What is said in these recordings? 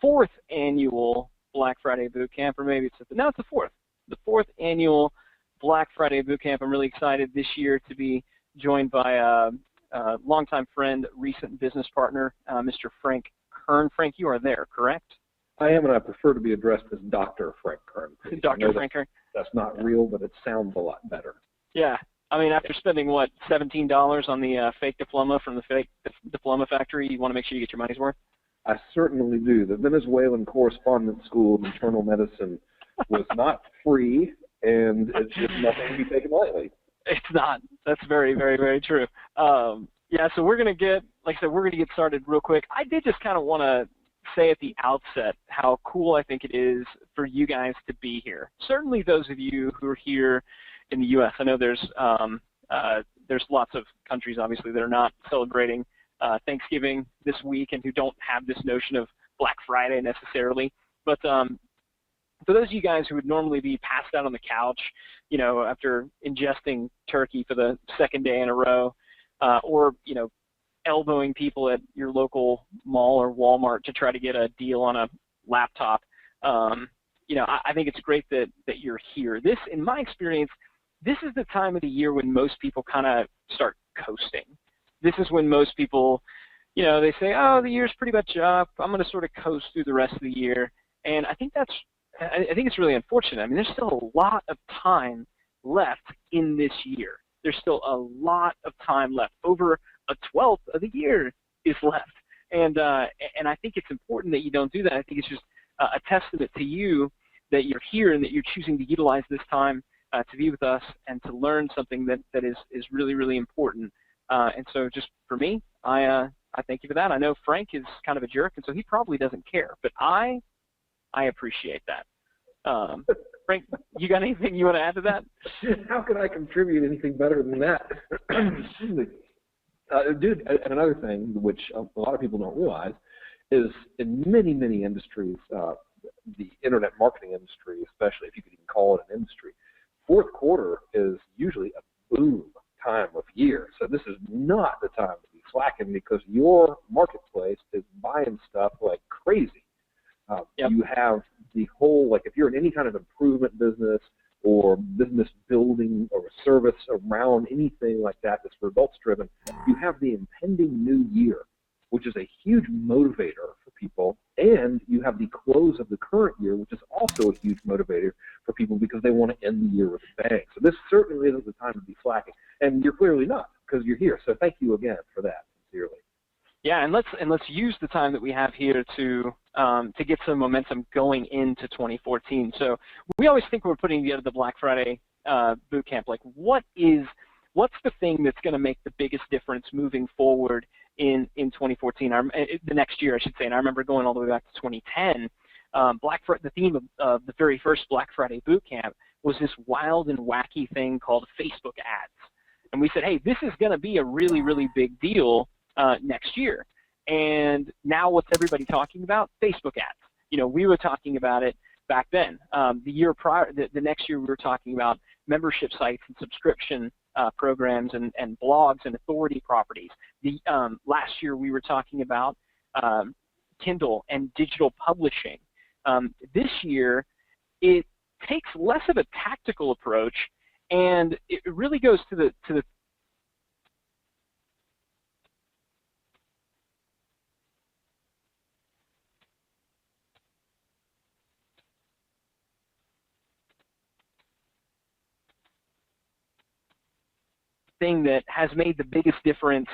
fourth annual Black Friday Boot Camp, or maybe it's the fourth annual Black Friday Boot Camp. I'm really excited this year to be joined by a longtime friend, recent business partner, Mr. Frank Kern. Frank, you are there, correct? I am, and I prefer to be addressed as Dr. Frank Kern. Dr. Frank Kern. That's not real, but it sounds a lot better. Yeah. I mean, after spending, what, $17 on the fake diploma from the fake diploma factory, you want to make sure you get your money's worth? I certainly do. The Venezuelan Correspondence School of Internal Medicine was not free, and it's just nothing to be taken lightly. It's not. That's very, very, very true. Yeah, so we're going to get, like I said, we're going to get started real quick. I did just kind of want to say at the outset how cool I think it is for you guys to be here. Certainly those of you who are here in the U.S. I know there's lots of countries, obviously, that are not celebrating Thanksgiving this week and who don't have this notion of Black Friday necessarily. But for those of you guys who would normally be passed out on the couch, you know, after ingesting turkey for the second day in a row, or, you know, elbowing people at your local mall or Walmart to try to get a deal on a laptop, you know, I think it's great that you're here. This, in my experience, this is the time of the year when most people kind of start coasting. This is when most people, you know, they say, oh, the year's pretty much up. I'm going to sort of coast through the rest of the year. And I think it's really unfortunate. I mean, there's still a lot of time left in this year. There's still a lot of time left. Over a 12th of the year is left. And I think it's important that you don't do that. I think it's just a testament to you that you're here and that you're choosing to utilize this time to be with us and to learn something that is really, really important. And so just for me, I thank you for that. I know Frank is kind of a jerk, and so he probably doesn't care. But I appreciate that. Frank, you got anything you want to add to that? How can I contribute anything better than that? Dude, and another thing, which a lot of people don't realize, is in many, many industries, the internet marketing industry, especially if you could even call it an industry, fourth quarter is usually a boom time of year. So this is not the time to be slacking because your marketplace is buying stuff like crazy. Yep. You have the whole, like if you're in any kind of improvement business or business building or a service around anything like that that's results driven, you have the impending new year, which is a huge motivator for people, and you have the close of the current year, which is also a huge motivator for people because they want to end the year with a bang. So this certainly isn't the time to be slacking, and you're clearly not because you're here. So thank you again for that, sincerely. Yeah, and let's use the time that we have here to get some momentum going into 2014. So we always think we're putting together the Black Friday boot camp. Like, what's the thing that's going to make the biggest difference moving forward in 2014, the next year, I should say. And I remember going all the way back to 2010. The theme of the very first Black Friday boot camp was this wild and wacky thing called Facebook ads. And we said, hey, this is going to be a really, really big deal next year. And now what's everybody talking about? Facebook ads. You know, we were talking about it back then. The year prior, the next year we were talking about membership sites and subscription programs and blogs and authority properties. Last year we were talking about Kindle and digital publishing. This year it takes less of a tactical approach, and it really goes to the thing that has made the biggest difference,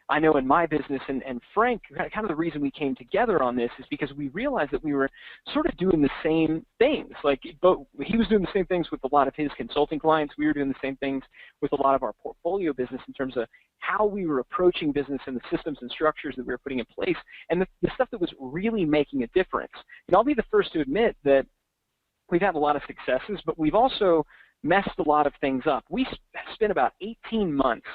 I know, in my business. And Frank, kind of the reason we came together on this is because we realized that we were sort of doing the same things. Like, but he was doing the same things with a lot of his consulting clients. We were doing the same things with a lot of our portfolio business in terms of how we were approaching business and the systems and structures that we were putting in place, and the stuff that was really making a difference. And I'll be the first to admit that we've had a lot of successes, but we've also messed a lot of things up. We spent about 18 months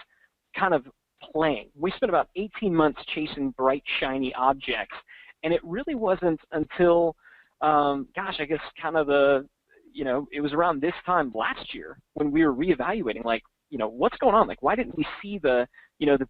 kind of playing. We spent about 18 months chasing bright, shiny objects, and it really wasn't until, gosh, I guess kind of it was around this time last year when we were reevaluating, like, what's going on? Like, why didn't we see the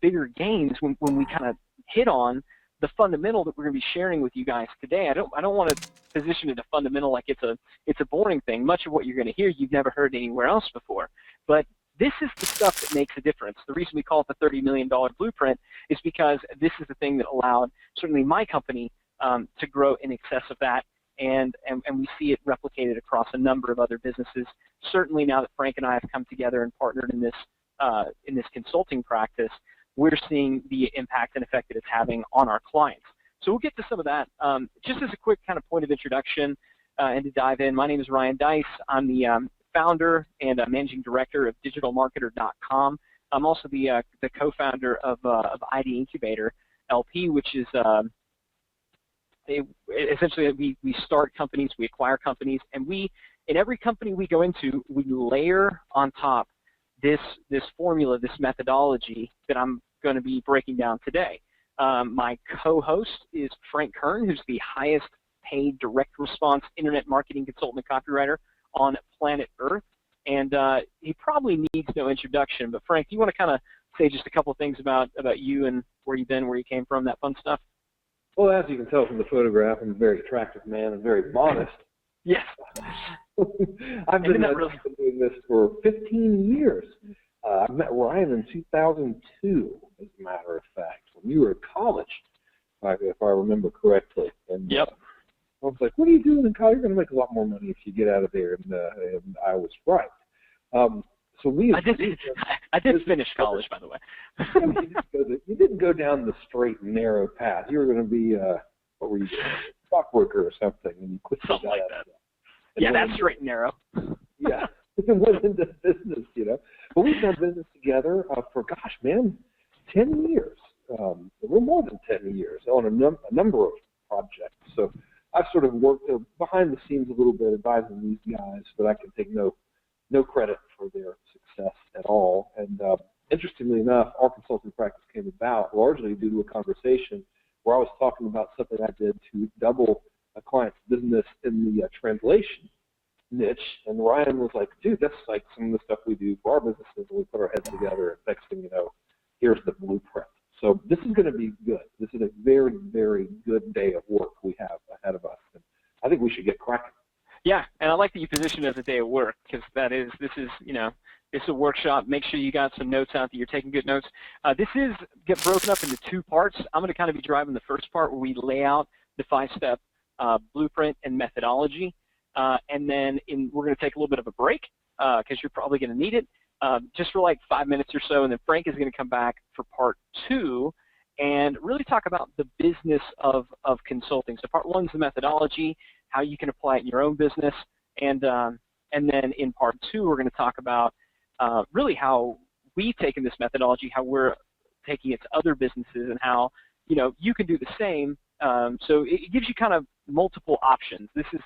bigger gains when we kind of hit on the fundamental that we're going to be sharing with you guys today, I don't want to position it a fundamental like it's a boring thing. Much of what you're going to hear you've never heard anywhere else before. But this is the stuff that makes a difference. The reason we call it the $30 million blueprint is because this is the thing that allowed certainly my company to grow in excess of that, and we see it replicated across a number of other businesses. Certainly now that Frank and I have come together and partnered in this consulting practice, we're seeing the impact and effect that it's having on our clients. So we'll get to some of that. Just as a quick kind of point of introduction and to dive in, my name is Ryan Deiss. I'm the founder and managing director of digitalmarketer.com. I'm also the co-founder of ID Incubator LP, which is essentially we start companies, we acquire companies, and in every company we go into, we layer on top this formula, this methodology that I'm going to be breaking down today. My co-host is Frank Kern, who's the highest paid direct response internet marketing consultant and copywriter on planet Earth. And he probably needs no introduction, but Frank, do you want to kind of say just a couple of things about you and where you've been, where you came from, that fun stuff? Well, as you can tell from the photograph, I'm a very attractive man and very modest. Yes. I've been doing this for 15 years. I met Ryan in 2002, as a matter of fact, when you were at college, if I remember correctly. And yep. I was like, what are you doing in college? You're going to make a lot more money if you get out of there. And I was right. I did finish college, by the way. You didn't go down the straight and narrow path. You were going to be, what were you doing? A stockbroker or something, and you quit something like that. Yeah, that's straight and narrow. Yeah, and went into business, But we've done business together for, 10 years. A little more than 10 years on a number of projects. So I've sort of worked behind the scenes a little bit advising these guys, but I can take no credit for their success at all. And interestingly enough, our consulting practice came about largely due to a conversation where I was talking about something I did to double a client's business in the translation niche. And Ryan was like, dude, that's like some of the stuff we do for our businesses, and we put our heads together, and next thing you know, here's the blueprint. So this is going to be good. This is a very, very good day of work we have ahead of us. And I think we should get cracking. Yeah, and I like that you position it as a day of work, because this is a workshop. Make sure you got some notes out, that you're taking good notes. This is get broken up into two parts. I'm going to kind of be driving the first part where we lay out the 5-step blueprint and methodology, and then we're going to take a little bit of a break because you're probably going to need it, just for like 5 minutes or so, and then Frank is going to come back for part 2 and really talk about the business of consulting. So part 1 is the methodology, how you can apply it in your own business, and then in part 2 we're going to talk about really how we've taken this methodology, how we're taking it to other businesses, and how you can do the same. So it gives you kind of multiple options. This is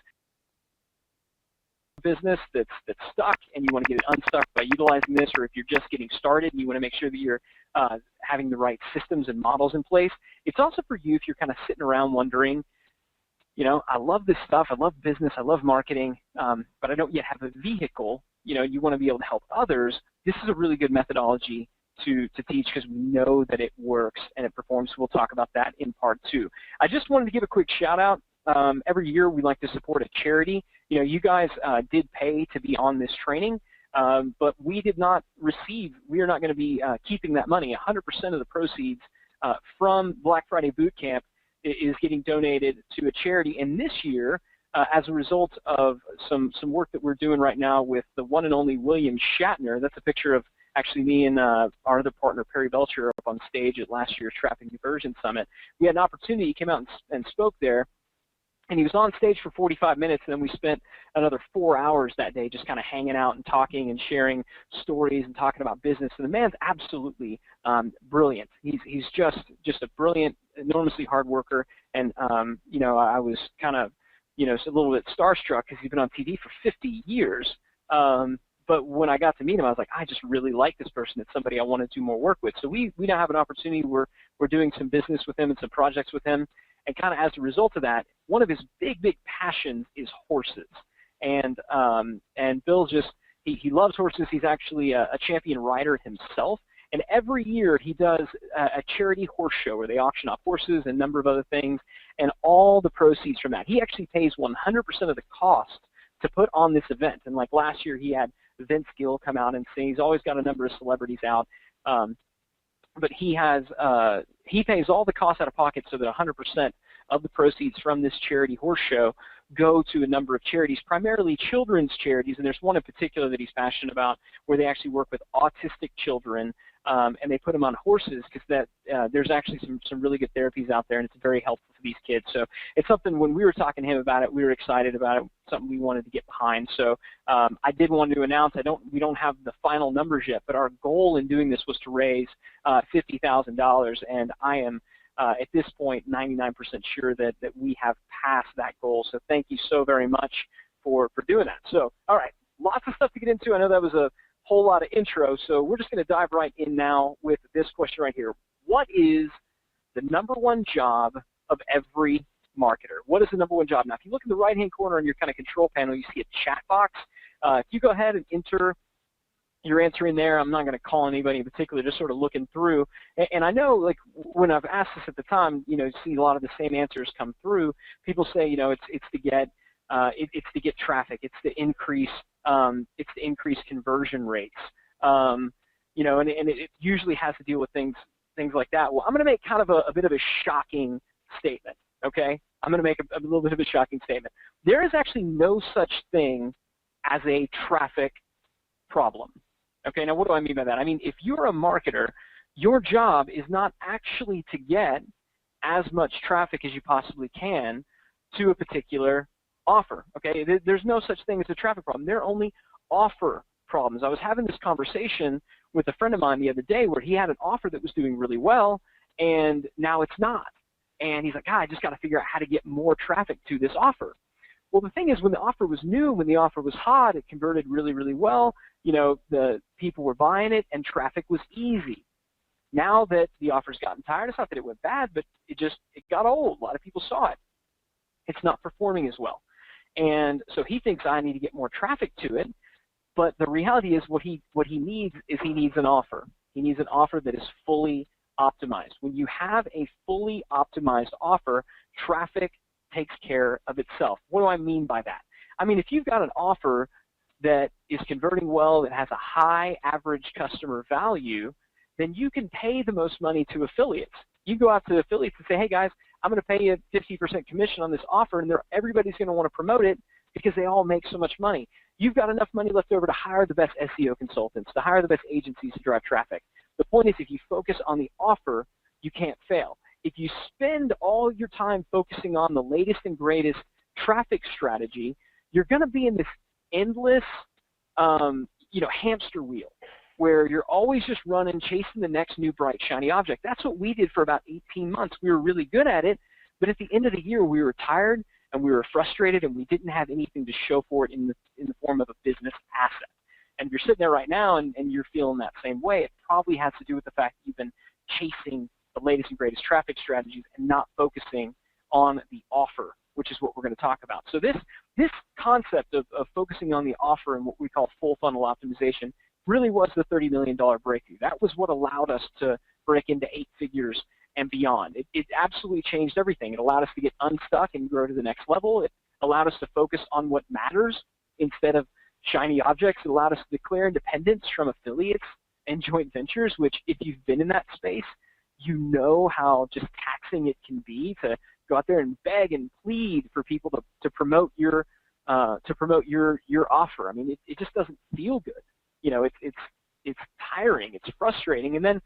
a business that's stuck and you want to get it unstuck by utilizing this, or if you're just getting started and you want to make sure that you're having the right systems and models in place. It's also for you if you're kind of sitting around wondering, I love this stuff, I love business, I love marketing, but I don't yet have a vehicle. You want to be able to help others. This is a really good methodology to teach, because we know that it works and it performs. We'll talk about that in part 2. I just wanted to give a quick shout out. Every year we like to support a charity. You guys did pay to be on this training, but we did not receive, we are not going to be keeping that money. 100% of the proceeds from Black Friday Boot Camp is getting donated to a charity. And this year, as a result of some work that we're doing right now with the one and only William Shatner, that's a picture of actually me and our other partner, Perry Belcher, up on stage at last year's Trapping Conversion Summit. We had an opportunity. He came out and spoke there, and he was on stage for 45 minutes, and then we spent another 4 hours that day just kind of hanging out and talking and sharing stories and talking about business. And the man's absolutely brilliant. He's just a brilliant, enormously hard worker. And, I was kind of, a little bit starstruck because he's been on TV for 50 years. But when I got to meet him, I was like, I just really like this person. It's somebody I want to do more work with. So we now have an opportunity where we're doing some business with him and some projects with him. And kind of as a result of that, one of his big passions is horses. And Bill he loves horses. He's actually a champion rider himself. And every year he does a charity horse show where they auction off horses and a number of other things, and all the proceeds from that. He actually pays 100% of the cost to put on this event. And like last year, he had Vince Gill come out and sing. He's always got a number of celebrities out. But he pays all the costs out of pocket so that 100% of the proceeds from this charity horse show go to a number of charities, primarily children's charities, and there's one in particular that he's passionate about where they actually work with autistic children, and they put them on horses because there's actually some really good therapies out there, and it's very helpful for these kids. So it's something, when we were talking to him about it, we were excited about it, something we wanted to get behind. So I did want to announce, we don't have the final numbers yet, but our goal in doing this was to raise $50,000, and I am at this point 99% sure that we have passed that goal. So thank you so very much for doing that. So, all right, lots of stuff to get into. I know that was a whole lot of intro, so we're just going to dive right in now with this question right here. What is the number one job of every marketer? What is the number one job? Now, if you look in the right-hand corner on your kind of control panel, you see a chat box. If you go ahead and enter your answer in there, I'm not going to call anybody in particular, just sort of looking through. And I know, like, when I've asked this at the time, you know, see a lot of the same answers come through. People say, you know, it's to get traffic, it's to increase conversion rates, you know, and it usually has to deal with things like that. Well, I'm going to make kind of a bit of a shocking statement. Okay, I'm going to make a little bit of a shocking statement. There is actually no such thing as a traffic problem. Okay, now what do I mean by that? I mean, if you're a marketer, your job is not actually to get as much traffic as you possibly can to a particular offer. Okay, there's no such thing as a traffic problem. There are only offer problems. I was having this conversation with a friend of mine the other day where he had an offer that was doing really well, and now it's not. And he's like, I just got to figure out how to get more traffic to this offer. Well, the thing is, when the offer was new, when the offer was hot, it converted really, really well. You know, the people were buying it, and traffic was easy. Now that the offer's gotten tired, it's not that it went bad, but it got old. A lot of people saw it. It's not performing as well. And so he thinks I need to get more traffic to it. But the reality is what he needs is he needs an offer. He needs an offer that is fully optimized. When you have a fully optimized offer, traffic takes care of itself. What do I mean by that? I mean, if you've got an offer that is converting well, that has a high average customer value, then you can pay the most money to affiliates. You go out to affiliates and say, hey guys, I'm going to pay you 50% commission on this offer, and everybody's going to want to promote it because they all make so much money. You've got enough money left over to hire the best SEO consultants, to hire the best agencies to drive traffic. The point is, if you focus on the offer, you can't fail. If you spend all your time focusing on the latest and greatest traffic strategy, you're going to be in this endless, hamster wheel where you're always just running, chasing the next new bright, shiny object. That's what we did for about 18 months. We were really good at it, but at the end of the year, we were tired and we were frustrated, and we didn't have anything to show for it in the form of a business asset. And if you're sitting there right now and you're feeling that same way, it probably has to do with the fact that you've been chasing the latest and greatest traffic strategies and not focusing on the offer, which is what we're going to talk about. So this concept of focusing on the offer and what we call full funnel optimization really was the $30 million breakthrough. That was what allowed us to break into 8 figures and beyond. It absolutely changed everything. It allowed us to get unstuck and grow to the next level. It allowed us to focus on what matters instead of shiny objects. It allowed us to declare independence from affiliates and joint ventures, which, if you've been in that space, you know how just taxing it can be to go out there and beg and plead for people to promote your offer. I mean, it just doesn't feel good. You know, it's tiring, it's frustrating, and then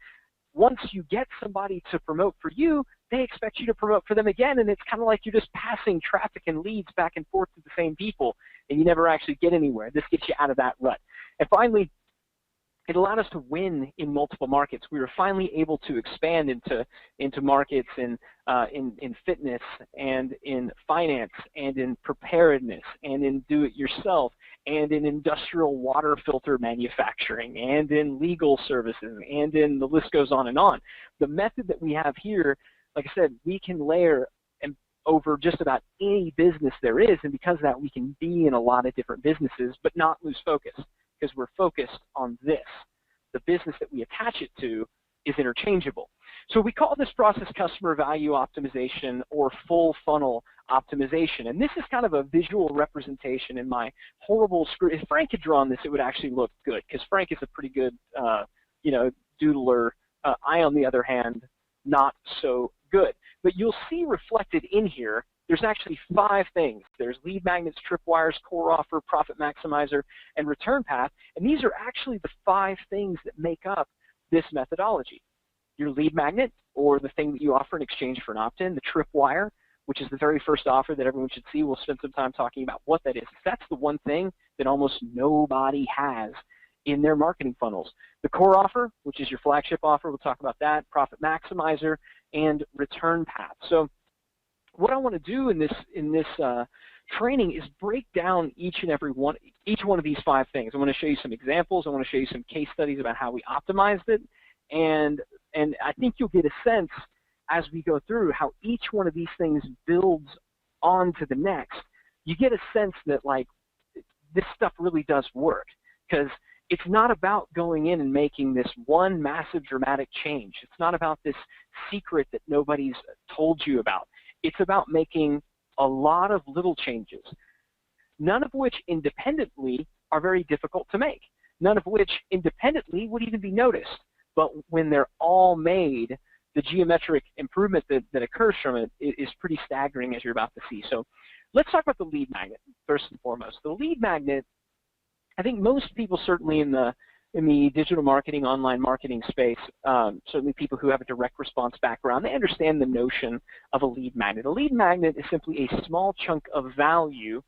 once you get somebody to promote for you, they expect you to promote for them again, and it's kind of like you're just passing traffic and leads back and forth to the same people, and you never actually get anywhere. This gets you out of that rut. And finally, it allowed us to win in multiple markets. We were finally able to expand into markets in fitness and in finance and in preparedness and in do-it-yourself and in industrial water filter manufacturing and in legal services and in the list goes on and on. The method that we have here, like I said, we can layer over just about any business there is, and because of that, we can be in a lot of different businesses but not lose focus, because we're focused on this. the business that we attach it to is interchangeable. So we call this process customer value optimization or full funnel optimization. And this is kind of a visual representation in my horrible script. If Frank had drawn this, it would actually look good because Frank is a pretty good, doodler. I, on the other hand, not so good. But you'll see reflected in here, there's actually 5 things. There's lead magnets, tripwires, core offer, profit maximizer, and return path. And these are actually the 5 things that make up this methodology. Your lead magnet, or the thing that you offer in exchange for an opt-in, the tripwire, which is the very first offer that everyone should see. We'll spend some time talking about what that is. That's the one thing that almost nobody has in their marketing funnels. The core offer, which is your flagship offer, we'll talk about that, profit maximizer, and return path. So what I want to do in this training is break down each one of these 5 things. I want to show you some examples. I want to show you some case studies about how we optimized it, and I think you'll get a sense as we go through how each one of these things builds on to the next. You get a sense that, like, this stuff really does work, because it's not about going in and making this one massive dramatic change. It's not about this secret that nobody's told you about. It's about making a lot of little changes, none of which independently are very difficult to make, none of which independently would even be noticed. But when they're all made, the geometric improvement that occurs from it is pretty staggering, as you're about to see. So let's talk about the lead magnet first and foremost. The lead magnet, I think most people, certainly in the digital marketing, online marketing space, certainly people who have a direct response background, they understand the notion of a lead magnet. A lead magnet is simply a small chunk of value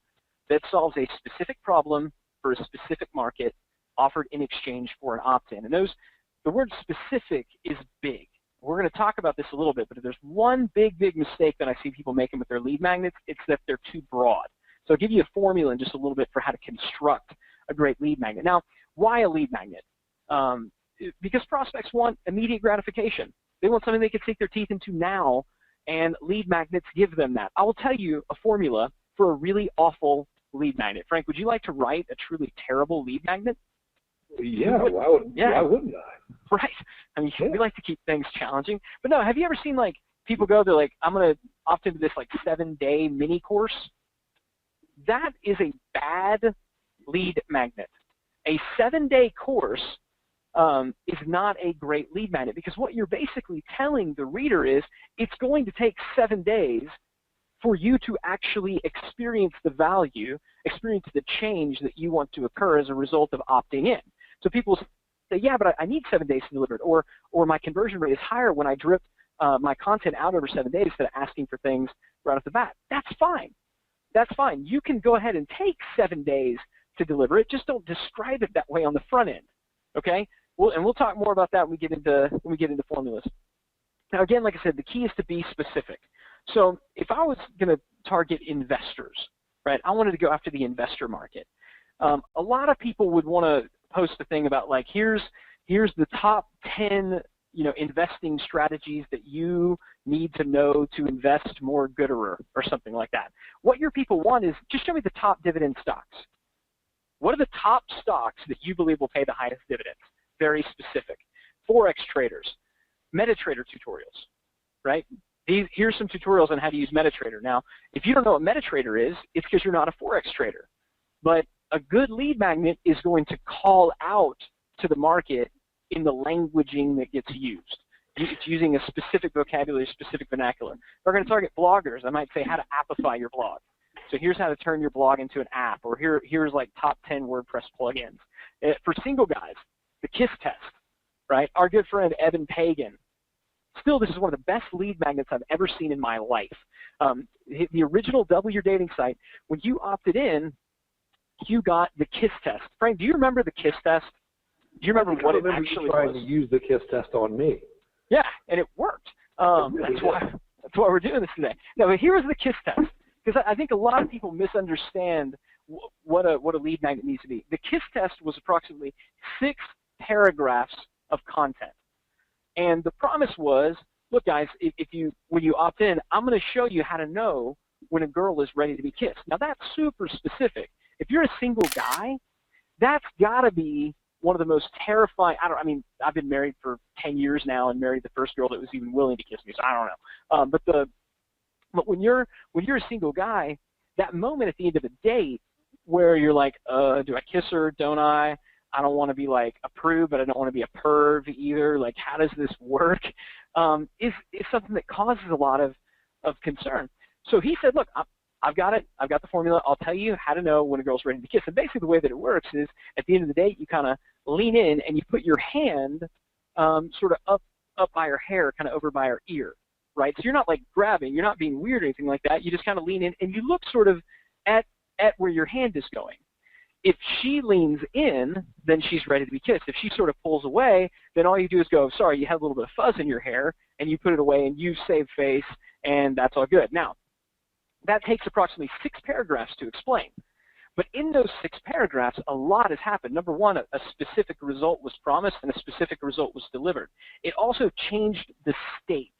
that solves a specific problem for a specific market, offered in exchange for an opt-in. And the word specific is big. We're going to talk about this a little bit, but if there's one big mistake that I see people making with their lead magnets, it's that they're too broad. So I'll give you a formula in just a little bit for how to construct a great lead magnet. Now, why a lead magnet? Because prospects want immediate gratification. They want something they can sink their teeth into now, and lead magnets give them that. I will tell you a formula for a really awful lead magnet. Frank, would you like to write a truly terrible lead magnet? Yeah, why wouldn't I? Right. I mean, we like to keep things challenging. But no, have you ever seen, like, people go, they're like, I'm going to opt into this, like, 7-day mini course? That is a bad lead magnet. A 7-day course is not a great lead magnet, because what you're basically telling the reader is it's going to take 7 days for you to actually experience the value, experience the change that you want to occur as a result of opting in. So people say, yeah, but I need 7 days to deliver it, or my conversion rate is higher when I drip my content out over 7 days instead of asking for things right off the bat. That's fine. That's fine. You can go ahead and take 7 days to deliver it. Just don't describe it that way on the front end. Okay? We'll talk more about that when we get into formulas. Now, again, like I said, the key is to be specific. So if I was going to target investors, right, I wanted to go after the investor market. A lot of people would want to post a thing about, like, here's the top 10 investing strategies that you need to know to invest more gooder, or something like that. What your people want is, just show me the top dividend stocks. What are the top stocks that you believe will pay the highest dividends? Very specific. Forex traders, MetaTrader tutorials, right? Here's some tutorials on how to use MetaTrader. Now, if you don't know what MetaTrader is, it's because you're not a Forex trader. But a good lead magnet is going to call out to the market in the languaging that gets used. It's using a specific vocabulary, specific vernacular. If we're going to target bloggers, I might say how to appify your blog. So here's how to turn your blog into an app, or here's like top 10 WordPress plugins. For single guys, the KISS test, right? Our good friend Evan Pagan. Still, this is one of the best lead magnets I've ever seen in my life. The original Double Your Dating site, when you opted in, you got the KISS test. Frank, do you remember the KISS test? Do you remember what it actually was? Trying to use the KISS test on me. Yeah, and it worked. That's why we're doing this today. Now, here is the KISS test, because I think a lot of people misunderstand what a lead magnet needs to be. The KISS test was approximately 6 paragraphs of content. And the promise was, look, guys, when you opt in, I'm going to show you how to know when a girl is ready to be kissed. Now, that's super specific. If you're a single guy, that's got to be one of the most terrifying, I mean, I've been married for 10 years now and married the first girl that was even willing to kiss me, so I don't know. But when you're a single guy, that moment at the end of a date where you're like, do I kiss her? Don't I? I don't want to be like a prude, but I don't want to be a perv either. Like, how does this work? Is something that causes a lot of concern. So he said, look, I've got it. I've got the formula. I'll tell you how to know when a girl's ready to kiss. And basically the way that it works is at the end of the date, you kind of lean in and you put your hand sort of up by her hair, kind of over by her ear, right? So you're not like grabbing. You're not being weird or anything like that. You just kind of lean in and you look sort of at where your hand is going. If she leans in, then she's ready to be kissed. If she sort of pulls away, then all you do is go, sorry, you have a little bit of fuzz in your hair, and you put it away and you save face, and that's all good. Now, that takes approximately 6 paragraphs to explain. But in those 6 paragraphs, a lot has happened. Number one, a specific result was promised and a specific result was delivered. It also changed the state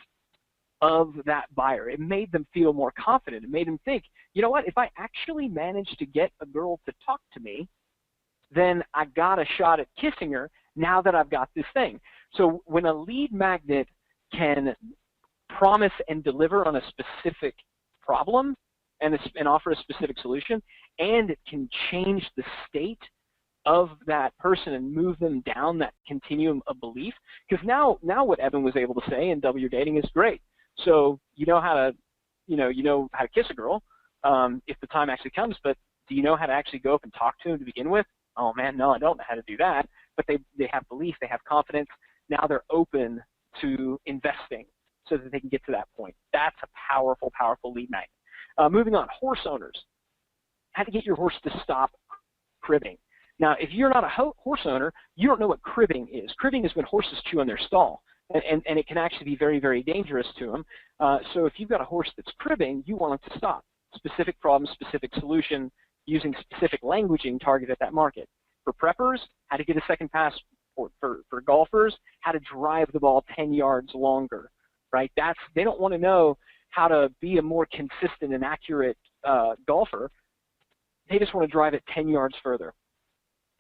of that buyer. It made them feel more confident. It made them think, you know what, if I actually manage to get a girl to talk to me, then I got a shot at kissing her now that I've got this thing. So when a lead magnet can promise and deliver on a specific problem and offer a specific solution, and it can change the state of that person and move them down that continuum of belief, because now what Evan was able to say in Double Your Dating is great. So you know how to kiss a girl if the time actually comes, but do you know how to actually go up and talk to him to begin with? Oh man, no, I don't know how to do that. But they have belief, they have confidence. Now they're open to investing so that they can get to that point. That's a powerful, powerful lead magnet. Moving on, horse owners. How to get your horse to stop cribbing. Now, if you're not a horse owner, you don't know what cribbing is. Cribbing is when horses chew on their stall. And it can actually be very, very dangerous to them. So if you've got a horse that's cribbing, you want it to stop. Specific problem, specific solution, using specific languaging targeted at that market. For preppers, how to get a second pass. For golfers, how to drive the ball 10 yards longer, right? They don't want to know how to be a more consistent and accurate golfer. They just want to drive it 10 yards further.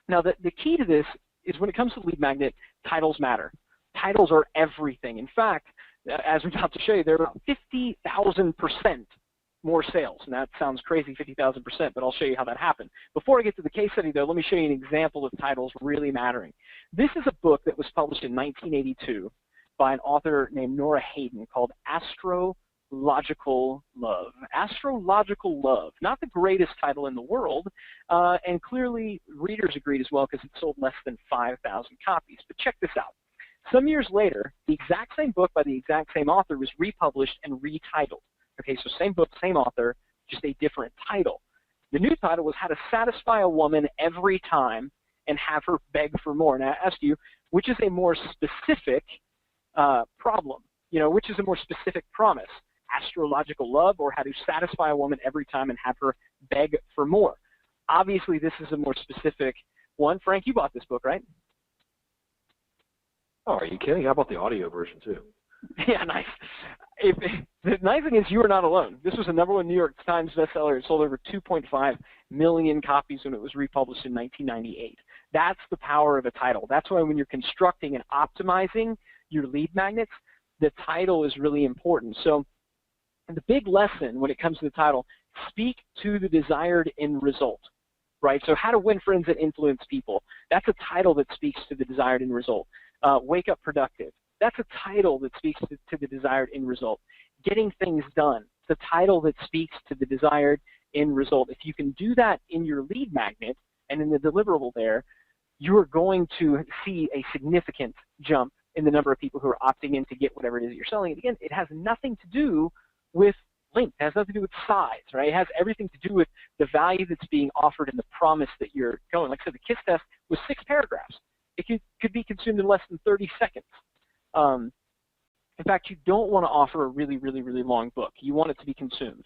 Now, the key to this is when it comes to lead magnet, titles matter. Titles are everything. In fact, as we're about to show you, they're about 50,000% more sales. And that sounds crazy, 50,000%, but I'll show you how that happened. Before I get to the case study, though, let me show you an example of titles really mattering. This is a book that was published in 1982 by an author named Nora Hayden called Astrological Love. Astrological Love, not the greatest title in the world, and clearly readers agreed as well because it sold less than 5,000 copies. But check this out. Some years later, the exact same book by the exact same author was republished and retitled. Okay, so same book, same author, just a different title. The new title was How to Satisfy a Woman Every Time and Have Her Beg for More. Now, I ask you, which is a more specific problem? You know, which is a more specific promise? Astrological love, or how to satisfy a woman every time and have her beg for more? Obviously, this is a more specific one. Frank, you bought this book, right? Oh, are you kidding? How about the audio version, too? Yeah, nice. The nice thing is you are not alone. This was a #1 New York Times bestseller. It sold over 2.5 million copies when it was republished in 1998. That's the power of a title. That's why when you're constructing and optimizing your lead magnets, the title is really important. So the big lesson when it comes to the title, speak to the desired end result, right? So how to win friends and influence people. That's a title that speaks to the desired end result. Wake up productive. That's a title that speaks to the desired end result. Getting things done. It's a title that speaks to the desired end result. If you can do that in your lead magnet and in the deliverable there, you are going to see a significant jump in the number of people who are opting in to get whatever it is that you're selling. And again, it has nothing to do with length. It has nothing to do with size, right? It has everything to do with the value that's being offered and the promise that you're going. Like I said, the KISS test was 6 paragraphs. It could be consumed in less than 30 seconds. In fact, you don't want to offer a really, really, really long book. You want it to be consumed.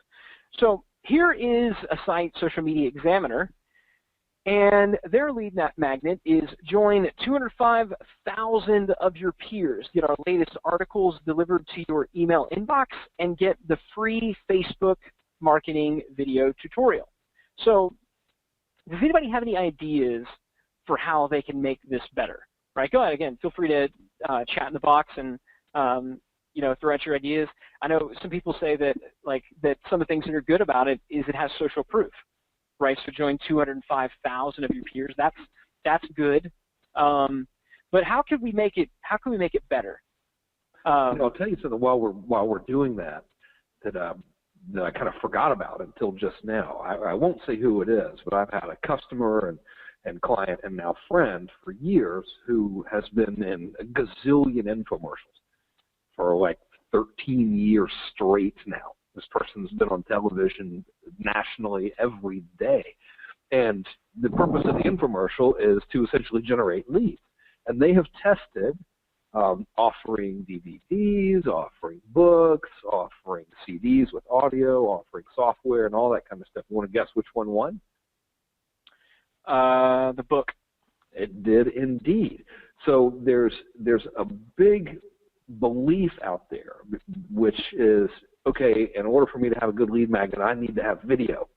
So here is a site, Social Media Examiner, and their lead magnet is join 205,000 of your peers. Get our latest articles delivered to your email inbox and get the free Facebook marketing video tutorial. So does anybody have any ideas for how they can make this better, right? Go ahead, again, feel free to chat in the box and, throw out your ideas. I know some people say that, that some of the things that are good about it is it has social proof, right? So join 205,000 of your peers. That's good. But how can we make it better? I'll tell you something while we're doing that I kind of forgot about until just now. I won't say who it is, but I've had a customer and client and now friend for years who has been in a gazillion infomercials for like 13 years straight now. This person's been on television nationally every day. And the purpose of the infomercial is to essentially generate leads. And they have tested offering DVDs, offering books, offering CDs with audio, offering software, and all that kind of stuff. You want to guess which one won? The book. It did indeed. So there's a big belief out there, which is, okay, in order for me to have a good lead magnet, I need to have video.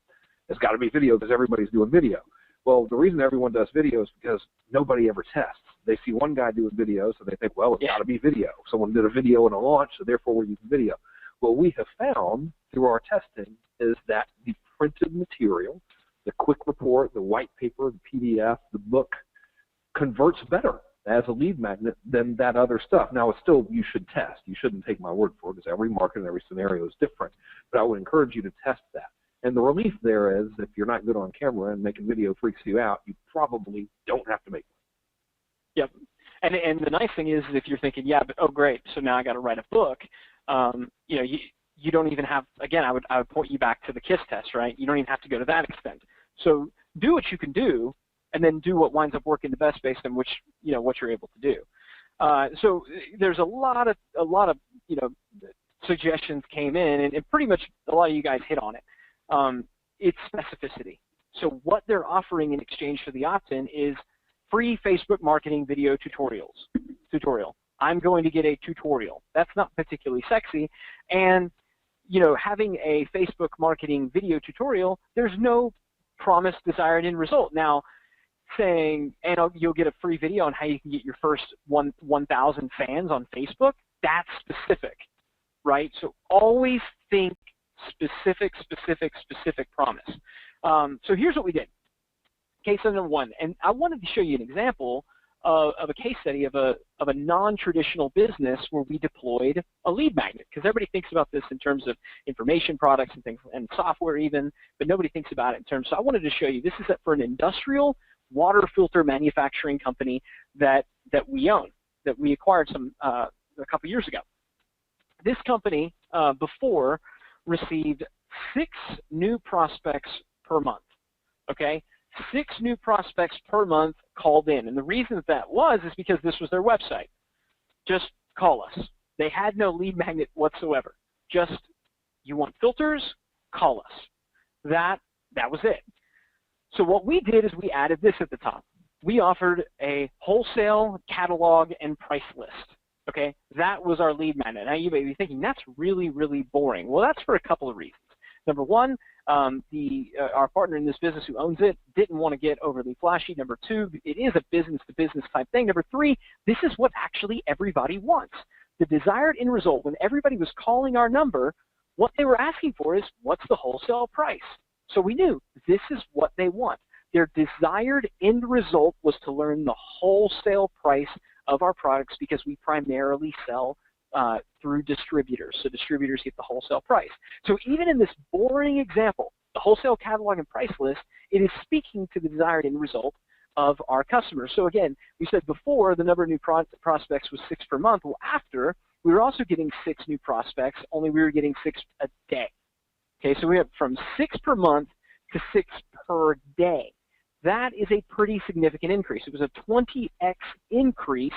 It's got to be video because everybody's doing video. Well, the reason everyone does video is because nobody ever tests. They see one guy doing video, so they think, well, it's got to be video. Someone did a video in a launch, so therefore we're using video. What we have found through our testing is that the printed material, the quick report, the white paper, the PDF, the book, converts better as a lead magnet than that other stuff. Now, it's still, you should test. You shouldn't take my word for it because every market and every scenario is different. But I would encourage you to test that. And the relief there is if you're not good on camera and making video freaks you out, you probably don't have to make one. Yep. And the nice thing is if you're thinking, yeah, but oh great, so now I got to write a book. You don't even have. Again, I would point you back to the KISS test, right? You don't even have to go to that extent. So do what you can do, and then do what winds up working the best based on what you're able to do. So there's a lot of suggestions came in, and pretty much a lot of you guys hit on it. It's specificity. So what they're offering in exchange for the opt-in is free Facebook marketing video tutorial. I'm going to get a tutorial. That's not particularly sexy. And, having a Facebook marketing video tutorial, there's no promised desired end result. Now, saying, and you'll get a free video on how you can get your first 1,000 fans on Facebook, that's specific, right? So always think specific promise. So here's what we did. Case study number one, and I wanted to show you an example of a case study of a non-traditional business where we deployed a lead magnet, because everybody thinks about this in terms of information products and things, and software even, but nobody thinks about it in terms. So I wanted to show you, this is for an industrial water filter manufacturing company that we own, that we acquired a couple years ago. This company before received 6 new prospects per month, okay? 6 new prospects per month called in, and the reason that was is because this was their website. Just call us. They had no lead magnet whatsoever. Just, you want filters? Call us. That was it. So what we did is we added this at the top. We offered a wholesale catalog and price list. Okay, that was our lead magnet. Now you may be thinking, that's really, really boring. Well, that's for a couple of reasons. Number one, our partner in this business who owns it didn't want to get overly flashy. Number two, it is a business-to-business type thing. Number three, this is what actually everybody wants. The desired end result, when everybody was calling our number, what they were asking for is, what's the wholesale price? So we knew this is what they want. Their desired end result was to learn the wholesale price of our products, because we primarily sell through distributors. So distributors get the wholesale price. So even in this boring example, the wholesale catalog and price list, it is speaking to the desired end result of our customers. So again, we said before the number of new prospects was 6 per month. Well, after, we were also getting 6 new prospects, only we were getting 6 a day. Okay, so we went from 6 per month to 6 per day. That is a pretty significant increase. It was a 20x increase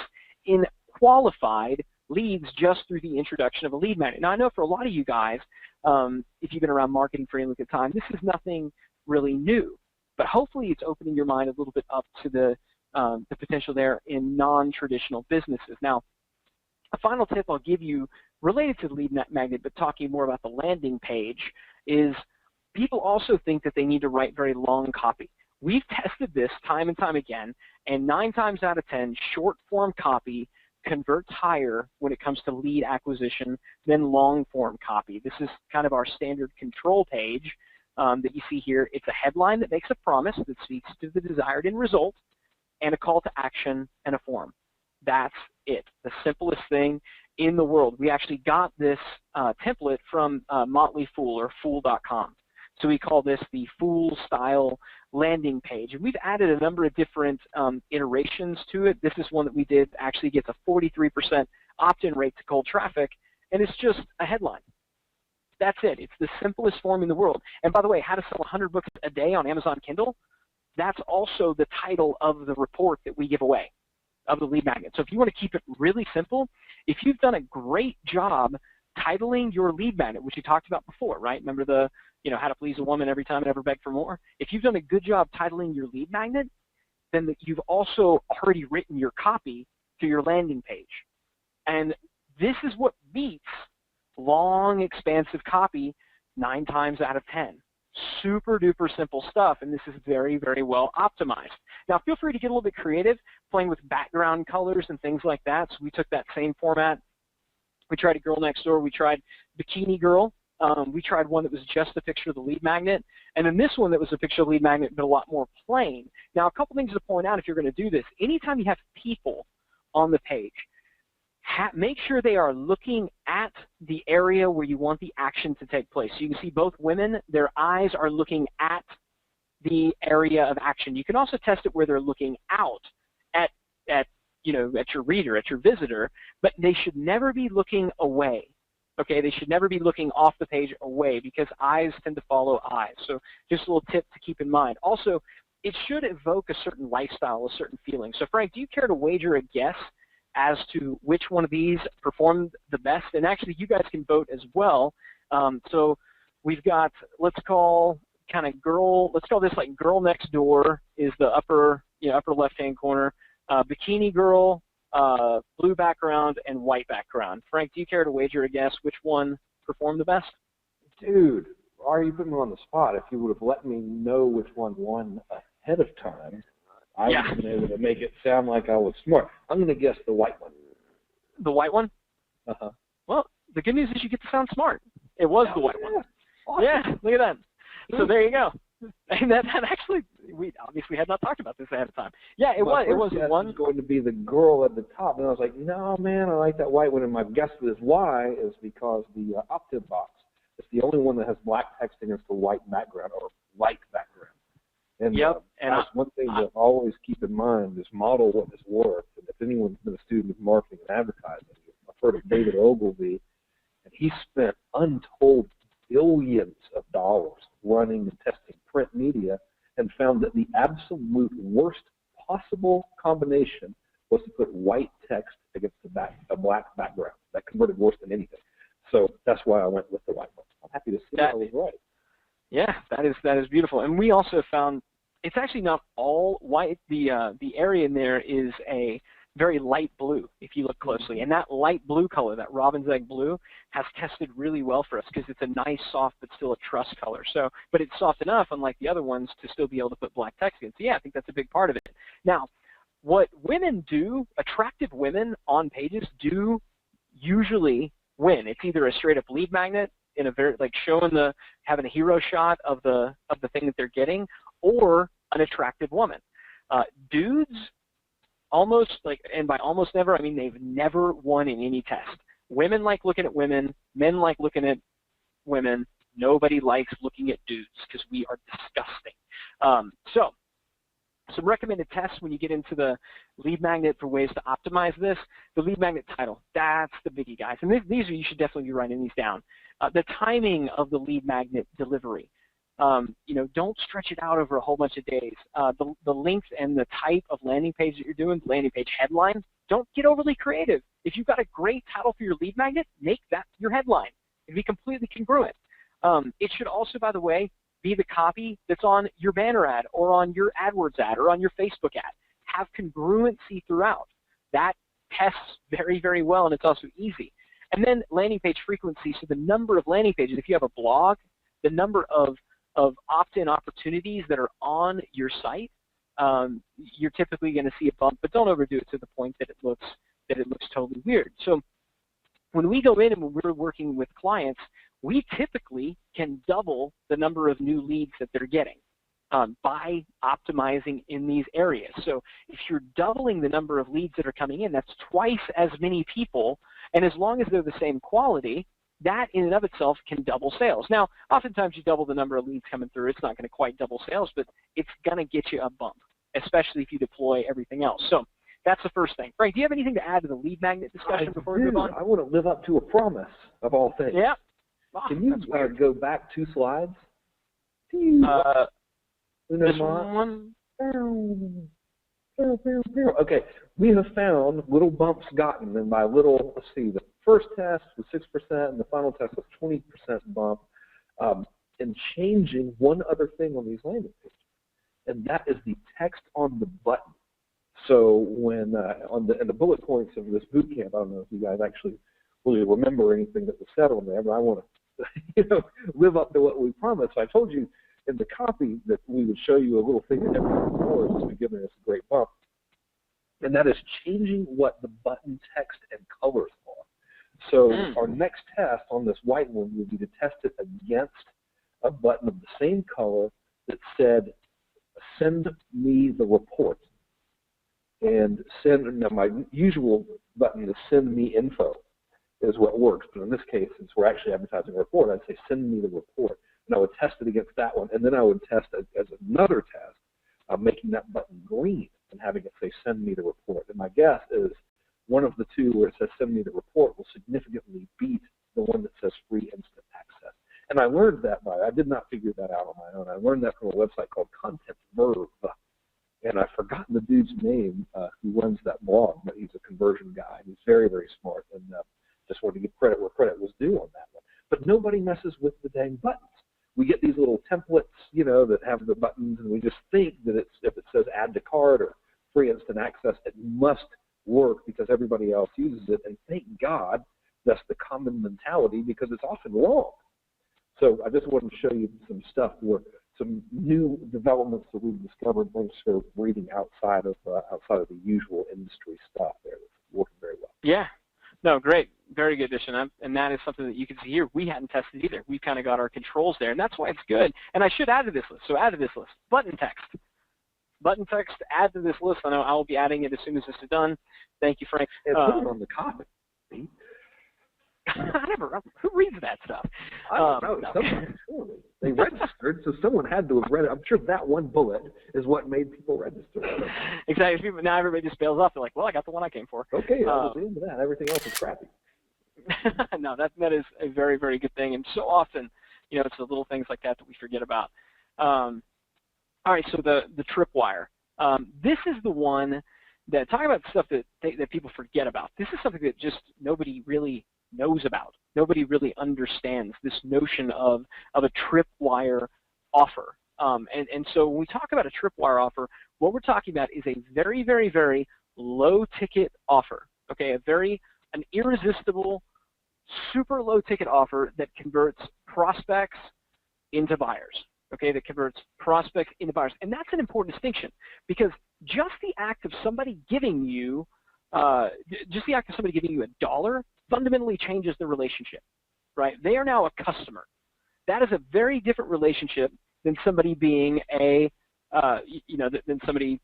in qualified leads just through the introduction of a lead magnet. Now, I know for a lot of you guys, if you've been around marketing for any length of time, this is nothing really new. But hopefully it's opening your mind a little bit up to the potential there in non-traditional businesses. Now, a final tip I'll give you related to the lead magnet, but talking more about the landing page, is people also think that they need to write very long copy. We've tested this time and time again, and 9 times out of 10, short-form copy converts higher when it comes to lead acquisition than long-form copy. This is kind of our standard control page that you see here. It's a headline that makes a promise that speaks to the desired end result, and a call to action and a form. That's it, the simplest thing in the world. We actually got this template from Motley Fool, or Fool.com. So we call this the Fool style landing page. And we've added a number of different iterations to it. This is one that we did, actually gets a 43% opt-in rate to cold traffic, and it's just a headline. That's it. It's the simplest form in the world. And by the way, how to sell 100 books a day on Amazon Kindle, that's also the title of the report that we give away, of the lead magnet. So if you want to keep it really simple, if you've done a great job titling your lead magnet, which you talked about before, right? Remember the, how to please a woman every time and ever beg for more? If you've done a good job titling your lead magnet, then you've also already written your copy to your landing page. And this is what beats long, expansive copy 9 times out of 10. Super duper simple stuff, and this is very, very well optimized. Now feel free to get a little bit creative, playing with background colors and things like that. So we took that same format. We tried a girl next door. We tried Bikini Girl. We tried one that was just a picture of the lead magnet, and then this one that was a picture of the lead magnet but a lot more plain. Now a couple things to point out if you're going to do this. Anytime you have people on the page, make sure they are looking at the area where you want the action to take place. So you can see both women, their eyes are looking at the area of action. You can also test it where they're looking out at your reader, at your visitor, but they should never be looking away. Okay, they should never be looking off the page away, because eyes tend to follow eyes. So just a little tip to keep in mind. Also, it should evoke a certain lifestyle, a certain feeling. So Frank, do you care to wager a guess as to which one of these performed the best? And actually, you guys can vote as well. So we've got, let's call this like Girl Next Door is the upper left-hand corner. Bikini Girl, blue background, and white background. Frank, do you care to wager a guess which one performed the best? Dude, are you putting me on the spot? If you would have let me know which one won ahead of time, I would have been able to make it sound like I was smart. I'm going to guess the white one. The white one? Uh-huh. Well, the good news is you get to sound smart. It was the white one. Awesome. Yeah, look at that. So there you go. And that actually, we obviously had not talked about this ahead of time. Yeah, it was one. Was going to be the girl at the top, and I was like, no, man, I like that white one. And my guess is why is because the opt-in box is the only one that has black text against a white background, or light background. And that's one thing to always keep in mind is model what has worked. And if anyone's been a student of marketing and advertising, I've heard of David Ogilvy, and he spent untold billions of dollars running and testing print media, and found that the absolute worst possible combination was to put white text against a black background. That converted worse than anything. So that's why I went with the white one. I'm happy to see that I was right. Yeah, that is beautiful. And we also found it's actually not all white. The area in there is a very light blue if you look closely. And that light blue color, that robin's egg blue, has tested really well for us because it's a nice, soft, but still a trust color. So, but it's soft enough, unlike the other ones, to still be able to put black text in. So yeah, I think that's a big part of it. Now, what women do, attractive women on pages do usually win. It's either a straight up lead magnet in a very, like having a hero shot of the thing that they're getting, or an attractive woman. Dudes, almost, and by almost never, I mean they've never won in any test. Women like looking at women, men like looking at women. Nobody likes looking at dudes because we are disgusting. So some recommended tests when you get into the lead magnet for ways to optimize this. The lead magnet title, that's the biggie, guys. And these you should definitely be writing these down. The timing of the lead magnet delivery. Don't stretch it out over a whole bunch of days. The length and the type of landing page that you're doing, the landing page headline, don't get overly creative. If you've got a great title for your lead magnet, make that your headline. It'd be completely congruent. It should also, by the way, be the copy that's on your banner ad or on your AdWords ad or on your Facebook ad. Have congruency throughout. That tests very, very well, and it's also easy. And then landing page frequency, so the number of landing pages. If you have a blog, the number of of opt-in opportunities that are on your site, you're typically going to see a bump, but don't overdo it to the point that it looks totally weird. So when we go in and when we're working with clients, we typically can double the number of new leads that they're getting by optimizing in these areas. So if you're doubling the number of leads that are coming in, that's twice as many people, and as long as they're the same quality, that in and of itself can double sales. Now, oftentimes you double the number of leads coming through, it's not going to quite double sales, but it's going to get you a bump, especially if you deploy everything else. So that's the first thing. Frank, do you have anything to add to the lead magnet discussion before we move on? I want to live up to a promise of all things. Yeah. Can you go back 2 slides? This one. Okay, we have found little bumps gotten, and by little, let's see, the first test was 6%, and the final test was 20% bump, and changing one other thing on these landing pages, and that is the text on the button. So when in the bullet points of this boot camp, I don't know if you guys actually really remember anything that was said on there, but I want to live up to what we promised. So I told you in the copy that we would show you a little thing that everyone before has been giving us a great bump, and that is changing what the button text and colors are. So our next test on this white one would be to test it against a button of the same color that said, "Send me the report." And now my usual button is "Send me info" is what works, but in this case, since we're actually advertising a report, I'd say "Send me the report." And I would test it against that one, and then I would test it as another test, making that button green and having it say "Send me the report." And my guess is one of the two where it says "Send me the report" will significantly beat the one that says "Free Instant Access." And I learned that I did not figure that out on my own. I learned that from a website called Content Verb. And I've forgotten the dude's name who runs that blog, but he's a conversion guy. He's very, very smart, and just wanted to give credit where credit was due on that one. But nobody messes with the dang buttons. We get these little templates, that have the buttons, and we just think that if it says "Add to Cart" or "Free Instant Access," it must work because everybody else uses it. And thank God that's the common mentality, because it's often wrong. So I just wanted to show you some stuff some new developments that we've discovered. Thanks for reading outside of the usual industry stuff there. That's working very well. Yeah. No, great. Very good addition. And that is something that you can see here. We hadn't tested either. We've kind of got our controls there, and that's why it's good. And I should add to this list. So add to this list. Button text. Button text, add to this list. I know I will be adding it as soon as this is done. Thank you, Frank. And put it on the copy. Who reads that stuff? I don't know. No. Someone, surely. They registered, so someone had to have read it. I'm sure that one bullet is what made people register. Exactly. Now everybody just bails off. They're like, well, I got the one I came for. Okay, I'll just into that. Everything else is crappy. No, that is a very, very good thing. And so often, it's the little things like that we forget about. All right, so the tripwire. This is the one that, talking about stuff that people forget about. This is something that just nobody really knows about. Nobody really understands this notion of a tripwire offer. And so when we talk about a tripwire offer, what we're talking about is a very, very, very low ticket offer. Okay, an irresistible, super low ticket offer that converts prospects into buyers. Okay, that converts prospects into buyers. And that's an important distinction, because just the act of somebody giving you $1 fundamentally changes the relationship, right? They are now a customer. That is a very different relationship than somebody being than somebody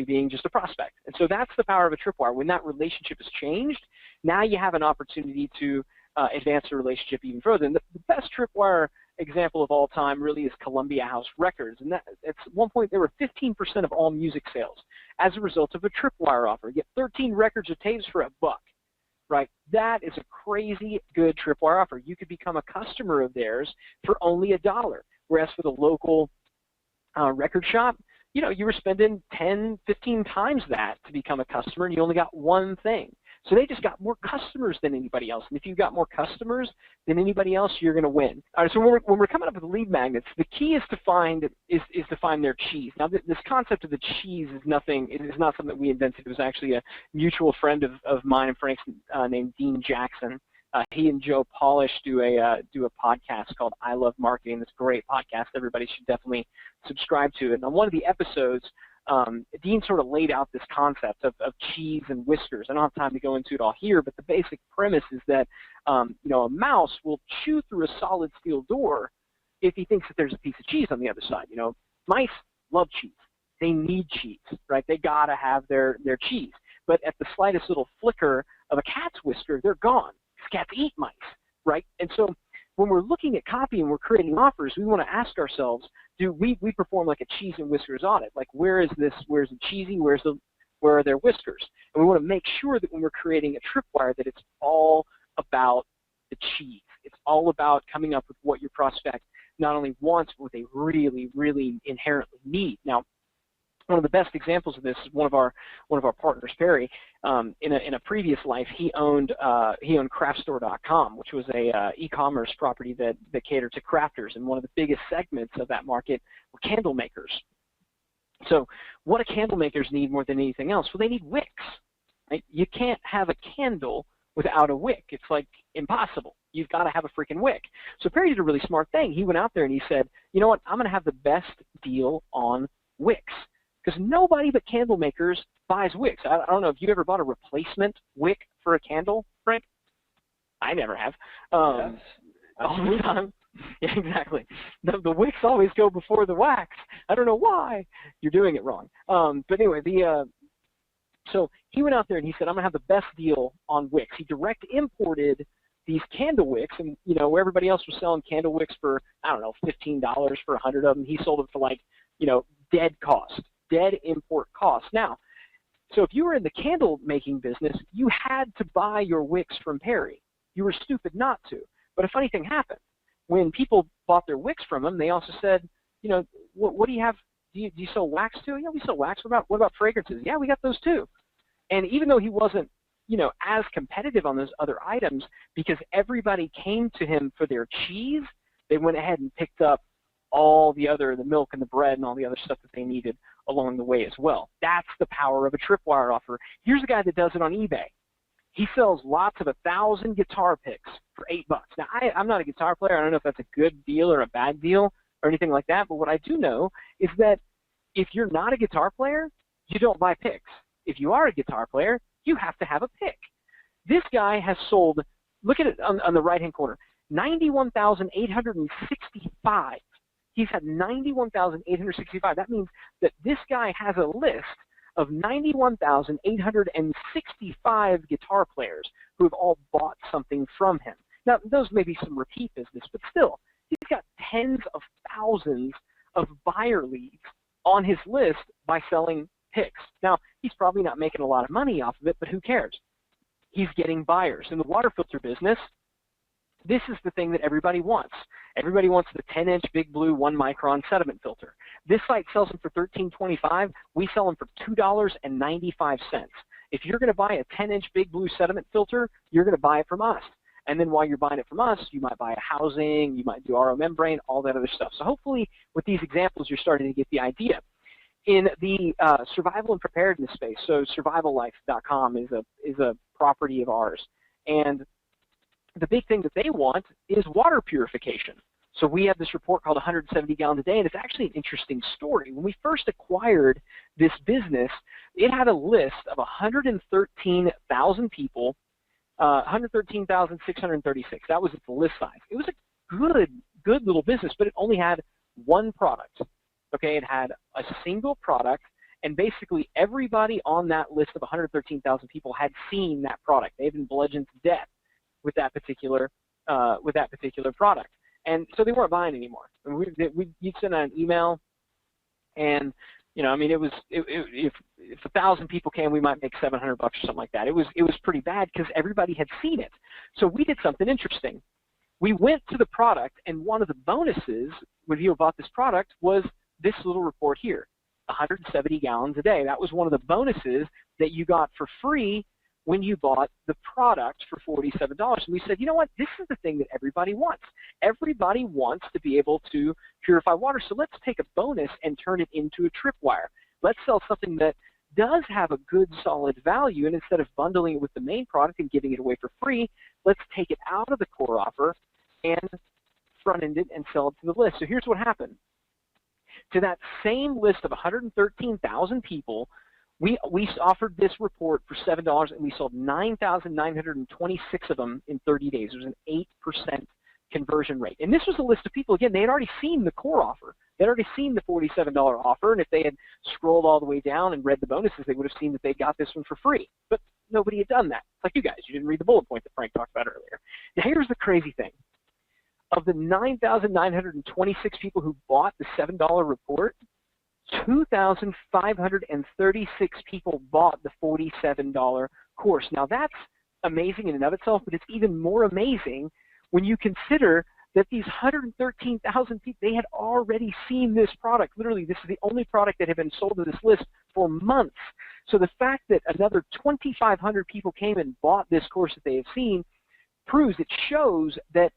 being just a prospect. And so that's the power of a tripwire. When that relationship is changed, now you have an opportunity to advance the relationship even further. And the best tripwire example of all time really is Columbia House Records. And at one point, there were 15% of all music sales as a result of a tripwire offer. You get 13 records or tapes for $1. Right? That is a crazy good tripwire offer. You could become a customer of theirs for only $1. Whereas for the local record shop, you were spending 10, 15 times that to become a customer, and you only got one thing. So they just got more customers than anybody else. And if you've got more customers than anybody else, you're going to win. All right, so when we're coming up with lead magnets, the key is to find their cheese. Now, this concept of the cheese is not something that we invented. It was actually a mutual friend of mine and Frank's named Dean Jackson He and Joe Polish do a podcast called I Love Marketing. It's a great podcast. Everybody should definitely subscribe to it. And on one of the episodes, Dean sort of laid out this concept of cheese and whiskers. I don't have time to go into it all here, but the basic premise is that a mouse will chew through a solid steel door if he thinks that there's a piece of cheese on the other side. Mice love cheese. They need cheese, right? They gotta have their cheese. But at the slightest little flicker of a cat's whisker, they're gone. Cats eat mice, right? And so when we're looking at copy and we're creating offers, we want to ask ourselves, do we perform like a cheese and whiskers audit? Like, where is it cheesy? Where are their whiskers? And we want to make sure that when we're creating a tripwire that it's all about the cheese. It's all about coming up with what your prospect not only wants, but what they really, really inherently need. Now, one of the best examples of this is one of our partners, Perry. In a previous life, he owned craftstore.com, which was a e-commerce property that catered to crafters, and one of the biggest segments of that market were candle makers. So, what do candle makers need more than anything else? Well, they need wicks. Right? You can't have a candle without a wick. It's like impossible. You've got to have a freaking wick. So Perry did a really smart thing. He went out there and he said, you know what? I'm going to have the best deal on wicks. Because nobody but candle makers buys wicks. I don't know if you ever bought a replacement wick for a candle, Frank? I never have. Yes, all the time. Yeah, exactly. The wicks always go before the wax. I don't know why. You're doing it wrong. But anyway, so he went out there and he said, I'm going to have the best deal on wicks. He direct imported these candle wicks, and where everybody else was selling candle wicks for, I don't know, $15 for 100 of them, he sold it for like, dead cost. Dead import cost. Now, so if you were in the candle making business, you had to buy your wicks from Perry. You were stupid not to. But a funny thing happened. When people bought their wicks from him, they also said, what do you have? Do you sell wax too? Yeah, we sell wax. What about fragrances? Yeah, we got those too. And even though he wasn't, as competitive on those other items, because everybody came to him for their cheese, they went ahead and picked up all the milk and the bread and all the other stuff that they needed along the way as well. That's the power of a tripwire offer. Here's a guy that does it on eBay. He sells lots of 1,000 guitar picks for $8. Now, I'm not a guitar player. I don't know if that's a good deal or a bad deal or anything like that, but what I do know is that if you're not a guitar player, you don't buy picks. If you are a guitar player, you have to have a pick. This guy has sold, look at it on the right-hand corner, 91,865. He's had 91,865. That means that this guy has a list of 91,865 guitar players who have all bought something from him. Now, those may be some repeat business, but still, he's got tens of thousands of buyer leads on his list by selling picks. Now, he's probably not making a lot of money off of it, but who cares? He's getting buyers. In the water filter business, this is the thing that everybody wants. Everybody wants the 10-inch Big Blue 1-micron sediment filter. This site sells them for $13.25. We sell them for $2.95. If you're going to buy a 10-inch Big Blue sediment filter, you're going to buy it from us. And then while you're buying it from us, you might buy a housing, you might do RO membrane, all that other stuff. So hopefully with these examples, you're starting to get the idea. In the survival and preparedness space, so survivallife.com is a property of ours. And the big thing that they want is water purification. So we have this report called 170 gallons a day, and it's actually an interesting story. When we first acquired this business, it had a list of 113,000 people, 113,636. That was its list size. It was a good little business, but it only had one product. Okay, it had a single product, and basically everybody on that list of 113,000 people had seen that product. They've been bludgeoned to death with that particular product, and so they weren't buying anymore. You'd send out an email, and it was if 1,000 people came, we might make $700 or something like that. It was pretty bad because everybody had seen it. So we did something interesting. We went to the product, and one of the bonuses when you bought this product was this little report here, 170 gallons a day. That was one of the bonuses that you got for free when you bought the product for $47. And we said, you know what, this is the thing that everybody wants. Everybody wants to be able to purify water, so let's take a bonus and turn it into a tripwire. Let's sell something that does have a good solid value, and instead of bundling it with the main product and giving it away for free, let's take it out of the core offer and front-end it and sell it to the list. So here's what happened. To that same list of 113,000 people, we offered this report for $7, and we sold 9,926 of them in 30 days. It was an 8% conversion rate. And this was a list of people, again, they had already seen the core offer. They had already seen the $47 offer, and if they had scrolled all the way down and read the bonuses, they would have seen that they got this one for free. But nobody had done that. It's like you guys. You didn't read the bullet point that Frank talked about earlier. Now, here's the crazy thing. Of the 9,926 people who bought the $7 report, 2,536 people bought the $47 course. Now, that's amazing in and of itself, but it's even more amazing when you consider that these 113,000 people, they had already seen this product. Literally, this is the only product that had been sold to this list for months. So the fact that another 2,500 people came and bought this course that they have seen proves, it shows that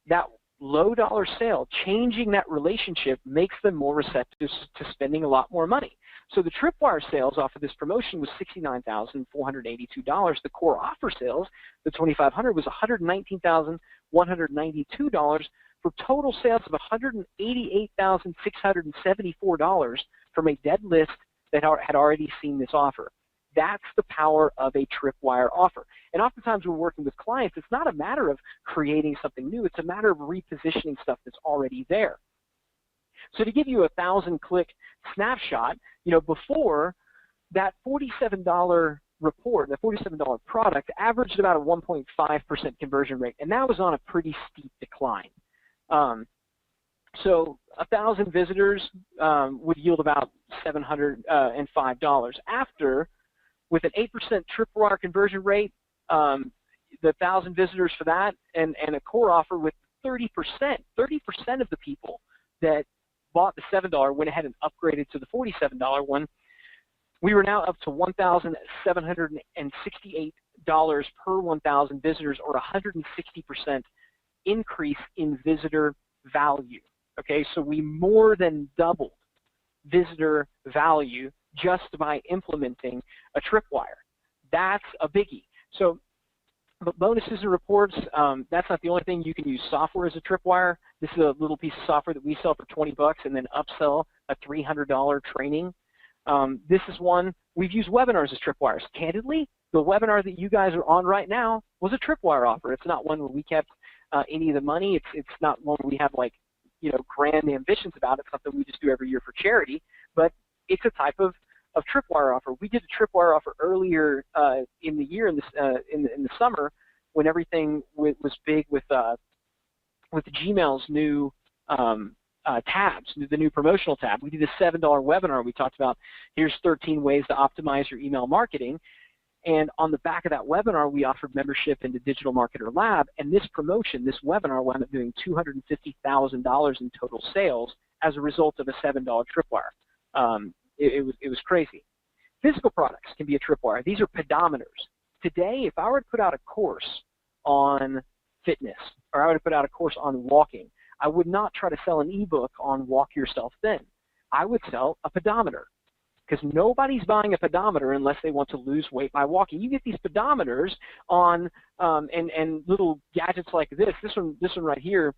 that low dollar sale, changing that relationship, makes them more receptive to spending a lot more money. So the Tripwire sales off of this promotion was $69,482. The core offer sales, the $2,500, was $119,192 for total sales of $188,674 from a dead list that had already seen this offer. That's the power of a Tripwire offer. And oftentimes when we're working with clients, it's not a matter of creating something new. It's a matter of repositioning stuff that's already there. So to give you a 1,000-click snapshot, before that $47 report, the $47 product averaged about a 1.5% conversion rate, and that was on a pretty steep decline. So 1,000 visitors would yield about $705. After, with an 8% Tripwire conversion rate, the 1,000 visitors for that, and a core offer with 30% of the people that bought the $7 went ahead and upgraded to the $47 one, we were now up to $1,768 per 1,000 visitors, or 160% increase in visitor value. Okay, so we more than doubled visitor value just by implementing a Tripwire. That's a biggie. So, but bonuses and reports, that's not the only thing. You can use software as a Tripwire. This is a little piece of software that we sell for $20 and then upsell a $300 training. This is one. We've used webinars as Tripwires. Candidly, the webinar that you guys are on right now was a Tripwire offer. It's not one where we kept any of the money. It's not one where we have grand ambitions about it. It's something we just do every year for charity. But it's a type of Tripwire offer. We did a Tripwire offer earlier in the year, in the summer, when everything was big with Gmail's new tabs, the new promotional tab. We did a $7 webinar. We talked about, here's 13 ways to optimize your email marketing. And on the back of that webinar, we offered membership into Digital Marketer Lab. And this promotion, this webinar, wound up doing $250,000 in total sales as a result of a $7 Tripwire. It was crazy. Physical products can be a Tripwire. These are pedometers. Today, if I were to put out a course on fitness, or I were to put out a course on walking, I would not try to sell an ebook on Walk Yourself Thin. I would sell a pedometer, because nobody's buying a pedometer unless they want to lose weight by walking. You get these pedometers on and little gadgets like this. This one right here,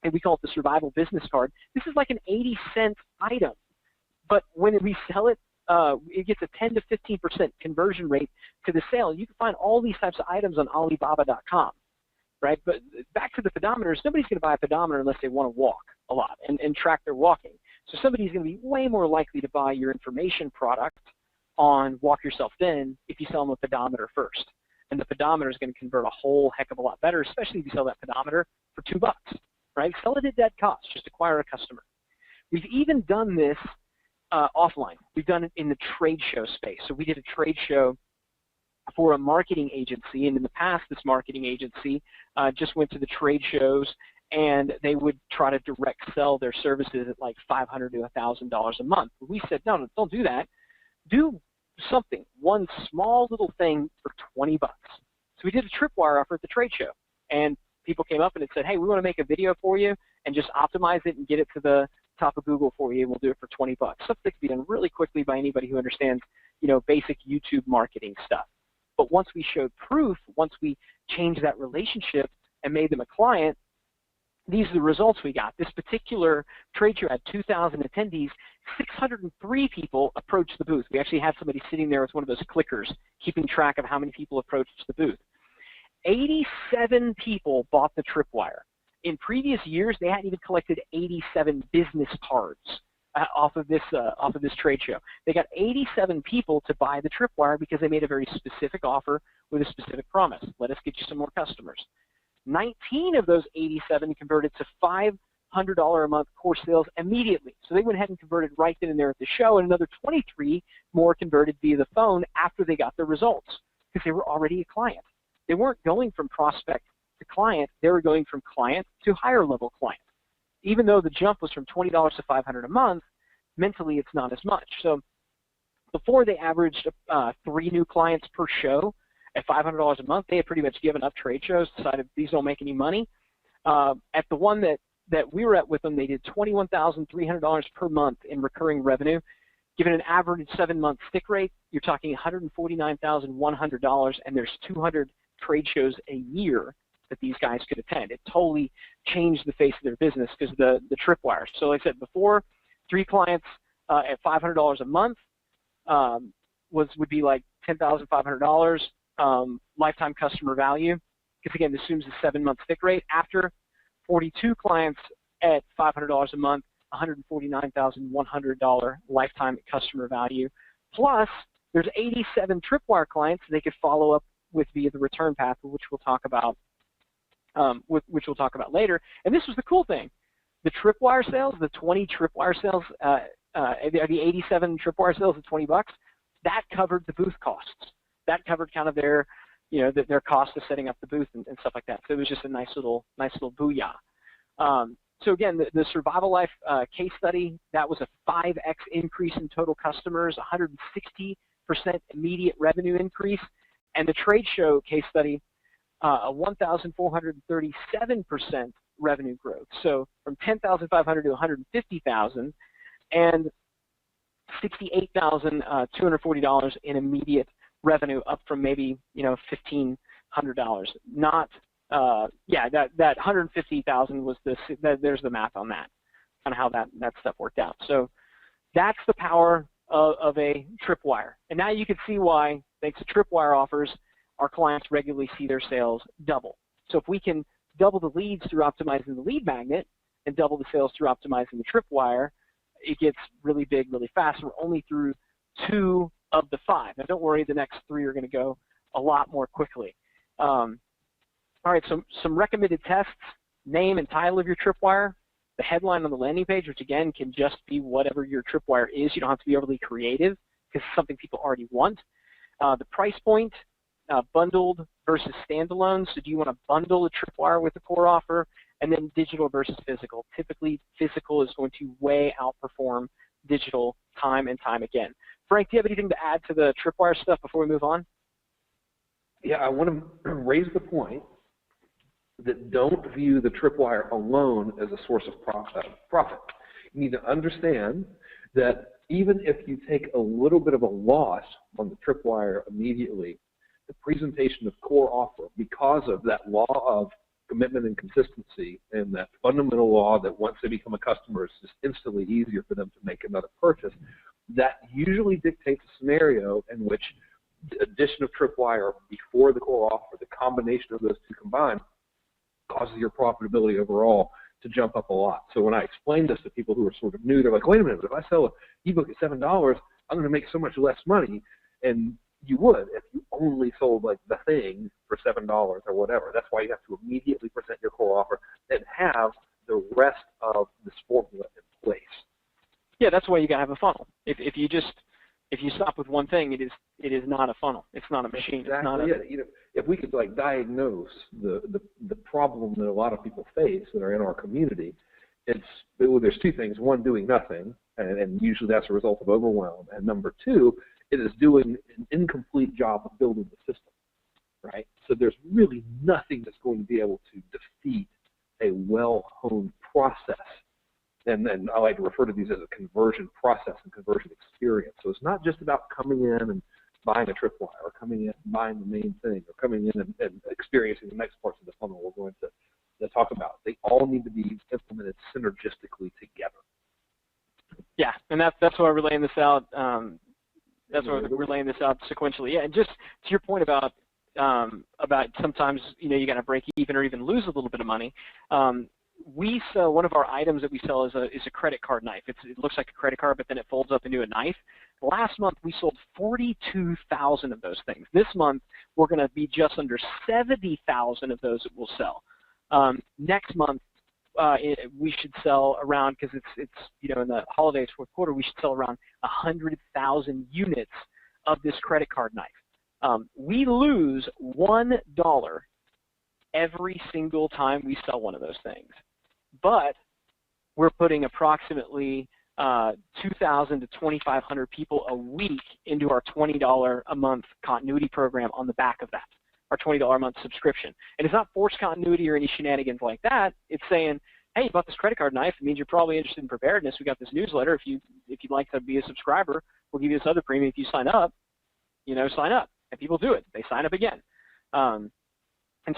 and we call it the Survival Business Card. This is like an 80-cent item. But when we sell it, it gets a 10 to 15% conversion rate to the sale. You can find all these types of items on Alibaba.com, right? But back to the pedometers, nobody's going to buy a pedometer unless they want to walk a lot and track their walking. So somebody's going to be way more likely to buy your information product on Walk Yourself Thin if you sell them a pedometer first. And the pedometer is going to convert a whole heck of a lot better, especially if you sell that pedometer for $2, right? Sell it at dead cost, just acquire a customer. We've even done this offline. We've done it in the trade show space. So we did a trade show for a marketing agency, and in the past, this marketing agency just went to the trade shows, and they would try to direct sell their services at like $500 to $1,000 a month. We said, no, don't do that. Do something, one small little thing for $20. So we did a Tripwire offer at the trade show, and people came up and it said, hey, we want to make a video for you and just optimize it and get it to the top of Google for you, and we'll do it for 20 bucks. Something that can be done really quickly by anybody who understands, basic YouTube marketing stuff. But once we showed proof, once we changed that relationship and made them a client, these are the results we got. This particular trade show had 2,000 attendees. 603 people approached the booth. We actually had somebody sitting there with one of those clickers keeping track of how many people approached the booth. 87 people bought the tripwire. In previous years, they hadn't even collected 87 business cards off of this trade show. They got 87 people to buy the tripwire because they made a very specific offer with a specific promise. Let us get you some more customers. 19 of those 87 converted to $500 a month course sales immediately. So they went ahead and converted right then and there at the show, and another 23 more converted via the phone after they got the results because they were already a client. They weren't going from prospect to client. They were going from client to higher level client. Even though the jump was from $20 to $500 a month, mentally it's not as much. So before they averaged 3 new clients per show at $500 a month, they had pretty much given up trade shows, decided these don't make any money. At the one that we were at with them, they did $21,300 per month in recurring revenue. Given an average 7-month stick rate, you're talking $149,100, and there's 200 trade shows a year that these guys could attend. It totally changed the face of their business because the tripwire. So like I said before, 3 clients at $500 a month would be like $10,500 lifetime customer value, because again, this assumes a 7-month stick rate. After 42 clients at $500 a month, $149,100 lifetime customer value. Plus, there's 87 tripwire clients they could follow up with via the return path, which we'll talk about. Later. And this was the cool thing: the tripwire sales, the 20 tripwire sales, the 87 tripwire sales at 20 bucks, that covered the booth costs. That covered kind of their cost of setting up the booth and stuff like that. So it was just a nice little booyah. So again, the Survival Life case study, that was a 5x increase in total customers, 160% immediate revenue increase, and the trade show case study, a 1,437% revenue growth. So from 10,500 to 150,000, and $68,240 in immediate revenue, up from maybe $1,500. Not that 150,000 was there's the math on that, kind of how that stuff worked out. So that's the power of a tripwire. And now you can see why, thanks to tripwire offers, our clients regularly see their sales double. So if we can double the leads through optimizing the lead magnet and double the sales through optimizing the tripwire, it gets really big really fast. We're only through 2 of the 5. Now don't worry, the next 3 are going to go a lot more quickly. All right, so some recommended tests: name and title of your tripwire, the headline on the landing page, which again can just be whatever your tripwire is. You don't have to be overly creative because it's something people already want. The price point, bundled versus standalone. So do you want to bundle a tripwire with the core offer? And then digital versus physical. Typically, physical is going to way outperform digital time and time again. Frank, do you have anything to add to the tripwire stuff before we move on? Yeah, I want to raise the point that don't view the tripwire alone as a source of profit. You need to understand that even if you take a little bit of a loss on the tripwire immediately, the presentation of core offer, because of that law of commitment and consistency, and that fundamental law that once they become a customer, it's just instantly easier for them to make another purchase, that usually dictates a scenario in which the addition of tripwire before the core offer, the combination of those two combined, causes your profitability overall to jump up a lot. So when I explain this to people who are sort of new, they're like, wait a minute, if I sell an ebook at $7, I'm going to make so much less money. And you would if you only sold like the thing for $7 or whatever. That's why you have to immediately present your core offer and have the rest of this formula in place. Yeah, that's why you got to have a funnel. If you stop with one thing, it is not a funnel. It's not a machine. Exactly. It's not a, if we could like diagnose the problem that a lot of people face that are in our community, there's 2 things. One, doing nothing, and usually that's a result of overwhelm. And number 2, it is doing an incomplete job of building the system, right? So there's really nothing that's going to be able to defeat a well-honed process And I like to refer to these as a conversion process and conversion experience. So it's not just about coming in and buying a tripwire, or coming in and buying the main thing, or coming in and experiencing the next parts of the funnel we're going to talk about. They all need to be implemented synergistically together. Yeah, and that's why we're laying this out. That's why we're laying this out sequentially. Yeah, and just to your point about sometimes you got to break even or even lose a little bit of money. We sell one of our items that we sell is a credit card knife. It looks like a credit card, but then it folds up into a knife. Last month we sold 42,000 of those things. This month we're going to be just under 70,000 of those that we'll sell. Next month we should sell around, because it's in the holidays, fourth quarter, we should sell around 100,000 units of this credit card knife. We lose $1 every single time we sell one of those things. But we're putting approximately 2,000 to 2,500 people a week into our $20 a month continuity program on the back of that, our $20 a month subscription. And it's not forced continuity or any shenanigans like that. It's saying, hey, you bought this credit card knife. It means you're probably interested in preparedness. We got this newsletter. If you'd like to be a subscriber, we'll give you this other premium. If you sign up, sign up. And people do it. They sign up again. And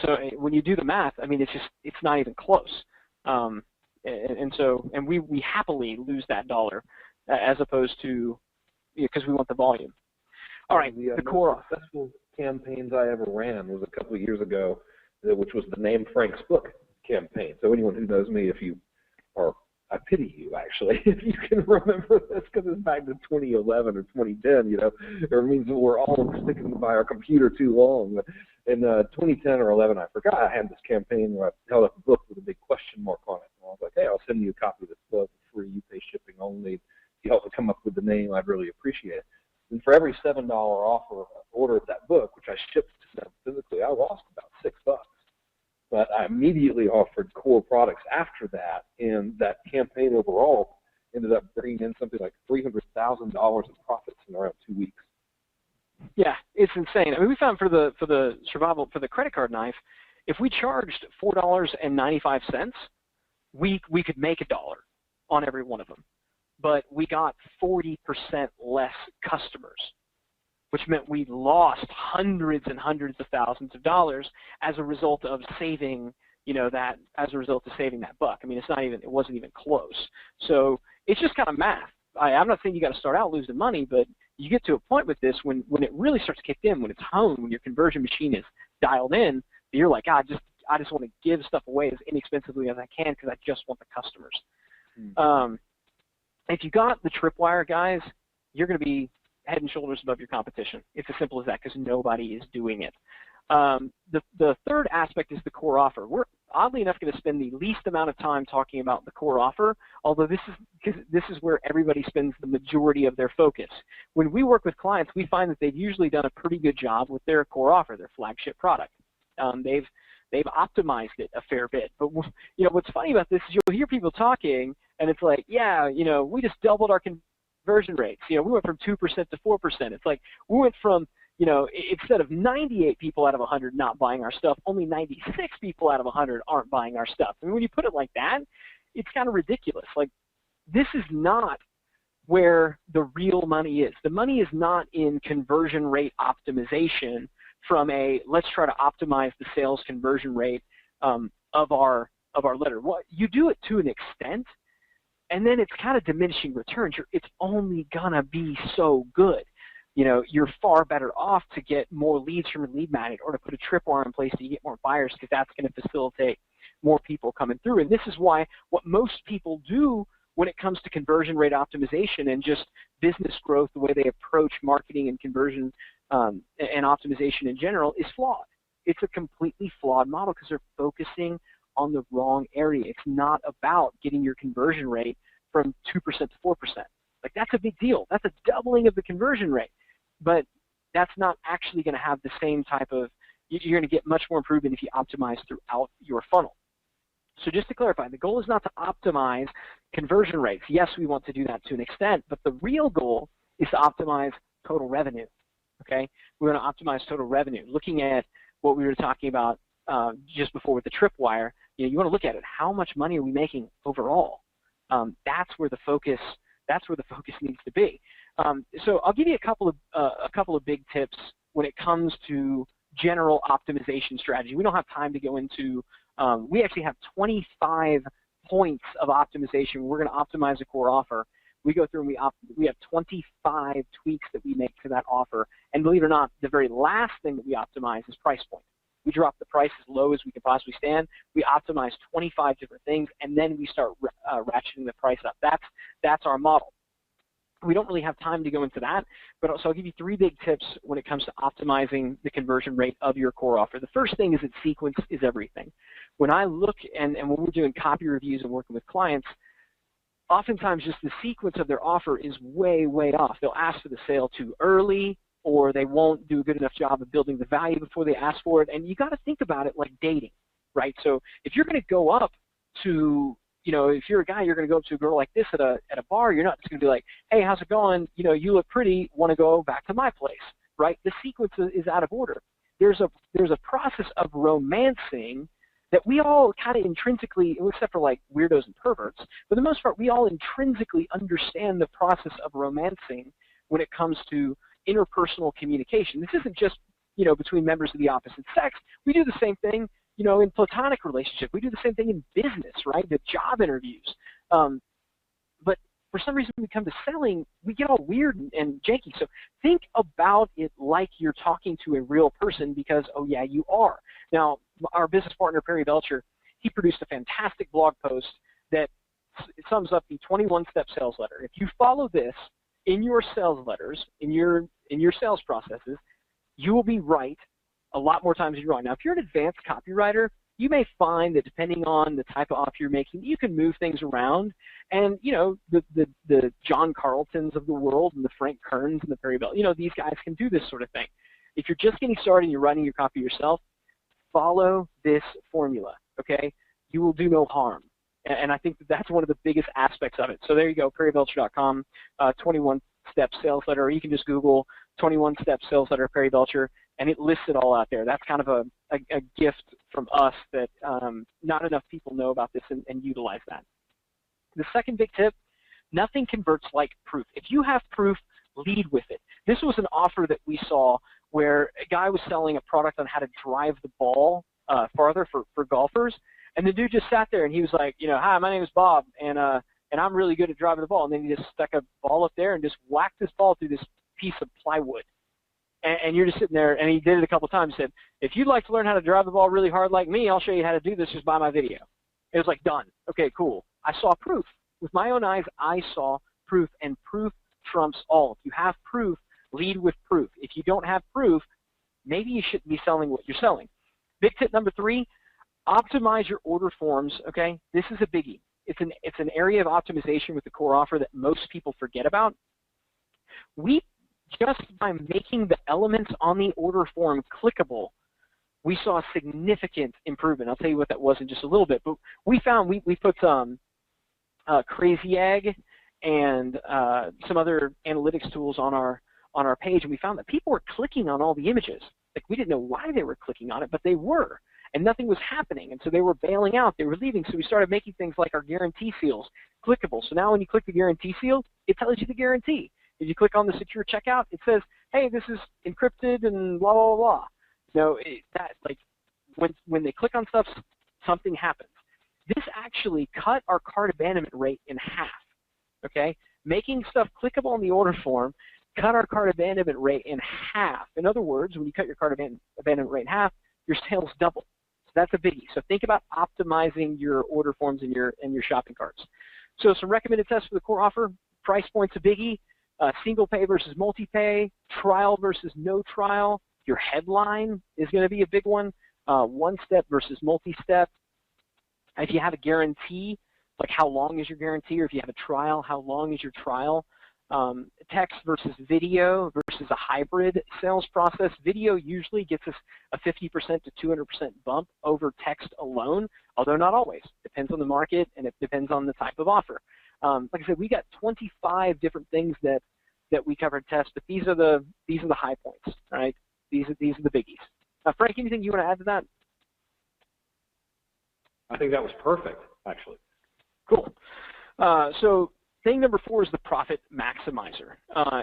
so when you do the math, I mean, it's not even close. And we happily lose that dollar as opposed to, because we want the volume. All right, the core. Most successful campaigns I ever ran was a couple of years ago, which was the Name Frank's Book campaign. So anyone who knows me, I pity you, actually, if you can remember this, because it's back to 2011 or 2010, it means that we're all sticking by our computer too long. But in 2010 or 11, I forgot, I had this campaign where I held up a book with a big question mark on it. And I was like, hey, I'll send you a copy of this book for free. You pay shipping only. If you help me come up with the name, I'd really appreciate it. And for every $7 order of that book, which I shipped to them physically, I lost about $6. But I immediately offered core products after that, and that campaign overall ended up bringing in something like $300,000 in profits in around 2 weeks. Yeah, it's insane. I mean, we found for the credit card knife, if we charged $4.95, we could make $1 on every one of them, but we got 40% less customers, which meant we lost hundreds and hundreds of thousands of dollars as a result of saving, that buck. I mean, it wasn't even close. So it's just kind of math. I'm not saying you got to start out losing money, but you get to a point with this when it really starts to kick in, when it's honed, when your conversion machine is dialed in, you're like, I just want to give stuff away as inexpensively as I can because I just want the customers. Mm-hmm. If you got the tripwire, guys, you're going to be head and shoulders above your competition. It's as simple as that, because nobody is doing it. The third aspect is the core offer. We're oddly enough going to spend the least amount of time talking about the core offer, although this is where everybody spends the majority of their focus. When we work with clients, we find that they've usually done a pretty good job with their core offer, their flagship product. They've optimized it a fair bit. But what's funny about this is you'll hear people talking, and it's like, yeah, we just doubled our conversion rates. We went from 2% to 4%. It's like we went from, instead of 98 people out of 100 not buying our stuff, only 96 people out of 100 aren't buying our stuff. I mean, when you put it like that, it's kind of ridiculous. Like, this is not where the real money is. The money is not in conversion rate optimization from let's try to optimize the sales conversion rate of our letter. You do it to an extent, and then it's kind of diminishing returns. It's only gonna be so good. You're far better off to get more leads from a lead magnet, or to put a tripwire in place to get more buyers, because that's going to facilitate more people coming through. And this is why what most people do when it comes to conversion rate optimization and just business growth, the way they approach marketing and conversion and optimization in general, is flawed. It's a completely flawed model, because they're focusing on the wrong area. It's not about getting your conversion rate from 2% to 4%. Like, that's a big deal. That's a doubling of the conversion rate. But that's not actually going to have the same type of, you're going to get much more improvement if you optimize throughout your funnel. So just to clarify, the goal is not to optimize conversion rates. Yes, we want to do that to an extent, but the real goal is to optimize total revenue. Okay? We want to optimize total revenue. Looking at what we were talking about just before with the tripwire, you want to look at it. How much money are we making overall? That's where the focus needs to be. So I'll give you a couple of big tips when it comes to general optimization strategy. We don't have time to go into. We actually have 25 points of optimization. We're going to optimize a core offer. We go through and we have 25 tweaks that we make to that offer. And believe it or not, the very last thing that we optimize is price point. We drop the price as low as we can possibly stand. We optimize 25 different things, and then we start ratcheting the price up. That's our model. We don't really have time to go into that, but so I'll give you 3 big tips when it comes to optimizing the conversion rate of your core offer. The first thing is that sequence is everything. When I look and when we're doing copy reviews and working with clients, oftentimes just the sequence of their offer is way, way off. They'll ask for the sale too early, or they won't do a good enough job of building the value before they ask for it. And you got to think about it like dating, right? So if you're going to go up to, if you're a guy, you're going to go up to a girl like this at a bar, you're not just going to be like, hey, how's it going? You look pretty, want to go back to my place, right? The sequence is out of order. There's a process of romancing that we all kind of intrinsically, except for like weirdos and perverts, for the most part, we all intrinsically understand the process of romancing when it comes to interpersonal communication. This isn't just, between members of the opposite sex. We do the same thing, in platonic relationship. We do the same thing in business, right? The job interviews. But for some reason, when we come to selling, we get all weird and janky. So think about it like you're talking to a real person because, oh yeah, you are. Now, our business partner, Perry Belcher, he produced a fantastic blog post that sums up the 21-step sales letter. If you follow this in your sales letters, in your sales processes, you will be right a lot more times than you're wrong. Now, if you're an advanced copywriter, you may find that depending on the type of offer you're making, you can move things around. And, the John Carltons of the world and the Frank Kerns and the Perry Bell, these guys can do this sort of thing. If you're just getting started and you're writing your copy yourself, follow this formula, okay? You will do no harm. And I think that's one of the biggest aspects of it. So there you go, perrybelcher.com, 21-step sales letter. Or you can just Google 21-step sales letter Perry Belcher, and it lists it all out there. That's kind of a gift from us that not enough people know about this and utilize that. The second big tip, nothing converts like proof. If you have proof, lead with it. This was an offer that we saw where a guy was selling a product on how to drive the ball farther for golfers, and the dude just sat there and he was like, hi, my name is Bob, and I'm really good at driving the ball. And then he just stuck a ball up there and just whacked this ball through this piece of plywood. And you're just sitting there, and he did it a couple times. He said, if you'd like to learn how to drive the ball really hard like me, I'll show you how to do this just by my video. It was like, done. Okay, cool. I saw proof. With my own eyes, I saw proof, and proof trumps all. If you have proof, lead with proof. If you don't have proof, maybe you shouldn't be selling what you're selling. Big tip number 3, optimize your order forms, okay? This is a biggie. It's an area of optimization with the core offer that most people forget about. Just by making the elements on the order form clickable, we saw a significant improvement. I'll tell you what that was in just a little bit. But we found we put Crazy Egg and some other analytics tools on our page, and we found that people were clicking on all the images. Like, we didn't know why they were clicking on it, but they were, and nothing was happening. And so they were bailing out. They were leaving. So we started making things like our guarantee seals clickable. So now when you click the guarantee seal, it tells you the guarantee. If you click on the secure checkout, it says, hey, this is encrypted and blah, blah, blah. When they click on stuff, something happens. This actually cut our cart abandonment rate in half, okay? Making stuff clickable on the order form cut our cart abandonment rate in half. In other words, when you cut your cart abandonment rate in half, your sales double. So that's a biggie. So think about optimizing your order forms in your shopping carts. So some recommended tests for the core offer. Price point's a biggie. Single pay versus multi-pay, trial versus no trial. Your headline is going to be a big one. One-step versus multi-step. If you have a guarantee, like how long is your guarantee, or if you have a trial, how long is your trial? Text versus video versus a hybrid sales process. Video usually gets us a 50% to 200% bump over text alone, although not always. Depends on the market, and it depends on the type of offer. Like I said, we got 25 different things that we covered tests, but these are the high points, right? These are the biggies. Frank, anything you want to add to that? I think that was perfect, actually. Cool. So thing number 4 is the profit maximizer.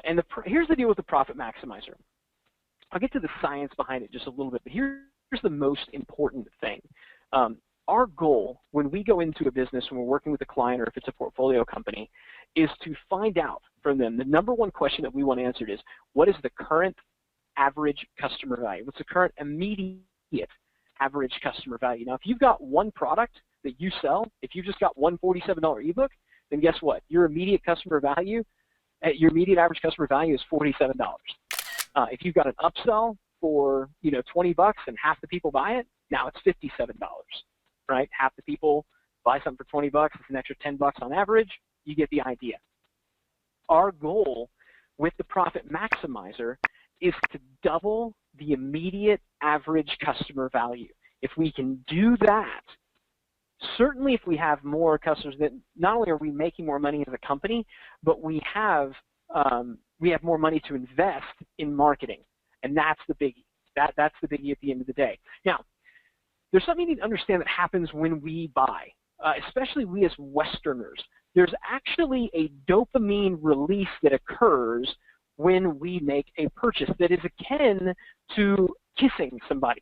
And here's the deal with the profit maximizer. I'll get to the science behind it just a little bit, but here's the most important thing. Our goal when we go into a business, when we're working with a client or if it's a portfolio company, is to find out from them. The number one question that we want answered is, what is the current average customer value? What's the current immediate average customer value? Now, if you've got one product that you sell, if you've just got one $47 ebook, then guess what? Your immediate customer value, your immediate average customer value is $47. If you've got an upsell for $20 and half the people buy it, now it's $57. Right? Half the people buy something for $20, it's an extra $10 on average. You get the idea. Our goal with the profit maximizer is to double the immediate average customer value. If we can do that, certainly if we have more customers, that not only are we making more money as a company, but we have more money to invest in marketing, and that's the biggie. That's the biggie at the end of the day. Now, there's something you need to understand that happens when we buy, especially we as Westerners. There's actually a dopamine release that occurs when we make a purchase that is akin to kissing somebody,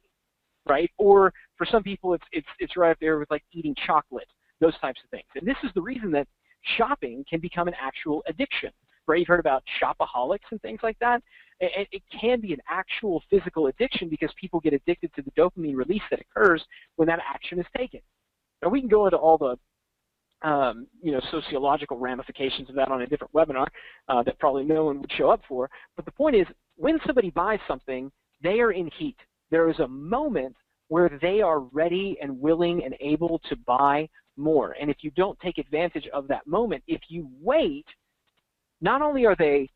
right? Or for some people, it's right up there with like eating chocolate, those types of things. And this is the reason that shopping can become an actual addiction, right? You've heard about shopaholics and things like that. It can be an actual physical addiction because people get addicted to the dopamine release that occurs when that action is taken. Now, we can go into all the sociological ramifications of that on a different webinar that probably no one would show up for. But the point is, when somebody buys something, they are in heat. There is a moment where they are ready and willing and able to buy more. And if you don't take advantage of that moment, if you wait, not only are they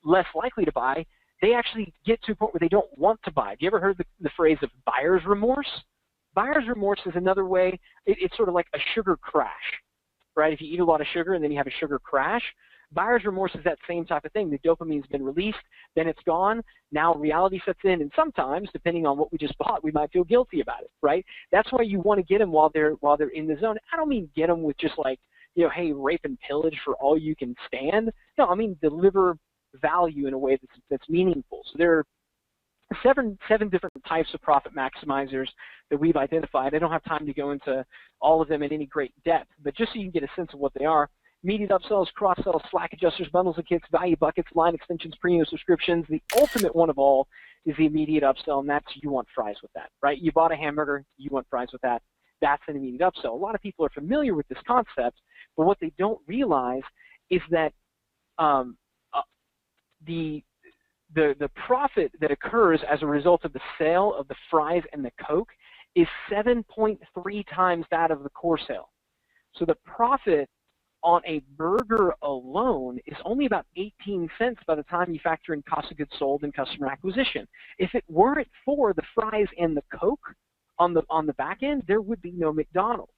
less likely to buy, they actually get to a point where they don't want to buy. Have you ever heard the phrase of buyer's remorse? Buyer's remorse is another way. It's sort of like a sugar crash, right? If you eat a lot of sugar and then you have a sugar crash, buyer's remorse is that same type of thing. The dopamine's been released, then it's gone. Now reality sets in, and sometimes, depending on what we just bought, we might feel guilty about it, right? That's why you want to get them while they're in the zone. I don't mean get them with just like, hey, rape and pillage for all you can stand. No, I mean deliver value in a way that's meaningful. So there are seven different types of profit maximizers that we've identified. I don't have time to go into all of them in any great depth, but just so you can get a sense of what they are: immediate upsells, cross-sells, Slack adjusters, bundles of kits, value buckets, line extensions, premium subscriptions. The ultimate one of all is the immediate upsell, and that's you want fries with that, right? You bought a hamburger, you want fries with that. That's an immediate upsell. A lot of people are familiar with this concept, but what they don't realize is that the profit that occurs as a result of the sale of the fries and the Coke is 7.3 times that of the core sale. So the profit on a burger alone is only about 18 cents by the time you factor in cost of goods sold and customer acquisition. If it weren't for the fries and the Coke on the back end, there would be no McDonald's.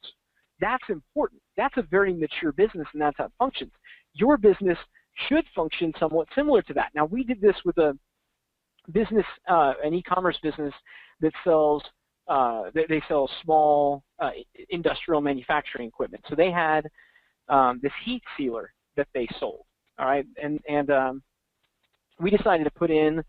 That's important. That's a very mature business, and that's how it functions. Your business should function somewhat similar to that. Now, we did this with a business, an e-commerce business that sells, they sell small industrial manufacturing equipment. So they had this heat sealer that they sold, all right? And we decided to put in,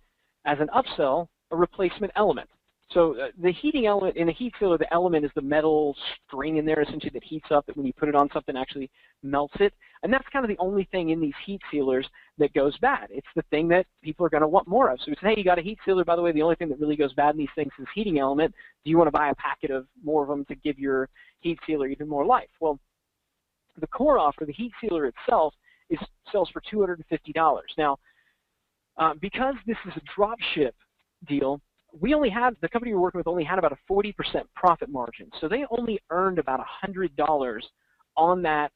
as an upsell, a replacement element. So the heating element, in a heat sealer, the element is the metal string in there, essentially, that heats up, that when you put it on something, actually melts it. And that's kind of the only thing in these heat sealers that goes bad. It's the thing that people are going to want more of. So we said, hey, you got a heat sealer, by the way, the only thing that really goes bad in these things is heating element. Do you want to buy a packet of more of them to give your heat sealer even more life? Well, the core offer, the heat sealer itself, sells for $250. Now, because this is a drop ship deal, the company we're working with only had about a 40% profit margin. So they only earned about $100 on that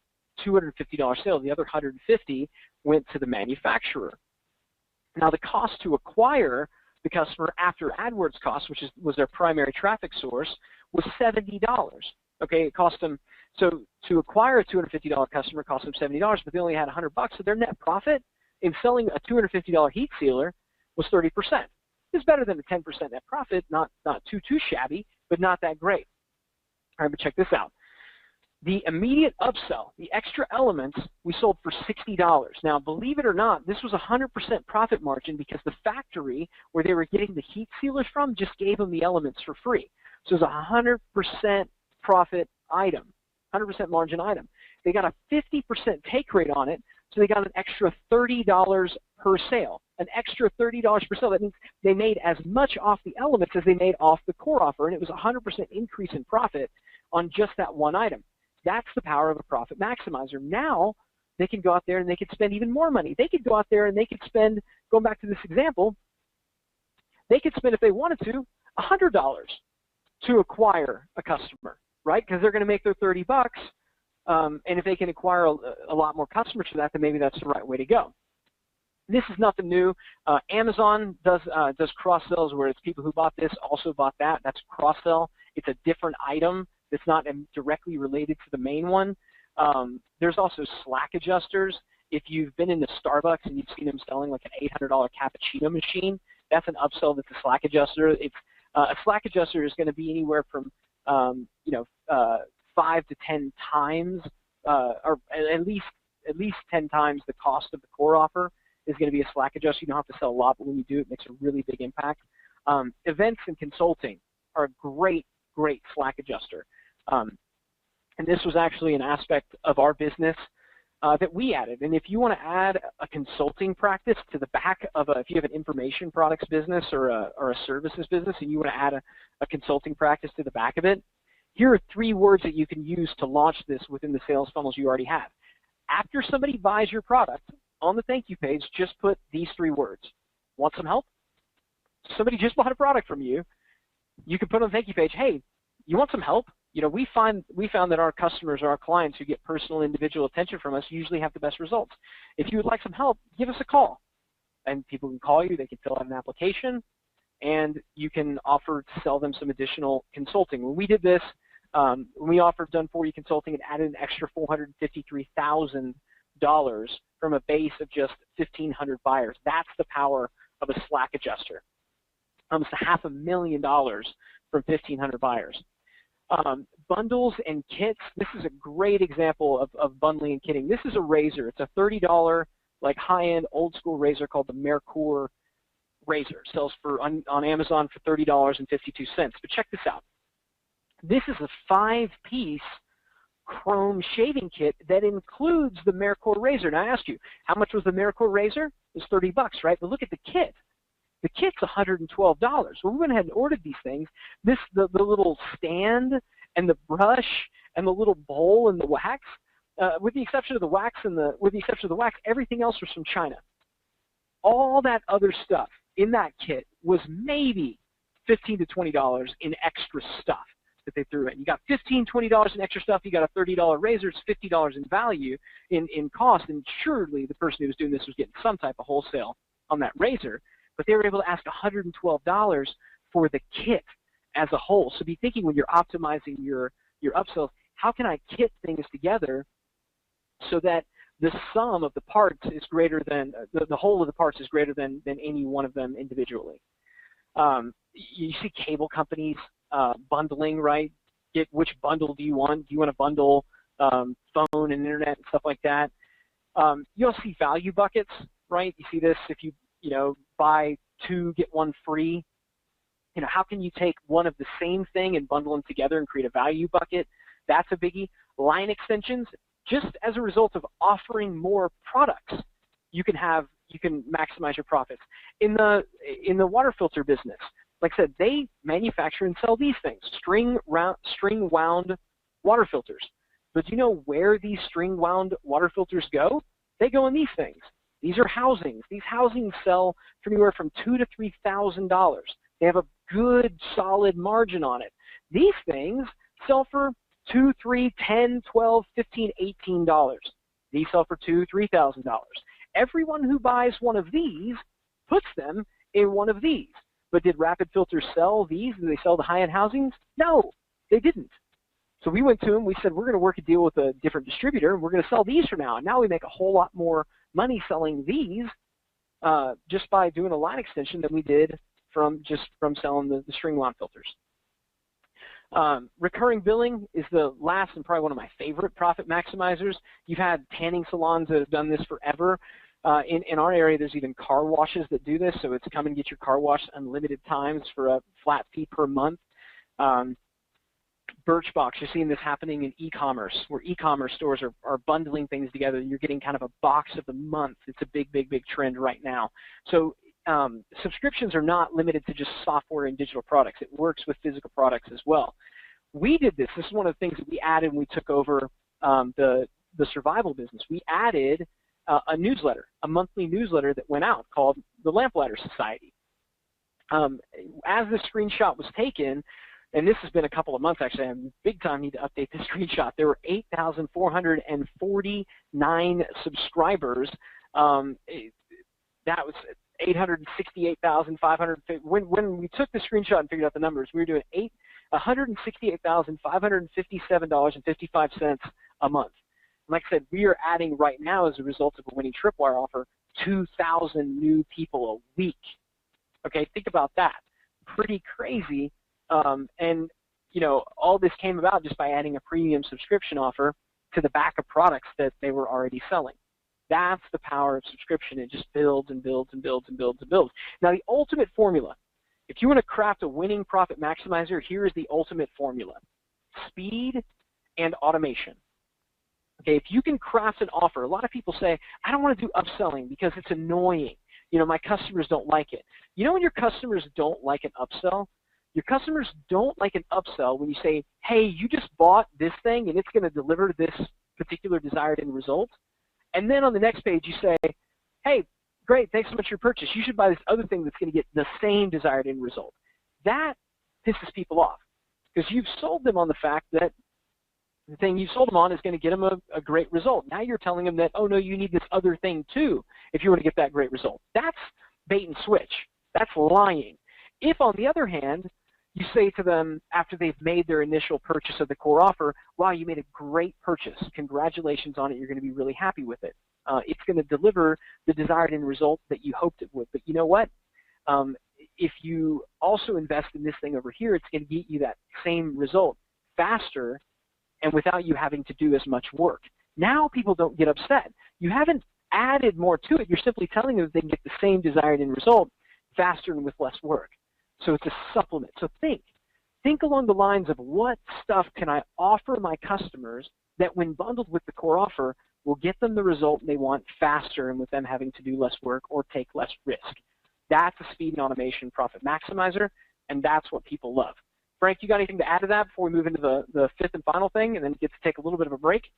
$250 sale. The other $150 went to the manufacturer. Now, the cost to acquire the customer after AdWords costs, which was their primary traffic source, was $70. Okay, it cost them, so to acquire a $250 customer cost them $70, but they only had $100. So their net profit in selling a $250 heat sealer was 30%. It's better than a 10% net profit, not too shabby, but not that great. All right, but check this out. The immediate upsell, the extra elements, we sold for $60. Now, believe it or not, this was 100% profit margin because the factory where they were getting the heat sealers from just gave them the elements for free. So it was a 100% profit item, 100% margin item. They got a 50% take rate on it, so they got an extra $30 per sale. An extra $30 per sale. That means they made as much off the elements as they made off the core offer, and it was a 100% increase in profit on just that one item. That's the power of a profit maximizer. Now they can go out there and they could spend even more money. They could go out there and they could spend, going back to this example, they could spend, if they wanted to, $100 to acquire a customer, right? Because they're going to make their $30. And if they can acquire a lot more customers for that, then maybe that's the right way to go. This is nothing new. Amazon does cross-sells where it's people who bought this also bought that. That's cross-sell. It's a different item that's not directly related to the main one. There's also Slack adjusters. If you've been into Starbucks and you've seen them selling like an $800 cappuccino machine, that's an upsell that's a Slack adjuster. It's a Slack adjuster is going to be anywhere from 5 to 10 times, or at least 10 times the cost of the core offer is going to be a Slack adjuster. You don't have to sell a lot, but when you do, it makes a really big impact. Events and consulting are a great Slack adjuster. And this was actually an aspect of our business that we added. And if you want to add a consulting practice to the back of if you have an information products business or a services business and you want to add a consulting practice to the back of it, here are 3 words that you can use to launch this within the sales funnels you already have. After somebody buys your product, on the thank you page, just put these 3 words. Want some help? Somebody just bought a product from you. You can put on the thank you page, hey, you want some help? You know, we found that our customers or our clients who get personal individual attention from us usually have the best results. If you would like some help, give us a call. And people can call you, they can fill out an application, and you can offer to sell them some additional consulting. When we did this, when we offered done for you consulting, it added an extra $453,000 from a base of just 1,500 buyers. That's the power of a Slack adjuster. Almost $500,000 from 1,500 buyers. Bundles and kits. This is a great example of bundling and kitting. This is a razor. It's a $30 like high-end old school razor called the Merkur razor. It sells on Amazon for $30.52. But check this out. This is a 5-piece chrome shaving kit that includes the Merkur razor. Now I asked you, how much was the Merkur razor? It was $30, right? But look at the kit. The kit's $112. Well, we went ahead and ordered these things. The little stand and the brush and the little bowl and the wax, with the exception of the wax everything else was from China. All that other stuff in that kit was maybe $15 to $20 in extra stuff that they threw in. You got $15, $20 in extra stuff. You got a $30 razor. It's $50 in value in cost. And surely the person who was doing this was getting some type of wholesale on that razor. But they were able to ask $112 for the kit as a whole. So be thinking when you're optimizing your upsells, how can I kit things together so that the sum of the parts is greater than, the whole of the parts is greater than any one of them individually. You see cable companies bundling, right? Which bundle do you want? Do you want to bundle phone and internet and stuff like that? You'll see value buckets, right? You see this if you buy 2, get 1 free. How can you take one of the same thing and bundle them together and create a value bucket? That's a biggie. Line extensions, just as a result of offering more products, you can maximize your profits. In the water filter business, like I said, they manufacture and sell these things, string wound water filters. But do you know where these string wound water filters go? They go in these things. These are housings. These housings sell for anywhere from $2,000 to $3,000. They have a good, solid margin on it. These things sell for $2,000, $3,000, $10,000, $12,000, $15,000, $18. These sell for $2,000, $3,000. Everyone who buys one of these puts them in one of these. But did Rapid Filters sell these? Did they sell the high-end housings? No, they didn't. So we went to them. We said, we're going to work a deal with a different distributor, and we're going to sell these from now. And now we make a whole lot more money selling these just by doing a line extension than we did from selling the string wound filters. Recurring billing is the last and probably one of my favorite profit maximizers. You've had tanning salons that have done this forever. In our area, there's even car washes that do this, so it's come and get your car washed unlimited times for a flat fee per month. Birchbox, you're seeing this happening in e-commerce, where e-commerce stores are bundling things together. You're getting kind of a box of the month. It's a big, big, big trend right now. So subscriptions are not limited to just software and digital products. It works with physical products as well. We did this. This is one of the things that we added when we took over the survival business. We added a newsletter, a monthly newsletter that went out called the Lamplighter Society. As this screenshot was taken, and this has been a couple of months actually, I big time need to update this screenshot. There were 8,449 subscribers. That was 868,500. When we took the screenshot and figured out the numbers, we were doing $168,557.55 a month. And like I said, we are adding right now, as a result of a winning Tripwire offer, 2,000 new people a week. Okay, think about that. Pretty crazy. And you know, all this came about just by adding a premium subscription offer to the back of products that they were already selling. That's the power of subscription. It just builds and builds and builds and builds and builds. Now, the ultimate formula, if you want to craft a winning profit maximizer, here is the ultimate formula: speed and automation. Okay, if you can craft an offer, a lot of people say, I don't want to do upselling because it's annoying. You know, my customers don't like it. You know when your customers don't like an upsell? Your customers don't like an upsell when you say, hey, you just bought this thing and it's going to deliver this particular desired end result. And then on the next page you say, hey, great, thanks so much for your purchase. You should buy this other thing that's going to get the same desired end result. That pisses people off because you've sold them on the fact that the thing you sold them on is going to get them a great result. Now you're telling them that, oh, no, you need this other thing too if you want to get that great result. That's bait and switch. That's lying. If, on the other hand, you say to them after they've made their initial purchase of the core offer, wow, you made a great purchase. Congratulations on it. You're going to be really happy with it. It's going to deliver the desired end result that you hoped it would. But you know what? If you also invest in this thing over here, it's going to get you that same result faster and without you having to do as much work. Now people don't get upset. You haven't added more to it. You're simply telling them that they can get the same desired end result faster and with less work. So it's a supplement. So think along the lines of what stuff can I offer my customers that when bundled with the core offer will get them the result they want faster and with them having to do less work or take less risk. That's a speed and automation profit maximizer, and that's what people love. Frank, you got anything to add to that before we move into the fifth and final thing and then get to take a little bit of a break?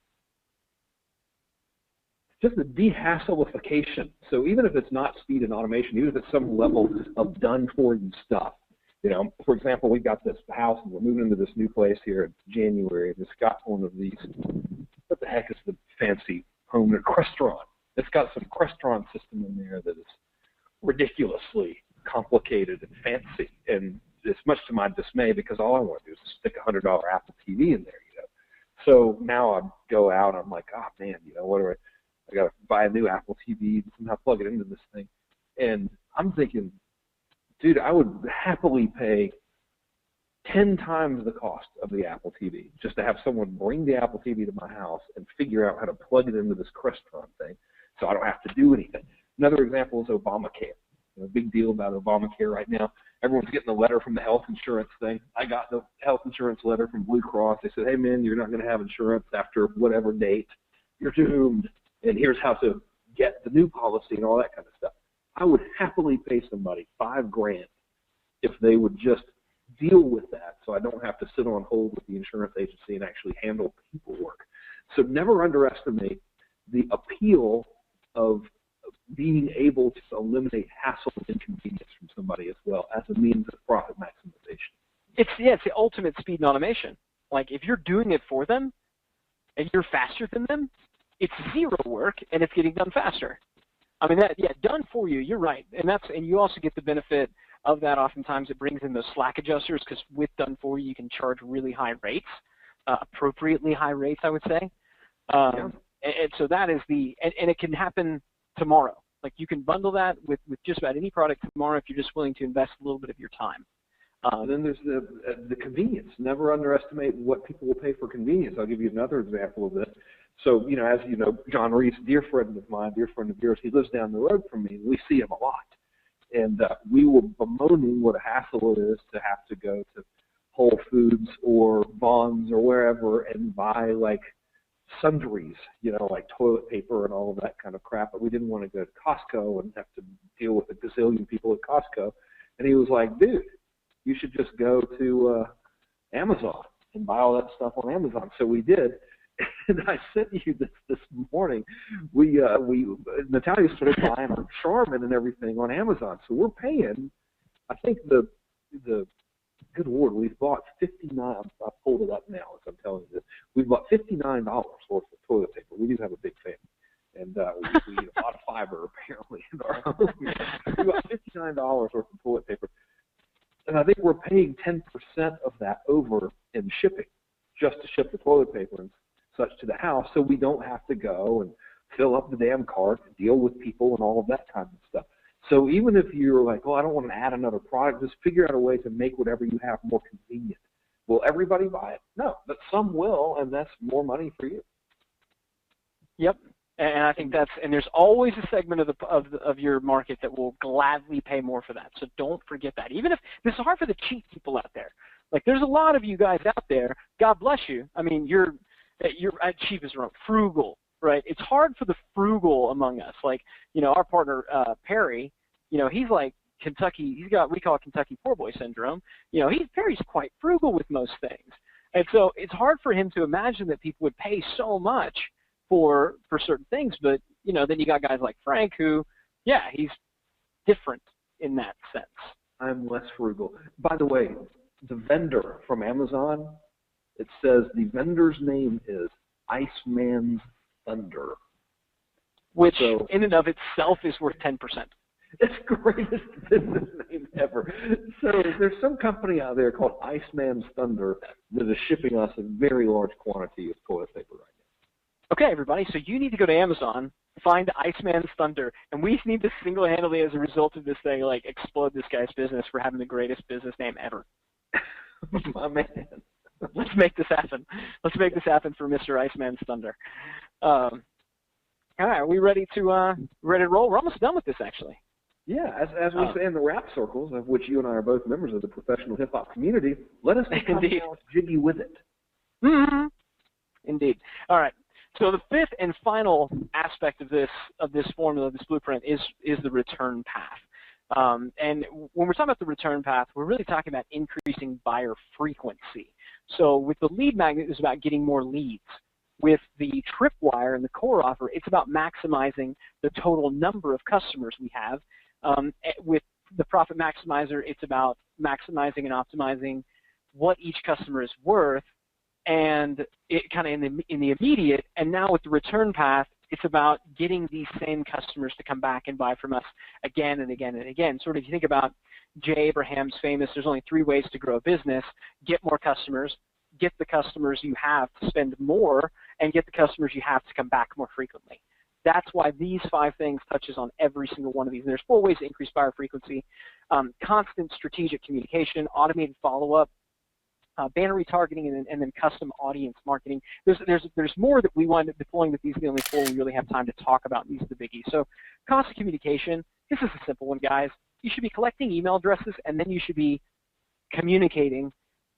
Just the dehassleification. So even if it's not speed and automation, even if it's some level of done-for-you stuff, you know, for example, we've got this house and we're moving into this new place here in January, and it's got one of these, what the heck is the fancy home restaurant? It's got some Crestron system in there that is ridiculously complicated and fancy, and it's much to my dismay because all I want to do is stick a $100 Apple TV in there, you know. So now I go out and I'm like, oh man, you know, what do I got to buy a new Apple TV and somehow plug it into this thing. And I'm thinking, dude, I would happily pay 10 times the cost of the Apple TV just to have someone bring the Apple TV to my house and figure out how to plug it into this Crestron thing so I don't have to do anything. Another example is Obamacare. You know, big deal about Obamacare right now. Everyone's getting a letter from the health insurance thing. I got the health insurance letter from Blue Cross. They said, hey, man, you're not going to have insurance after whatever date. You're doomed. And here's how to get the new policy and all that kind of stuff. I would happily pay somebody $5,000 if they would just deal with that so I don't have to sit on hold with the insurance agency and actually handle paperwork. So never underestimate the appeal of being able to eliminate hassle and inconvenience from somebody as well as a means of profit maximization. It's the ultimate speed and automation. Like if you're doing it for them and you're faster than them, it's zero work and it's getting done faster. I mean, done for you, you're right. And you also get the benefit of that. Oftentimes it brings in those slack adjusters because with done for you, you can charge really high rates, appropriately high rates, I would say. And so that is and it can happen tomorrow. Like you can bundle that with just about any product tomorrow if you're just willing to invest a little bit of your time. And then there's the convenience. Never underestimate what people will pay for convenience. I'll give you another example of this. So, as you know, John Reese, dear friend of mine, dear friend of yours, he lives down the road from me, and we see him a lot. And we were bemoaning what a hassle it is to have to go to Whole Foods or Vons or wherever and buy, like, sundries, like toilet paper and all of that kind of crap. But we didn't want to go to Costco and have to deal with a gazillion people at Costco. And he was like, dude, you should just go to Amazon and buy all that stuff on Amazon. So we did. And I sent you this morning. Natalia started buying our Charmin and everything on Amazon. So we're paying, I think the good Lord, we've bought $59. I pulled it up now as I'm telling you this. We've bought $59 worth of toilet paper. We do have a big family, and we eat a lot of fiber apparently in our home. We bought $59 worth of toilet paper, and I think we're paying 10% of that over in shipping, just to ship the toilet paper and such to the house, so we don't have to go and fill up the damn cart and deal with people and all of that kind of stuff. So even if you're like, I don't want to add another product, just figure out a way to make whatever you have more convenient. Will everybody buy it? No, but some will, and that's more money for you. Yep, and I think and there's always a segment of your market that will gladly pay more for that. So don't forget that. Even if this is hard for the cheap people out there, like there's a lot of you guys out there. God bless you. I mean, you're cheap is wrong, frugal. Right, it's hard for the frugal among us. Like, our partner Perry, he's like Kentucky. We call it Kentucky poor boy syndrome. Perry's quite frugal with most things, and so it's hard for him to imagine that people would pay so much for certain things. But then you got guys like Frank who, he's different in that sense. I'm less frugal. By the way, the vendor from Amazon, it says the vendor's name is Iceman's Thunder, which in and of itself is worth 10%. It's the greatest business name ever. So there's some company out there called Iceman's Thunder that is shipping us a very large quantity of toilet paper right now. Okay, everybody, so you need to go to Amazon, find Iceman's Thunder, and we need to single-handedly, as a result of this thing, like explode this guy's business for having the greatest business name ever. My man. Let's make this happen. Let's make this happen for Mr. Iceman's Thunder. All right, are we ready to roll? We're almost done with this, actually. Yeah, as we say in the rap circles, of which you and I are both members of the professional hip-hop community, let us become jiggy with it. Mm-hmm. Indeed. All right. So the fifth and final aspect of this formula, this blueprint, is the return path. And when we're talking about the return path, we're really talking about increasing buyer frequency. So with the lead magnet, it's about getting more leads. With the tripwire and the core offer, it's about maximizing the total number of customers we have. With the profit maximizer, it's about maximizing and optimizing what each customer is worth, and it kind of in the immediate. And now with the return path, it's about getting these same customers to come back and buy from us again and again and again. Sort of, if you think about Jay Abraham's famous, there's only 3 ways to grow a business: get more customers, get the customers you have to spend more, and get the customers you have to come back more frequently. That's why these 5 things touches on every single one of these. And there's 4 ways to increase buyer frequency: constant strategic communication, automated follow-up, banner retargeting, and then custom audience marketing. There's more that we wind up deploying, but these are the only 4 we really have time to talk about. These are the biggies. So constant communication, this is a simple one, guys. You should be collecting email addresses, and then you should be communicating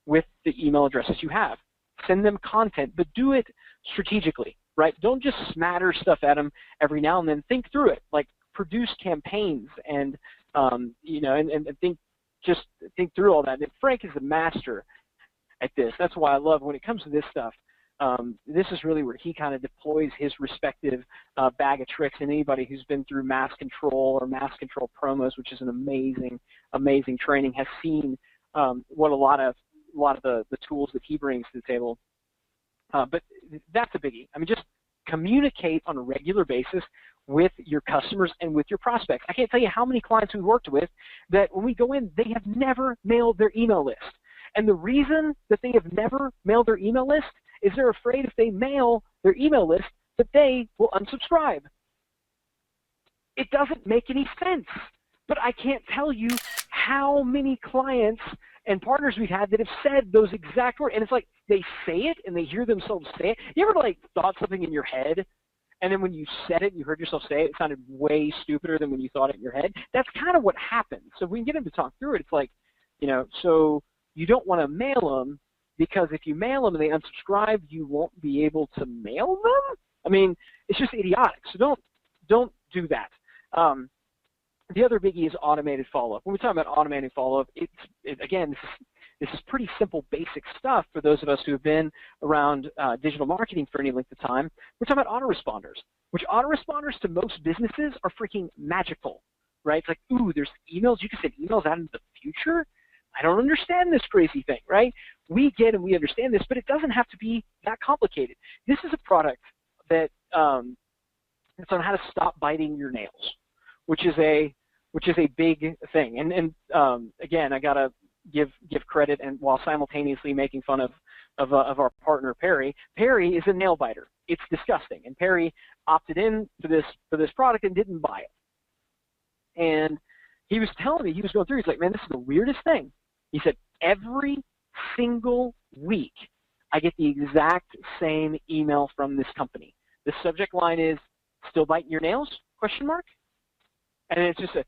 with the email addresses you have. Send them content, but do it strategically, right? Don't just smatter stuff at them every now and then. Think through it. Like, produce campaigns and think through all that. And Frank is a master at this. That's why I love when it comes to this stuff. This is really where he kind of deploys his respective bag of tricks. And anybody who's been through Mass Control or Mass Control promos, which is an amazing training, has seen what a lot of the tools that he brings to the table. But that's a biggie. I mean, just communicate on a regular basis with your customers and with your prospects. I can't tell you how many clients we've worked with that when we go in, they have never mailed their email list. And the reason that they have never mailed their email list is they're afraid if they mail their email list that they will unsubscribe. It doesn't make any sense. But I can't tell you how many clients and partners we've had that have said those exact words, and it's like they say it and they hear themselves say it. You ever like thought something in your head, and then when you said it, you heard yourself say it, it sounded way stupider than when you thought it in your head? That's kind of what happened. So if we can get them to talk through it, it's like, so you don't want to mail them, because if you mail them and they unsubscribe, you won't be able to mail them? I mean, it's just idiotic. So don't do that. The other biggie is automated follow-up. When we talk about automated follow-up, again, this is pretty simple, basic stuff for those of us who have been around digital marketing for any length of time. We're talking about autoresponders, which autoresponders to most businesses are freaking magical, right? It's like, ooh, there's emails. You can send emails out into the future? I don't understand this crazy thing, right? We get and we understand this, but it doesn't have to be that complicated. This is a product that it's on how to stop biting your nails, which is a big thing. And again, I gotta give credit, and while simultaneously making fun of our partner Perry. Perry is a nail biter. It's disgusting, and Perry opted in for this product and didn't buy it. And he was telling me, he was going through. He's like, man, this is the weirdest thing. He said, every single week I get the exact same email from this company. The subject line is, still biting your nails? ? And it's just if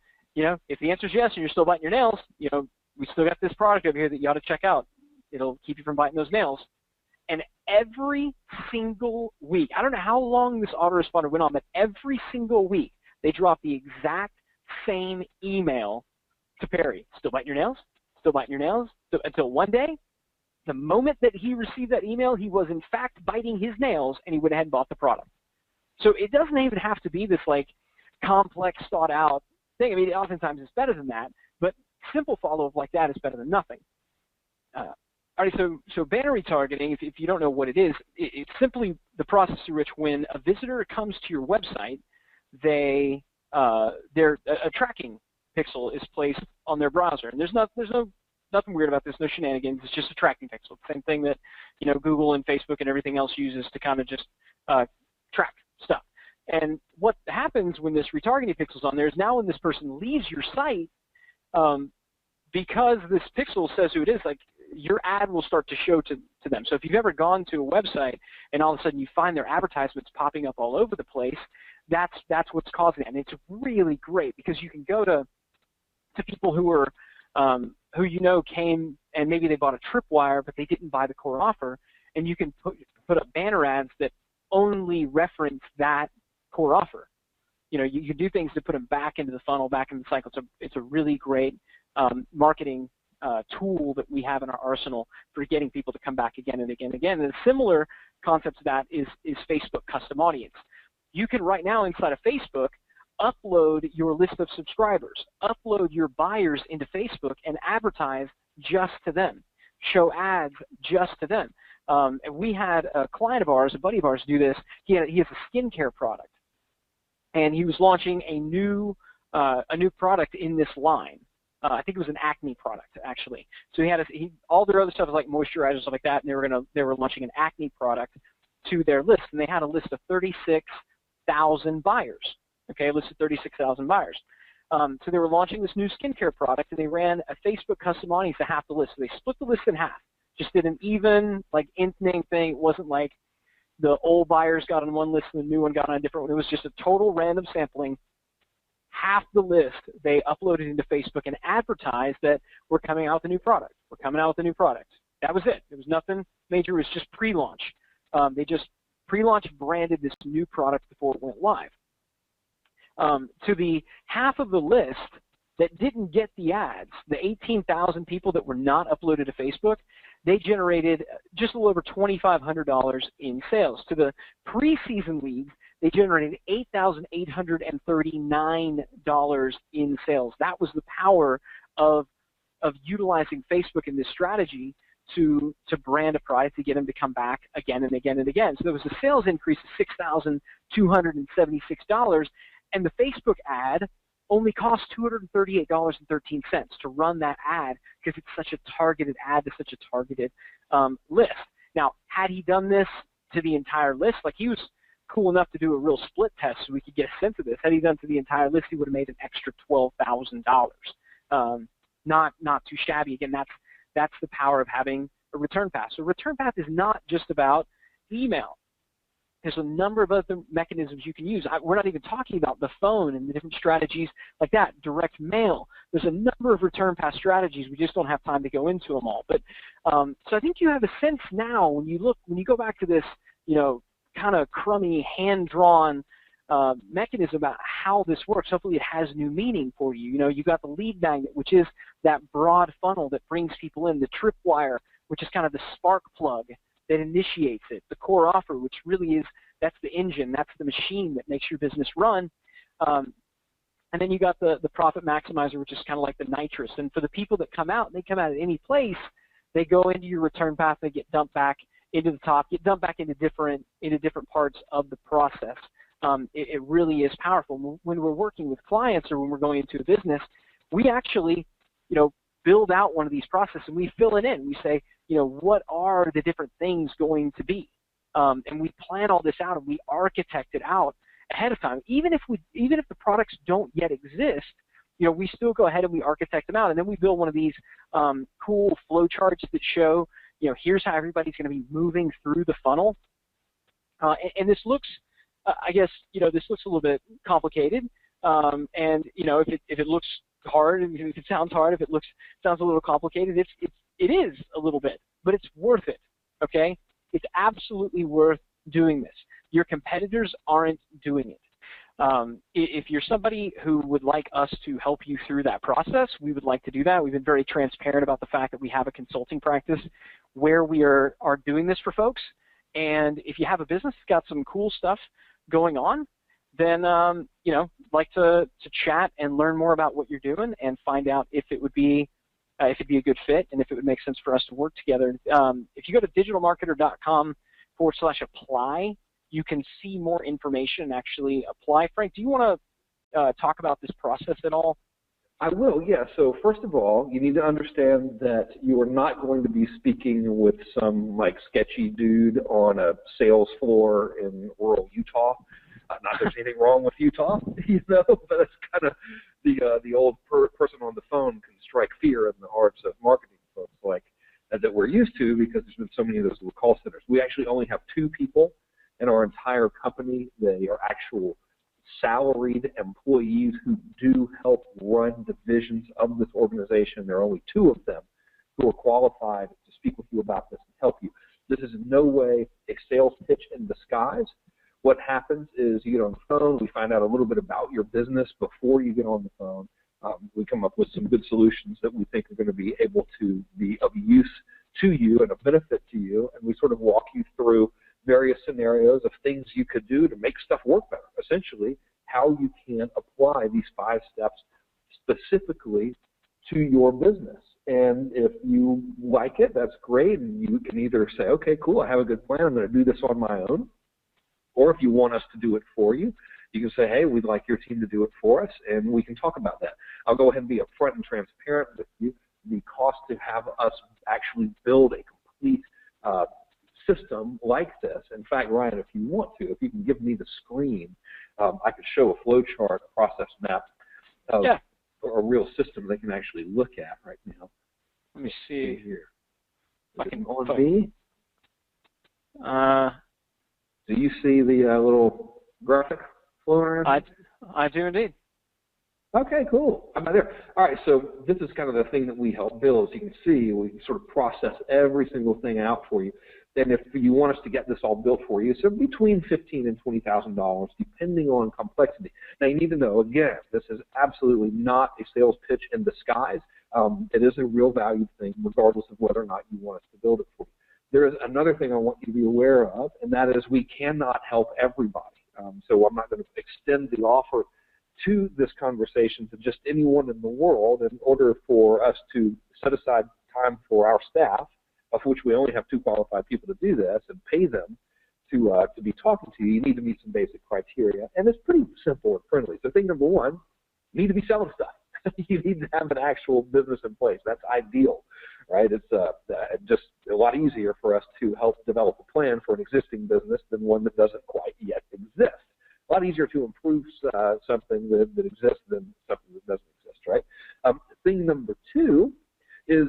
the answer is yes and you're still biting your nails, we still got this product over here that you ought to check out. It'll keep you from biting those nails. And every single week, I don't know how long this autoresponder went on, but every single week they drop the exact same email to Perry. Still biting your nails? Still biting your nails? Until one day, the moment that he received that email, he was in fact biting his nails, and he went ahead and bought the product. So it doesn't even have to be this like complex, thought out thing. I mean, oftentimes it's better than that, but simple follow-up like that is better than nothing. All right, so banner retargeting, if you don't know what it is, it's simply the process through which when a visitor comes to your website, a tracking pixel is placed on their browser, and there's nothing weird about this, no shenanigans. It's just a tracking pixel, same thing that Google and Facebook and everything else uses to kind of just track stuff. And what happens when this retargeting pixel is on there is now when this person leaves your site, because this pixel says who it is, like your ad will start to show to them. So if you've ever gone to a website and all of a sudden you find their advertisements popping up all over the place, that's what's causing that. And it's really great because you can go to people who are who came and maybe they bought a tripwire but they didn't buy the core offer, and you can put up banner ads that only reference that core offer. You can do things to put them back into the funnel, back into the cycle. It's a really great marketing tool that we have in our arsenal for getting people to come back again and again and again. And a similar concept to that is Facebook custom audience. You can right now inside of Facebook upload your list of subscribers, upload your buyers into Facebook and advertise just to them, show ads just to them. And we had a client of ours, a buddy of ours, do this. He has a skincare product, and he was launching a new product in this line. I think it was an acne product, actually. So he had all their other stuff was like moisturizers, stuff like that, and they were launching an acne product to their list, and they had a list of 36,000 buyers. Okay, a list of 36,000 buyers. So they were launching this new skincare product, and they ran a Facebook custom audience to half the list. So they split the list in half. Just did an even, like, inting thing. It wasn't like the old buyers got on one list and the new one got on a different one. It was just a total random sampling. Half the list they uploaded into Facebook and advertised that we're coming out with a new product. We're coming out with a new product. That was it. There was nothing major. It was just pre-launch. They just pre-launch branded this new product before it went live. To the half of the list that didn't get the ads, the 18,000 people that were not uploaded to Facebook, they generated just a little over $2,500 in sales. To the preseason leads, they generated $8,839 in sales. That was the power of utilizing Facebook in this strategy to brand a product to get them to come back again and again and again. So there was a sales increase of $6,276, and the Facebook ad only cost $238.13 to run that ad because it's such a targeted ad to such a targeted list. Now, had he done this to the entire list, like he was cool enough to do a real split test so we could get a sense of this. Had he done to the entire list, he would have made an extra $12,000. Not too shabby. Again, That's the power of having a return path. So return path is not just about email. There's a number of other mechanisms you can use. We're not even talking about the phone and the different strategies like that, direct mail. There's a number of return path strategies. We just don't have time to go into them all. But so I think you have a sense now when you go back to this, kind of crummy, hand-drawn mechanism about how this works. Hopefully it has new meaning for you. You got the lead magnet, which is that broad funnel that brings people in, the tripwire, which is kind of the spark plug that initiates it, the core offer, which really is, that's the engine, that's the machine that makes your business run. And then you got the profit maximizer, which is kind of like the nitrous. And for the people that come out, they come out at any place, they go into your return path, they get dumped back into the top, get dumped back into different parts of the process. It really is powerful. When we're working with clients or when we're going into a business, we actually, build out one of these processes and we fill it in. We say, what are the different things going to be? And we plan all this out and we architect it out ahead of time. Even if the products don't yet exist, we still go ahead and we architect them out. And then we build one of these cool flow charts that show, here's how everybody's going to be moving through the funnel. And this looks, I guess, this looks a little bit complicated. And, if it looks hard, if it sounds hard, if it sounds a little complicated, it is a little bit, but it's worth it, okay? It's absolutely worth doing this. Your competitors aren't doing it. If you're somebody who would like us to help you through that process, we would like to do that. We've been very transparent about the fact that we have a consulting practice where we are doing this for folks. And if you have a business that's got some cool stuff going on, then, like to chat and learn more about what you're doing and find out if it would be a good fit and if it would make sense for us to work together. If you go to digitalmarketer.com/apply, you can see more information and actually apply. Frank, do you want to talk about this process at all? I will, yeah. So first of all, you need to understand that you are not going to be speaking with some sketchy dude on a sales floor in rural Utah. Not that there's anything wrong with Utah, but it's kind of the old person on the phone can strike fear in the hearts of marketing folks that we're used to because there's been so many of those little call centers. We actually only have 2 people in our entire company. They are actual salaried employees who do help run divisions of this organization. There are only 2 of them who are qualified to speak with you about this and help you. This is in no way a sales pitch in disguise. What happens is you get on the phone, we find out a little bit about your business before you get on the phone. We come up with some good solutions that we think are going to be able to be of use to you and of benefit to you, and we sort of walk you through various scenarios of things you could do to make stuff work better, essentially how you can apply these 5 steps specifically to your business. And if you like it, that's great, and you can either say, okay, cool, I have a good plan, I'm going to do this on my own. Or if you want us to do it for you, you can say, hey, we'd like your team to do it for us, and we can talk about that. I'll go ahead and be upfront and transparent with you. The cost to have us actually build a complete system like this. In fact, Ryan, if you want to, if you can give me the screen, I could show a flow chart, a process map of a real system they can actually look at right now. Let me see. Here. If I can on me? Do you see the little graphic flowing around? I do indeed. Okay, cool. I'm there. All right, so this is kind of the thing that we help build. As you can see, we sort of process every single thing out for you. And if you want us to get this all built for you, so between $15,000 and $20,000, depending on complexity. Now, you need to know, again, this is absolutely not a sales pitch in disguise. It is a real value thing, regardless of whether or not you want us to build it for you. There is another thing I want you to be aware of, and that is we cannot help everybody. So I'm not going to extend the offer to this conversation to just anyone in the world in order for us to set aside time for our staff, of which we only have 2 qualified people to do this, and pay them to be talking to you. You need to meet some basic criteria, and it's pretty simple and friendly. So thing number 1, you need to be selling stuff. You need to have an actual business in place. That's ideal, right? It's just a lot easier for us to help develop a plan for an existing business than one that doesn't quite yet exist. A lot easier to improve something that exists than something that doesn't exist, right? Thing number 2 is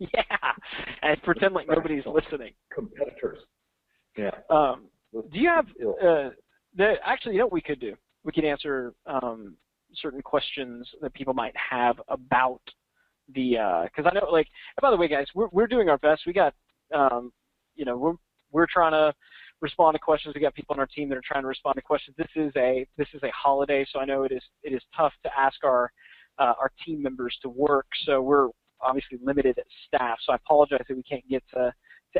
Yeah, and pretend like nobody's listening. Competitors. Yeah. Do you have actually, you know what we could do? We could answer certain questions that people might have about the because I know, like, and by the way, guys, we're doing our best. We got you know, we're trying to respond to questions. We got people on our team that are trying to respond to questions. This is a holiday, so I know it is tough to ask our team members to work. So we're obviously limited at staff. So I apologize that we can't get to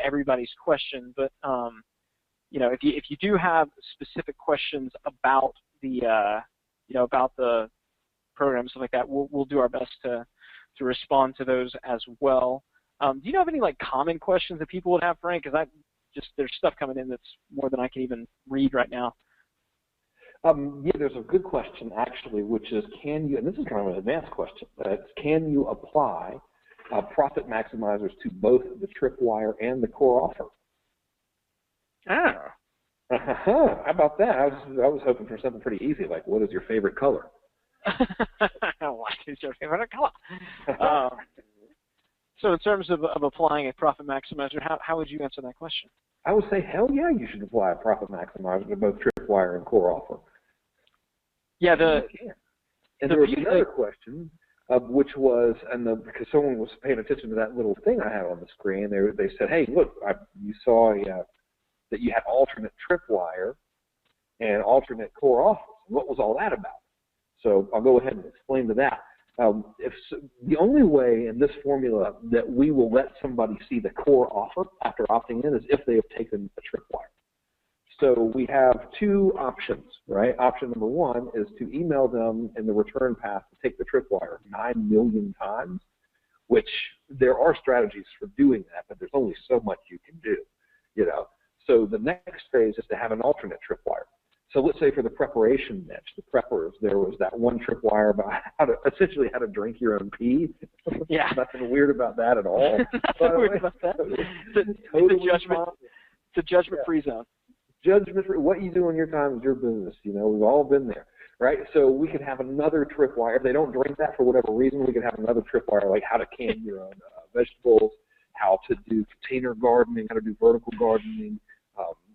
everybody's question. But you know, if you do have specific questions about the you know, about the program, stuff like that, we'll do our best to respond to those as well. Do you know of any, like, common questions that people would have, Frank? Because there's stuff coming in that's more than I can even read right now. Yeah, there's a good question, actually, which is, can you, and this is kind of an advanced question, can you apply profit maximizers to both the tripwire and the core offer? Ah. How about that? I was hoping for something pretty easy, like, what is your favorite color? What is your favorite color? So in terms of applying a profit maximizer, how would you answer that question? I would say, hell yeah, you should apply a profit maximizer to both tripwire and core offer. Yeah, and there was another question, which was, because someone was paying attention to that little thing I had on the screen, they said, hey, look, you saw that you had alternate tripwire and alternate core offers. What was all that about? So I'll go ahead and explain to that. The only way in this formula that we will let somebody see the core offer after opting in is if they have taken a tripwire. So we have two options, right? Option number one is to email them in the return path to take the tripwire 9 million times, which there are strategies for doing that, but there's only so much you can do, you know. So the next phase is to have an alternate tripwire. So let's say for the preparation niche, the preppers, there was that one tripwire about how to drink your own pee. Yeah. Nothing weird about that at all. Nothing weird about that. It's a judgment-free zone. Judgment-free. What you do in your time is your business. You know, we've all been there, right? So we could have another tripwire. If they don't drink that for whatever reason, we could have another tripwire, like how to can your own vegetables, how to do container gardening, how to do vertical gardening,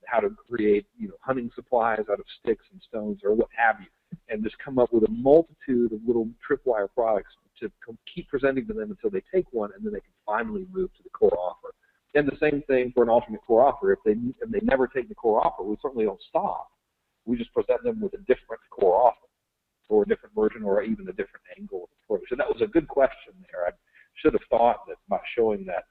how to create, you know, hunting supplies out of sticks and stones or what have you, and just come up with a multitude of little tripwire products to keep presenting to them until they take one, and then they can finally move to the core offer. And the same thing for an alternate core offer. If they never take the core offer, we certainly don't stop. We just present them with a different core offer, or a different version, or even a different angle of approach. So that was a good question there. I should have thought that by showing that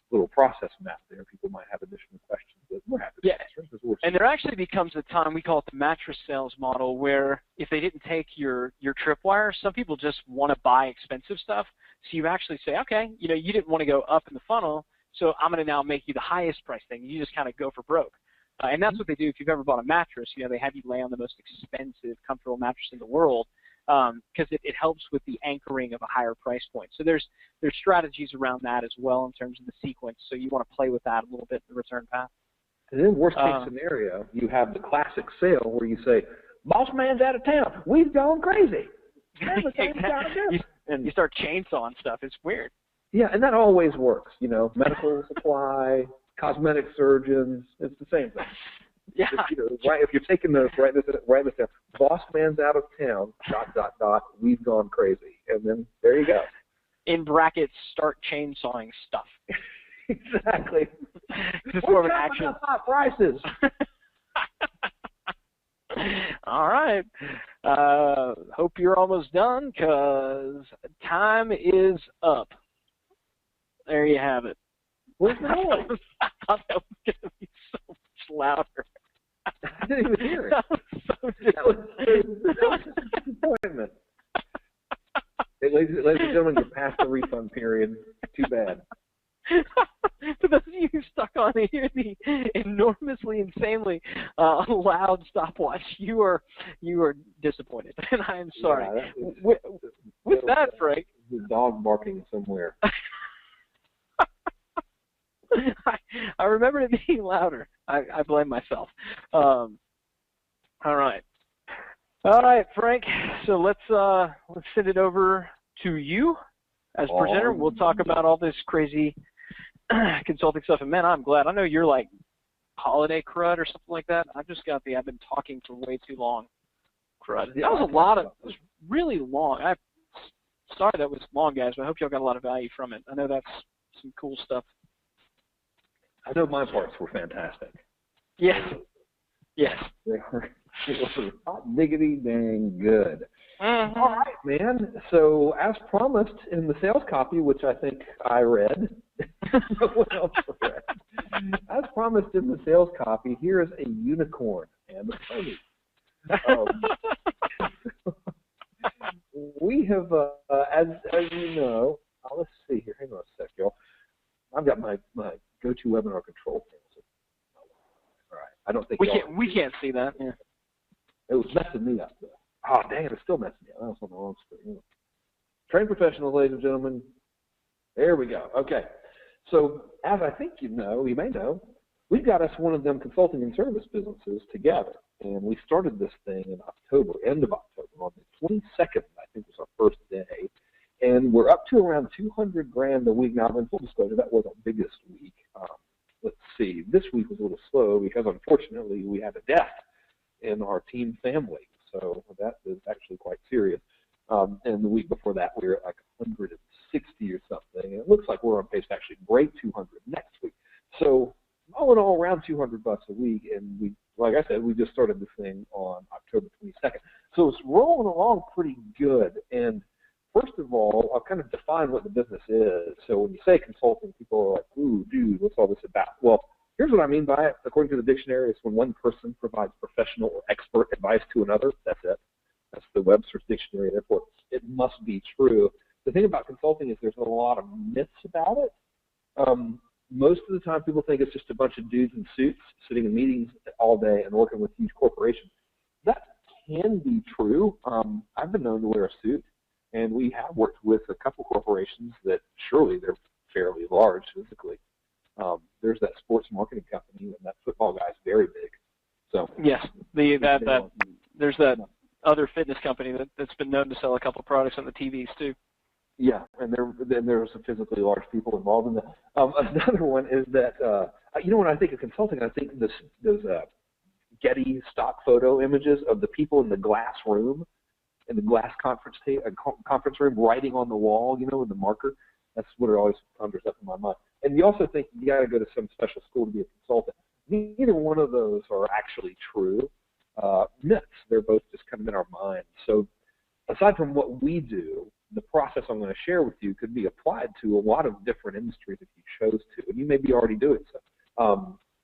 little process map there, people might have additional questions, but we're happy to answer. And there actually becomes a time, we call it the mattress sales model, where if they didn't take your tripwire, some people just want to buy expensive stuff. So you actually say, okay, you know, you didn't want to go up in the funnel, so I'm going to now make you the highest price thing. You just kind of go for broke. And that's what they do. If you've ever bought a mattress, you know, they have you lay on the most expensive, comfortable mattress in the world, because it helps with the anchoring of a higher price point. So there's strategies around that as well in terms of the sequence. So you want to play with that a little bit in the return path. And then worst case scenario, you have the classic sale where you say, boss man's out of town. We've gone crazy. And you start chainsawing stuff. It's weird. Yeah, and that always works. You know, medical supply, cosmetic surgeons, it's the same thing. Yeah. If you're taking notes, write this down. Boss man's out of town, ... we've gone crazy. And then there you go. In brackets, start chainsawing stuff. Exactly. Just more of an action. Hot prices. All right. Hope you're almost done, because time is up. There you have it. Where's the noise? I thought that was going to be so much louder. I didn't even hear it. That was a disappointment. Hey, ladies and gentlemen, you're past the refund period. Too bad. For those of you who stuck on to hear the enormously, insanely loud stopwatch, you are disappointed, and I am sorry. Yeah, with that, Frank, the dog barking somewhere. I remember it being louder. I blame myself. All right, Frank. So let's send it over to you, as presenter. We'll talk about all this crazy consulting stuff. And man, I'm glad. I know you're like holiday crud or something like that. I've just got I've been talking for way too long crud. That was it was really long. Sorry that was long, guys, but I hope y'all got a lot of value from it. I know that's some cool stuff. I know my parts were fantastic. Yes. Yes. They were hot diggity dang good. Mm-hmm. All right, man. So as promised in the sales copy, which I think I read, no one else read. As promised in the sales copy, here is a unicorn and a pony. We have, as you know, let's see here. Hang on a sec, y'all. I've got my go-to webinar control panel. All right. I don't think we can't see that. Yeah. It was messing me up. Oh, dang it, it's still messing me up. I was on the wrong screen. Trained professionals, ladies and gentlemen. There we go. Okay. So, as I think you may know, we've got us one of them consulting and service businesses together. And we started this thing in October, end of October, on the 22nd, I think was our first day. And we're up to around $200,000 a week. Now, in full disclosure, that was our biggest week. Let's see. This week was a little slow because, unfortunately, we had a death in our team family. So that is actually quite serious. And the week before that, we were at like 160 or something. And it looks like we're on pace to actually break 200 next week. So all in all, around $200 a week. And we, like I said, we just started this thing on October 22nd. So it's rolling along pretty good. And first of all, I'll kind of define what the business is. So when you say consulting, people are like, ooh, dude, what's all this about? Well, here's what I mean by it. According to the dictionary, it's when one person provides professional or expert advice to another. That's it. That's the Webster's dictionary. Therefore, it must be true. The thing about consulting is there's a lot of myths about it. Most of the time, people think it's just a bunch of dudes in suits sitting in meetings all day and working with huge corporations. That can be true. I've been known to wear a suit, and we have worked with a couple corporations that surely they're fairly large physically. There's that sports marketing company, and that football guy's very big. So yes, there's that other fitness company that's been known to sell a couple of products on the TVs too. Yeah, and there are some physically large people involved in that. Another one is that when I think of consulting, I think those Getty stock photo images of the people in the glass room, in the glass conference room, writing on the wall, with the marker. That's what it always conjures up in my mind. And you also think you got to go to some special school to be a consultant. Neither one of those are actually true myths. They're both just kind of in our minds. So aside from what we do, the process I'm going to share with you could be applied to a lot of different industries if you chose to, and you may be already doing so.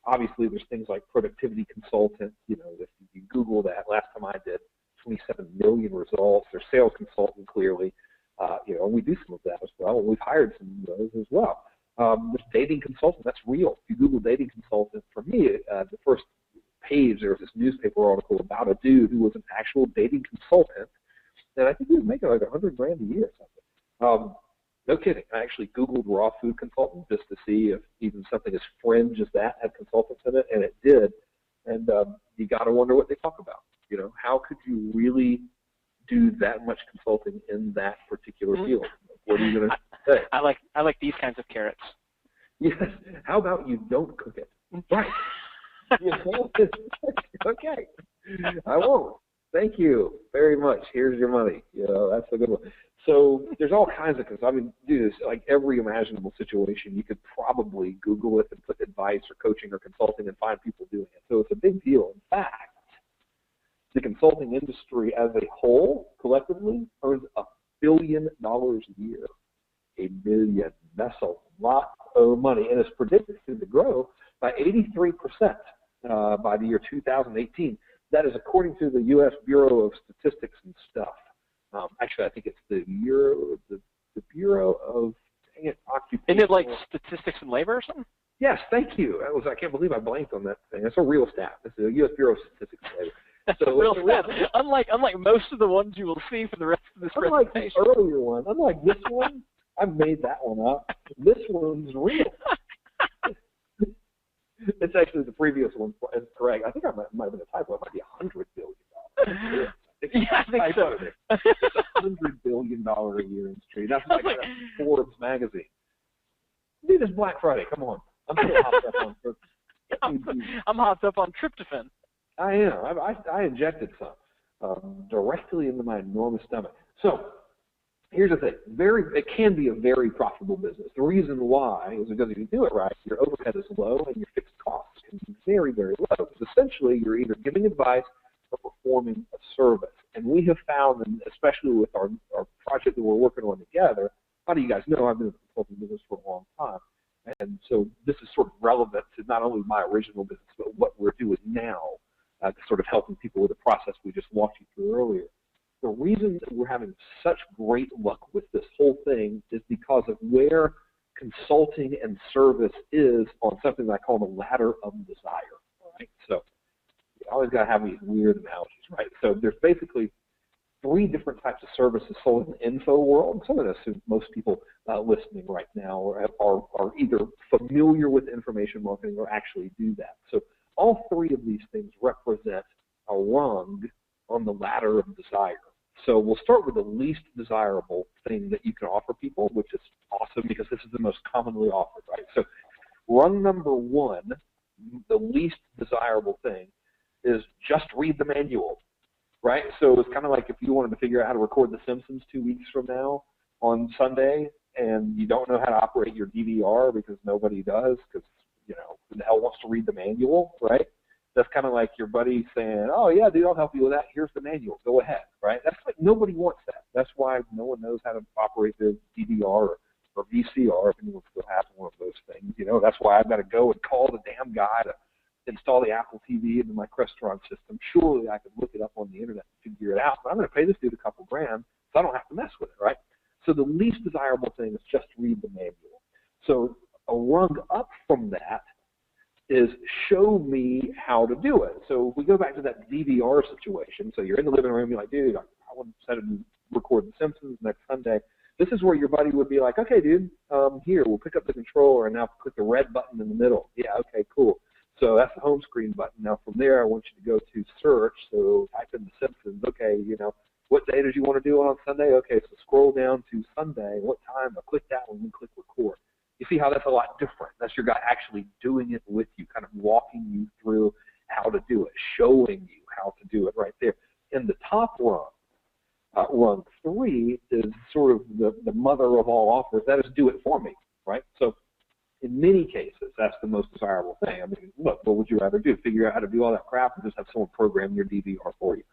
Obviously, there's things like productivity consultant. If you Google that, last time I did, 27 million results. There's sales consultant, clearly. And we do some of that as well. And we've hired some of those as well. There's dating consultant. That's real. If you Google dating consultant, for me, the first page, there was this newspaper article about a dude who was an actual dating consultant. And I think he was making like $100,000 a year or something. No kidding. I actually Googled raw food consultant just to see if even something as fringe as that had consultants in it, and it did. And you got to wonder what they talk about. How could you really do that much consulting in that particular field? What are you going to say? I like these kinds of carrots. Yes. How about you don't cook it? Right. Okay. I won't. Thank you very much. Here's your money. That's a good one. So there's all kinds of dude, like every imaginable situation, you could probably Google it and put advice or coaching or consulting and find people doing it. So it's a big deal. In fact, the consulting industry as a whole, collectively, earns $1 billion a year. $1 billion. That's a lot of money, and it's predicted to grow by 83% by the year 2018. That is according to the U.S. Bureau of Statistics and stuff. Actually, I think it's the Bureau of Occupation. Isn't it like Statistics and Labor or something? Yes, thank you. I can't believe I blanked on that thing. That's a real stat. It's the U.S. Bureau of Statistics and Labor. So real stat. Unlike most of the ones you will see for the rest of this presentation. Unlike the earlier one, unlike this one, I made that one up. This one's real. It's actually the previous one is correct. I think I might have been a typo. It might be $100 billion. Yeah, I think so. It's $100 billion a year industry. That's like Forbes magazine. Dude, it's Black Friday. Come on. I'm still hopped up on tryptophan. I'm hopped up on tryptophan. I am. I injected some directly into my enormous stomach. So here's the thing. It can be a very profitable business. The reason why is because if you do it right, your overhead is low and your fixed costs can be very, very low. Because essentially, you're either giving advice or performing a service. And we have found, and especially with our project that we're working on together, a lot of you guys know I've been in the consulting business for a long time. And so this is sort of relevant to not only my original business, but what we're doing now, to sort of helping people with the process we just walked you through earlier. The reason that we're having such great luck with this whole thing is because of where consulting and service is on something that I call the ladder of desire. Right? So you always got to have these weird analogies, right? So there's basically 3 different types of services sold in the info world. Some of this, most people listening right now are either familiar with information marketing or actually do that. So all 3 of these things represent a rung on the ladder of desire. So we'll start with the least desirable thing that you can offer people, which is awesome because this is the most commonly offered, right? So rung number 1, the least desirable thing, is just read the manual, right? So it's kind of like if you wanted to figure out how to record The Simpsons 2 weeks from now on Sunday and you don't know how to operate your DVR because nobody does because, who the hell wants to read the manual, right? That's kind of like your buddy saying, oh, yeah, dude, I'll help you with that. Here's the manual. Go ahead, right? That's like nobody wants that. That's why no one knows how to operate their DVR or VCR if anyone still has one of those things. That's why I've got to go and call the damn guy to install the Apple TV into my Crestron system. Surely I could look it up on the internet and figure it out, but I'm going to pay this dude a couple grand so I don't have to mess with it, right? So the least desirable thing is just read the manual. So a rung up from that is show me how to do it. So if we go back to that DVR situation, so you're in the living room, you're like, dude, I want to set and record The Simpsons next Sunday. This is where your buddy would be like, okay, dude, here, we'll pick up the controller and now click the red button in the middle. Yeah, okay, cool. So that's the home screen button. Now from there, I want you to go to search. So type in The Simpsons. Okay, what day did you want to do it on Sunday? Okay, so scroll down to Sunday. What time? I'll click that one and click record. You see how that's a lot different. That's your guy actually doing it with you, kind of walking you through how to do it, showing you how to do it right there. In the top rung, rung 3 is sort of the mother of all offers. That is do it for me, right? So in many cases, that's the most desirable thing. I mean, look, what would you rather do? Figure out how to do all that crap or just have someone program your DVR for you?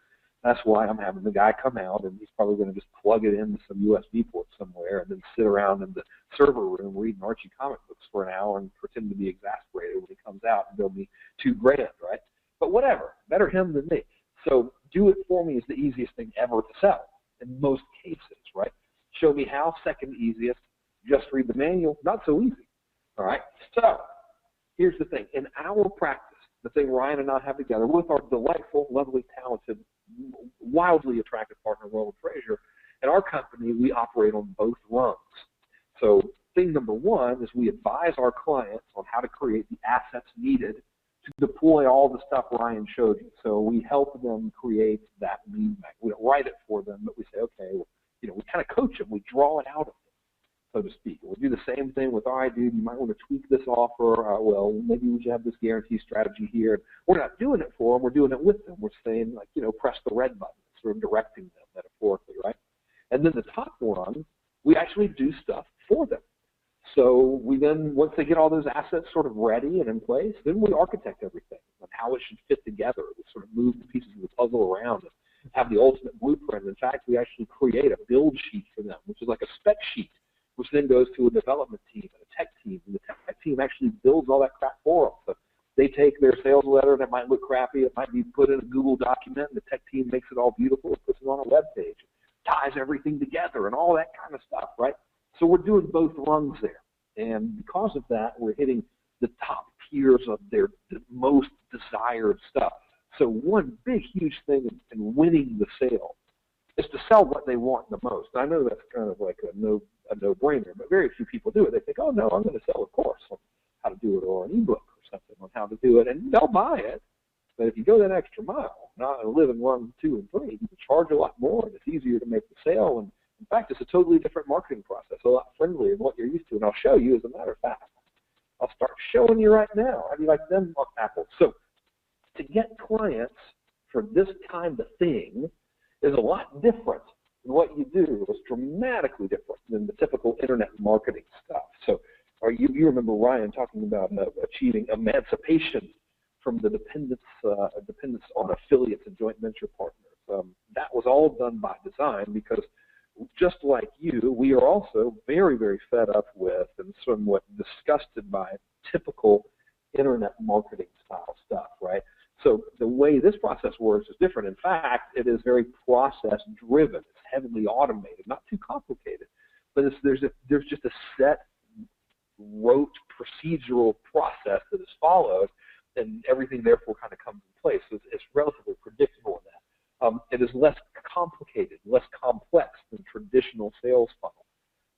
That's why I'm having the guy come out, and he's probably going to just plug it into some USB port somewhere and then sit around in the server room reading Archie comic books for an hour and pretend to be exasperated when he comes out and bill me $2 grand, right? But whatever, better him than me. So do it for me is the easiest thing ever to sell in most cases, right? Show me how, second easiest. Just read the manual, not so easy, all right? So here's the thing. In our practice, the thing Ryan and I have together with our delightful, lovely, talented, wildly attractive partner, Roland Frazier, at our company, we operate on both rungs. So thing number 1 is we advise our clients on how to create the assets needed to deploy all the stuff Ryan showed you. So we help them create that lead magnet. We don't write it for them, but we say, okay, well, we kind of coach them. We draw it out of them, so to speak. We'll do the same thing with, all right, dude, you might want to tweak this offer. Well, maybe we should have this guarantee strategy here. We're not doing it for them. We're doing it with them. We're saying, like, press the red button, sort of directing them metaphorically, right? And then the top one, we actually do stuff for them. So we then, once they get all those assets sort of ready and in place, then we architect everything on how it should fit together. We sort of move the pieces of the puzzle around and have the ultimate blueprint. In fact, we actually create a build sheet for them, which is like a spec sheet, which then goes to a development team and a tech team. And the tech team actually builds all that crap for them. So they take their sales letter that might look crappy. It might be put in a Google document, and the tech team makes it all beautiful. It puts it on a web page, ties everything together, and all that kind of stuff, right? So we're doing both rungs there. And because of that, we're hitting the top tiers of the most desired stuff. So one big, huge thing in winning the sale is to sell what they want the most. I know that's kind of like a no-brainer, but very few people do it. They think, oh, no, I'm going to sell a course on how to do it or an ebook or something on how to do it, and they'll buy it. But if you go that extra mile, and I live in run 2 and 3, you can charge a lot more, and it's easier to make the sale. And in fact, it's a totally different marketing process, a lot friendlier than what you're used to. And I'll show you, as a matter of fact. I'll start showing you right now. How do you like them apples? So to get clients for this kind of thing is a lot different than what you do. It's dramatically different than the typical internet marketing stuff. So you remember Ryan talking about achieving emancipation from the dependence on affiliates and joint venture partners. That was all done by design because just like you, we are also very, very fed up with and somewhat disgusted by typical internet marketing style stuff, right? So the way this process works is different. In fact, it is very process driven. It's heavily automated, not too complicated, but there's just a set rote procedural process that is followed, and everything therefore kind of comes in place. So it's relatively predictable in that. It is less complicated, less complex than traditional sales funnels.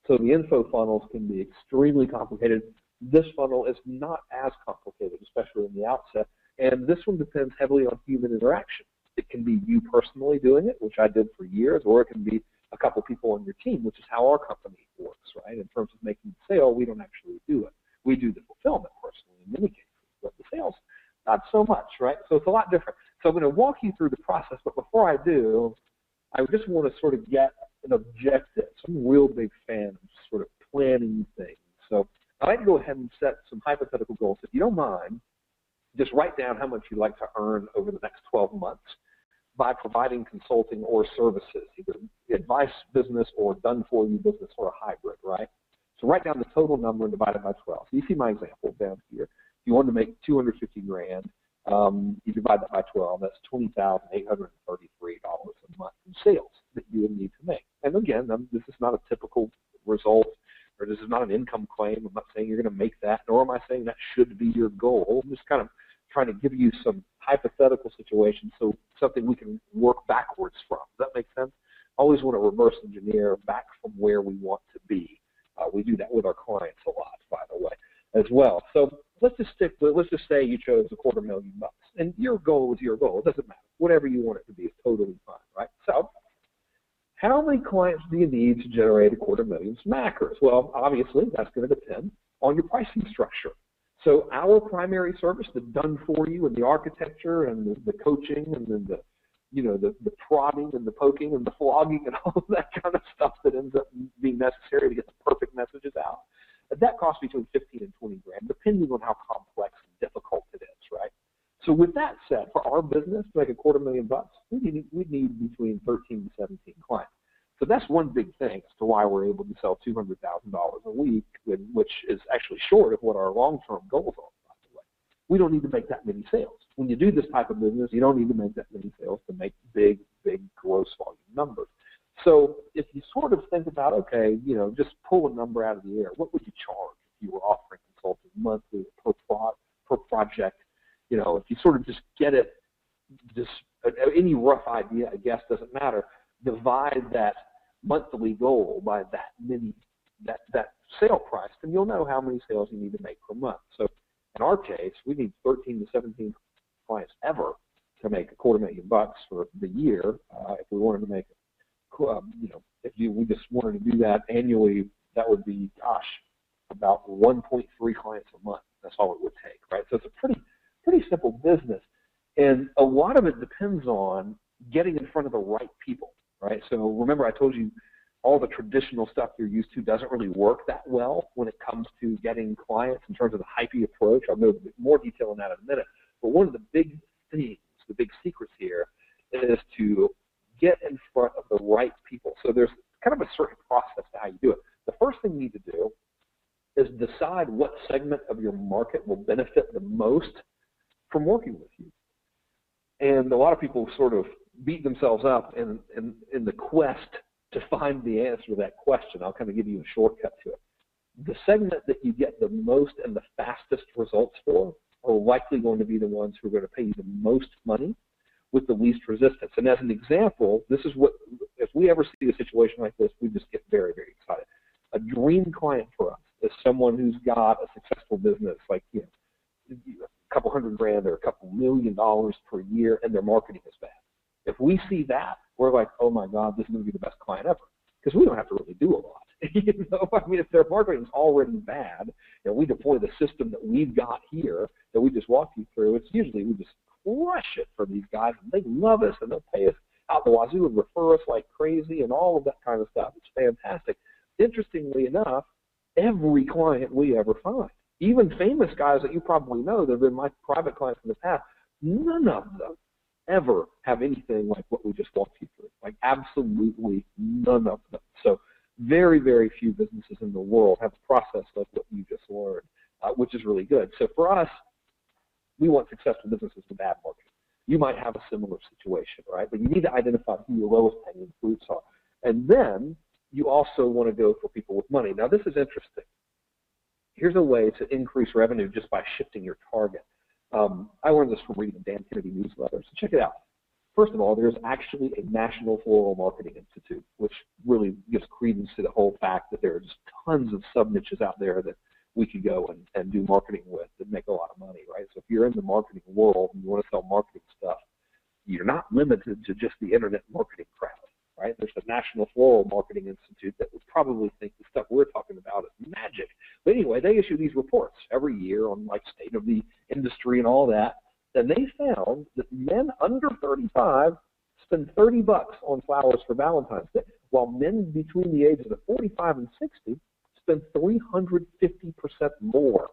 So the info funnels can be extremely complicated. This funnel is not as complicated, especially in the outset. And this one depends heavily on human interaction. It can be you personally doing it, which I did for years, or it can be a couple people on your team, which is how our company works, right? In terms of making the sale, we don't actually do it. We do the fulfillment personally in many cases, but the sales, not so much, right? So it's a lot different. So I'm going to walk you through the process, but before I do, I just want to sort of get an objective. So I'm a real big fan of sort of planning things. So I'd like to go ahead and set some hypothetical goals. If you don't mind, just write down how much you'd like to earn over the next 12 months by providing consulting or services, either advice business or done-for-you business or a hybrid, right? So write down the total number and divide it by 12. So you see my example down here. If you want to make $250,000, you divide that by 12. That's $20,833 a month in sales that you would need to make. And again, this is not a typical result, or this is not an income claim. I'm not saying you're going to make that, nor am I saying that should be your goal. I'm just kind of trying to give you some hypothetical situations, so something we can work backwards from. Does that make sense? I always want to reverse engineer back from where we want to be. We do that with our clients a lot, by the way, as well. So let's just say you chose $250,000, and your goal is your goal. It doesn't matter. Whatever you want it to be is totally fine, right? So how many clients do you need to generate $250,000 smackers? Well, obviously, that's going to depend on your pricing structure. So our primary service, the done for you and the architecture and the coaching and then the prodding and the poking and the flogging and all of that kind of stuff that ends up being necessary to get the perfect messages out, that costs between $15,000 and $20,000, depending on how complex and difficult it is, right? So with that said, for our business to make $250,000, we need between 13 to 17 clients. So that's one big thing as to why we're able to sell $200,000 a week, which is actually short of what our long-term goals are, by the way. We don't need to make that many sales. When you do this type of business, you don't need to make that many sales to make big, big gross volume numbers. So if you sort of think about, okay, just pull a number out of the air, what would you charge if you were offering consulting monthly per project? If you sort of just get it, just any rough idea, I guess, doesn't matter. Divide that monthly goal by that sale price, and you'll know how many sales you need to make per month. So in our case, we need 13 to 17 clients ever to make $250,000 for the year. If we wanted to make if we just wanted to do that annually, that would be, about 1.3 clients a month. That's all it would take, right? So it's a pretty simple business, and a lot of it depends on getting in front of the right people, right? So remember I told you all the traditional stuff you're used to doesn't really work that well when it comes to getting clients in terms of the hypey approach. I'll go into more detail on that in a minute. But one of the big things, the big secrets here, is to get in front of the right people. So there's kind of a certain process to how you do it. The first thing you need to do is decide what segment of your market will benefit the most from working with you. And a lot of people sort of beat themselves up in the quest to find the answer to that question. I'll kind of give you a shortcut to it. The segment that you get the most and the fastest results for are likely going to be the ones who are going to pay you the most money with the least resistance. And as an example, this is what, if we ever see a situation like this, we just get very, very excited. A dream client for us is someone who's got a successful business, like couple $100,000 or a couple $1 million per year, and their marketing is bad. If we see that, we're like, oh my God, this is going to be the best client ever, because we don't have to really do a lot. You know, I mean, if their marketing is already bad, and we deploy the system that we've got here that we just walked you through, it's usually we just crush it for these guys, and they love us, and they'll pay us out the wazoo and refer us like crazy, and all of that kind of stuff. It's fantastic. Interestingly enough, every client we ever find, even famous guys that you probably know that have been my private clients in the past, none of them ever have anything like what we just walked you through. Like absolutely none of them. So very, very few businesses in the world have a process like what you just learned, which is really good. So for us, we want successful businesses with bad marketing. You might have a similar situation, right? But you need to identify who your lowest hanging fruits are. And then you also want to go for people with money. Now, this is interesting. Here's a way to increase revenue just by shifting your target. I learned this from reading the Dan Kennedy newsletter, so check it out. First of all, there's actually a National Floral Marketing Institute, which really gives credence to the whole fact that there are just tons of sub-niches out there that we could go and do marketing with that make a lot of money, right? So if you're in the marketing world and you want to sell marketing stuff, you're not limited to just the internet marketing crowd, right? There's the National Floral Marketing Institute that would probably think the stuff we're talking about is magic. But anyway, they issue these reports every year on like state of the industry and all that. And they found that men under 35 spend $30 on flowers for Valentine's Day, while men between the ages of 45 and 60 spend 350% more.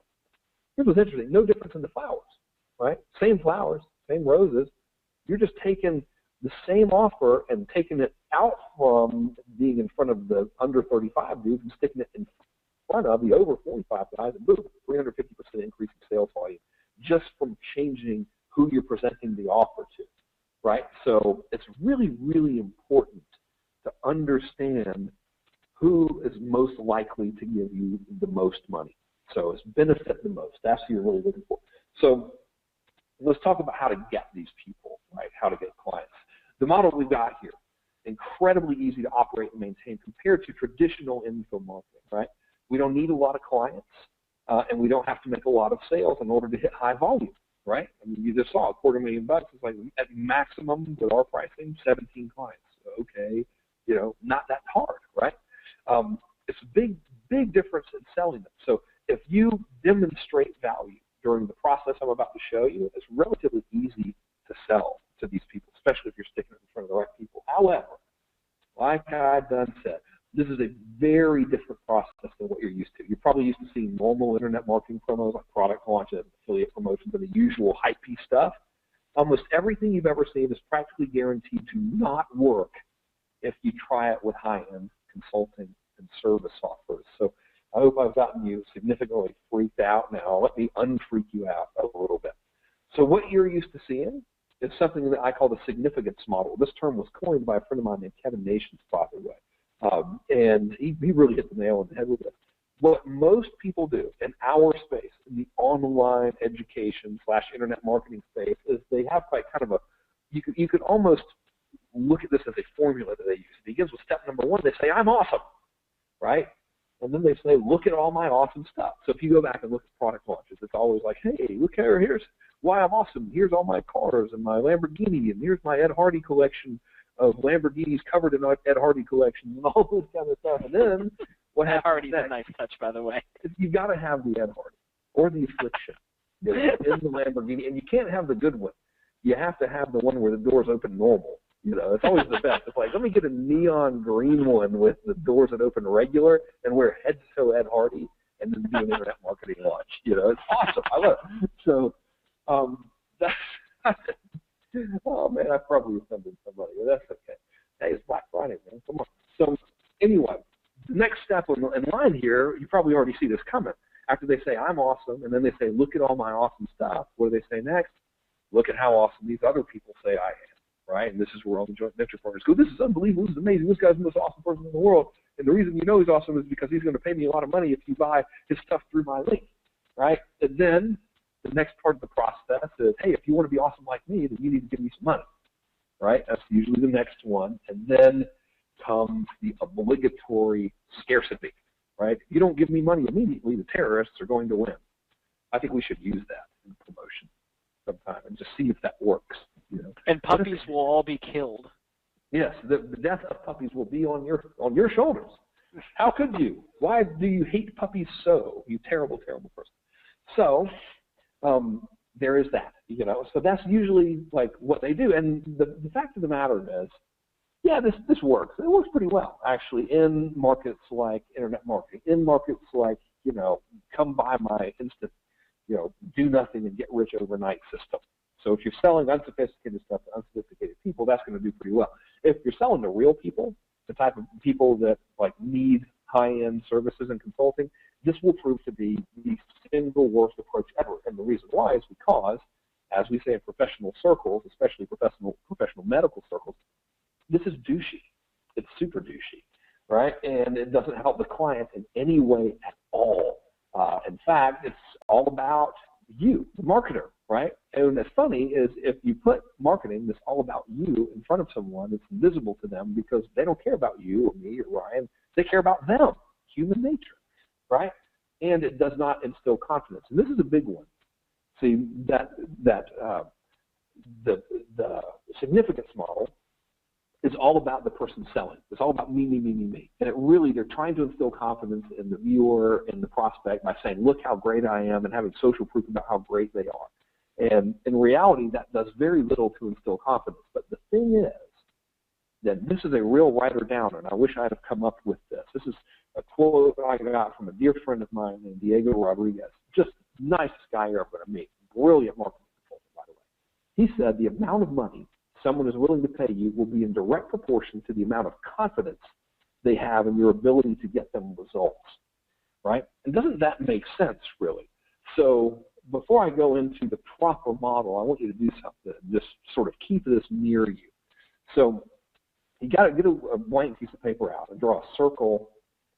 Here's what's interesting. No difference in the flowers, right? Same flowers, same roses. You're just taking the same offer and taking it out from being in front of the under 35 dudes and sticking it in front of the over 45 guys, and boom, 350% increase in sales volume just from changing who you're presenting the offer to, right? So it's really, really important to understand who is most likely to give you the most money. So it's benefit the most. That's who you're really looking for. So let's talk about how to get these people, right? How to get clients. The model we've got here, incredibly easy to operate and maintain compared to traditional info marketing, right? We don't need a lot of clients, and we don't have to make a lot of sales in order to hit high volume, right? I mean, you just saw $250,000 is like at maximum with our pricing, 17 clients. Okay, you know, not that hard, right? It's a big, big difference in selling them. So if you demonstrate value during the process I'm about to show you, it's relatively easy to sell to these people, especially if you're sticking it in front of the right people. However, like I done said, this is a very different process than what you're used to. You're probably used to seeing normal internet marketing promos like product launches, affiliate promotions, and the usual hypey stuff. Almost everything you've ever seen is practically guaranteed to not work if you try it with high-end consulting and service offers. So I hope I've gotten you significantly freaked out now. Let me unfreak you out a little bit. So what you're used to seeing is something that I call the significance model. This term was coined by a friend of mine named Kevin Nations, by the way. And he really hit the nail on the head with it. What most people do in our space, in the online education / internet marketing space, is they have kind of a, you could almost look at this as a formula that they use. It begins with step number one. They say, I'm awesome, right? And then they say, look at all my awesome stuff. So if you go back and look at product launches, it's always like, hey, look here, here's why I'm awesome. Here's all my cars and my Lamborghini, and here's my Ed Hardy collection of Lamborghinis covered in Ed Hardy collections and all this kind of stuff. And then what happens? Ed Hardy's a nice touch, by the way. You've got to have the Ed Hardy or the Affliction in the Lamborghini, and you can't have the good one. You have to have the one where the doors open normal. You know, it's always the best. It's like, let me get a neon green one with the doors that open regular and wear head to toe Ed Hardy and then do an internet marketing launch. You know, it's awesome. I love it. So that's oh man, I probably offended somebody, but that's okay. Hey, it's Black Friday, man. Come on. So anyway, the next step in line here, you probably already see this coming. After they say I'm awesome, and then they say, look at all my awesome stuff. What do they say next? Look at how awesome these other people say I am. Right? And this is where all the joint venture partners go, this is unbelievable, this is amazing, this guy's the most awesome person in the world, and the reason you know he's awesome is because he's going to pay me a lot of money if you buy his stuff through my link, right? And then the next part of the process is, hey, if you want to be awesome like me, then you need to give me some money, right? That's usually the next one. And then comes the obligatory scarcity, right? If you don't give me money immediately, the terrorists are going to win. I think we should use that. and promotion sometime and just see if that works. And puppies will all be killed. Yes, the death of puppies will be on your shoulders. How could you? Why do you hate puppies so? You terrible, terrible person. So there is that, So that's usually like what they do. And the fact of the matter is, yeah, this works. It works pretty well, actually, in markets like internet marketing, in markets like, come buy my instant, do nothing and get rich overnight system. So if you're selling unsophisticated stuff to unsophisticated people, that's going to do pretty well. If you're selling to real people, the type of people that like need high-end services and consulting, this will prove to be the single worst approach ever. And the reason why is because, as we say in professional circles, especially professional medical circles, this is douchey. It's super douchey, right? And it doesn't help the client in any way at all. In fact, it's all about you, the marketer, right? And what's funny is if you put marketing that's all about you in front of someone, it's invisible to them because they don't care about you or me or Ryan. They care about them, human nature, right? And it does not instill confidence. And this is a big one. See, the significance model is all about the person selling. It's all about me, me, me, me, me. And they're trying to instill confidence in the viewer and the prospect by saying, look how great I am, and having social proof about how great they are. And in reality, that does very little to instill confidence. But the thing is that this is a real writer downer, and I wish I'd have come up with this. This is a quote I got from a dear friend of mine named Diego Rodriguez. Just nicest guy you're ever going to meet. Brilliant marketing consultant, by the way. He said the amount of money someone is willing to pay you will be in direct proportion to the amount of confidence they have in your ability to get them results, right? And doesn't that make sense, really? So before I go into the proper model, I want you to do something, just sort of keep this near you. So you got to get a blank piece of paper out and draw a circle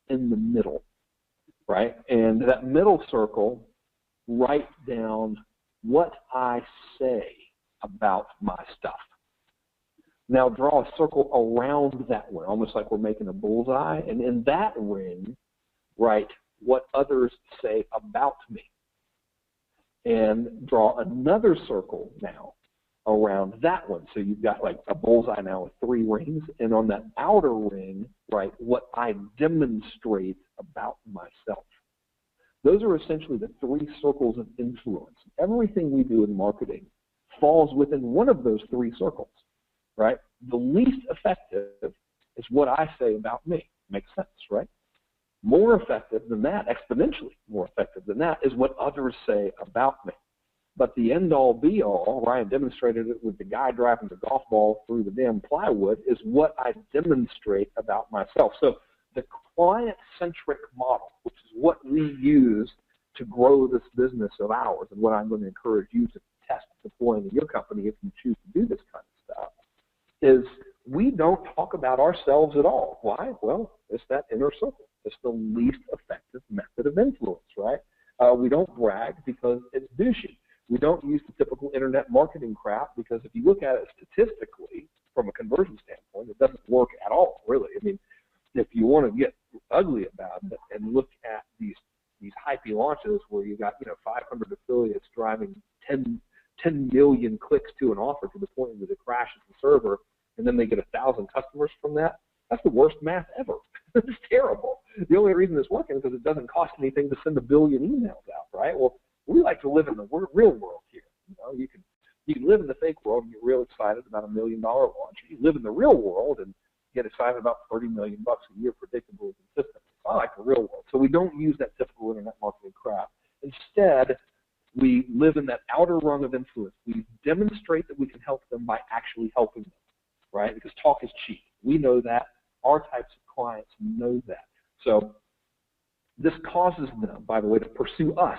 in the middle, right? And that middle circle, write down what I say about my stuff. Now draw a circle around that one, almost like we're making a bullseye. And in that ring, write what others say about me. And draw another circle now around that one. So you've got like a bullseye now with 3 rings. And on that outer ring, write what I demonstrate about myself. Those are essentially the 3 circles of influence. Everything we do in marketing falls within one of those 3 circles. Right? The least effective is what I say about me. Makes sense, right? More effective than that, exponentially more effective than that, is what others say about me. But the end-all, be-all, Ryan demonstrated it with the guy driving the golf ball through the damn plywood, is what I demonstrate about myself. So the client-centric model, which is what we use to grow this business of ours, and what I'm going to encourage you to test deploying in your company if you choose to do this kind of stuff, is we don't talk about ourselves at all. Why? Well, it's that inner circle. It's the least effective method of influence, right? We don't brag because it's douchey. We don't use the typical internet marketing crap because if you look at it statistically, from a conversion standpoint, it doesn't work at all, really. I mean, if you want to get ugly about it and look at these hypey launches where you got 500 affiliates driving 10 million clicks to an offer to the point that it crashes the server, and then they get 1,000 customers from that, that's the worst math ever. It's terrible. The only reason it's working is because it doesn't cost anything to send 1 billion emails out, right? Well, we like to live in the real world here. You can live in the fake world and get real excited about $1 million launch. You live in the real world and get excited about $30 million a year, predictable and consistent. I like the real world. So we don't use that typical internet marketing crap. Instead, we live in that outer rung of influence. We demonstrate that we can help them by actually helping them, right? Because talk is cheap. We know that. Our types of clients know that. So this causes them, by the way, to pursue us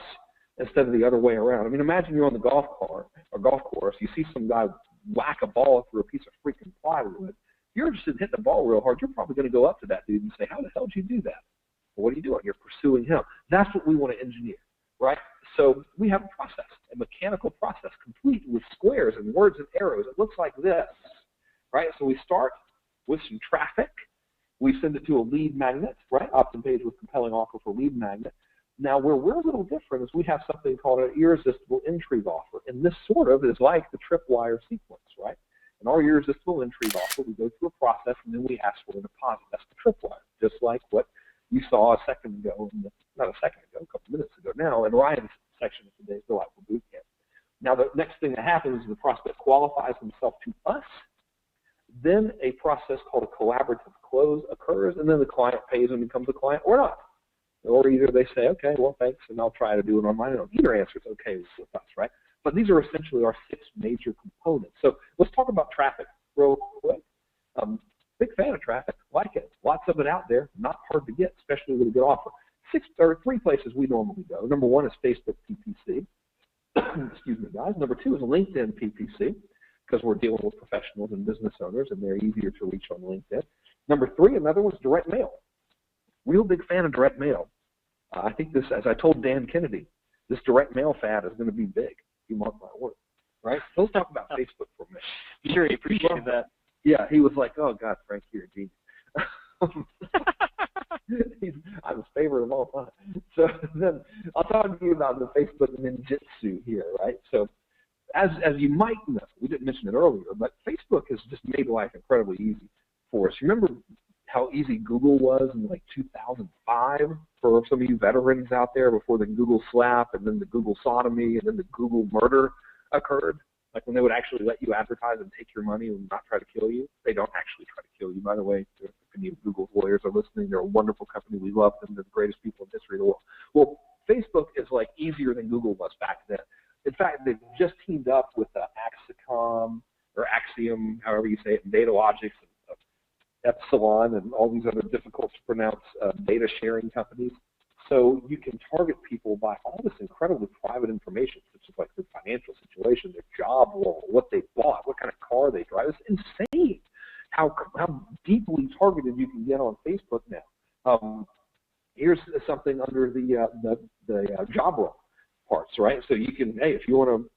instead of the other way around. I mean, imagine you're on the golf course, you see some guy whack a ball through a piece of freaking plywood. If you're interested in hitting the ball real hard, you're probably going to go up to that dude and say, how the hell did you do that? Well, what are you doing? You're pursuing him. That's what we want to engineer, right? So we have a process, a mechanical process, complete with squares and words and arrows. It looks like this, right? So we start with some traffic. We send it to a lead magnet, right? Opt-in page with compelling offer for lead magnet. Now, where we're a little different is we have something called an irresistible intrigue offer, and this sort of is like the tripwire sequence, right? In our irresistible intrigue offer, we go through a process, and then we ask for a deposit. That's the tripwire, just like what you saw a second ago, not a second ago, a couple minutes ago now, in Ryan's section of today's Delightful Boot Camp. Now, the next thing that happens is the prospect qualifies himself to us. Then a process called a collaborative close occurs, and then the client pays and becomes a client or not. Or either they say, okay, well, thanks, and I'll try to do it on my own. Either answer is okay with us, right? But these are essentially our 6 major components. So let's talk about traffic real quick. Big fan of traffic, like it. Lots of it out there, not hard to get, especially with a good offer. 3 places we normally go. Number 1 is Facebook PPC. Excuse me, guys. Number 2 is LinkedIn PPC, because we're dealing with professionals and business owners, and they're easier to reach on LinkedIn. Number 3, another one's direct mail. Real big fan of direct mail. I think this, as I told Dan Kennedy, this direct mail fad is going to be big. You mark my word, right? So let's talk about Facebook for a minute. Sure, he appreciated that. Yeah, he was like, oh, God, Frank, you're a genius. I'm his favorite of all time. So then I'll talk to you about the Facebook ninjutsu here, right? So as you might know, we didn't mention it earlier, but Facebook has just made life incredibly easy for us. Remember how easy Google was in like 2005 for some of you veterans out there before the Google slap and then the Google sodomy and then the Google murder occurred? Like when they would actually let you advertise and take your money and not try to kill you. They don't actually try to kill you, by the way. If any of Google's lawyers are listening, they're a wonderful company. We love them. They're the greatest people in history of the world. Well, Facebook is like easier than Google was back then. In fact, they've just teamed up with Axiom, or Axiom, however you say it, and DataLogix, and Epsilon, and all these other difficult to pronounce data sharing companies. So you can target people by all this incredibly private information, such as like their financial situation, their job role, what they bought, what kind of car they drive. It's insane how deeply targeted you can get on Facebook now. Here's something under the job role parts, right? So you can, hey, if you want to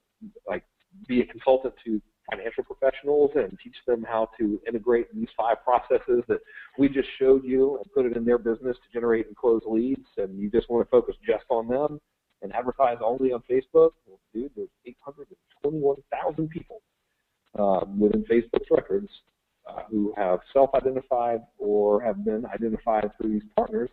like be a consultant to financial professionals and teach them how to integrate these 5 processes that we just showed you and put it in their business to generate and close leads, and you just want to focus just on them and advertise only on Facebook, well, dude, there's 821,000 people within Facebook's records who have self-identified or have been identified through these partners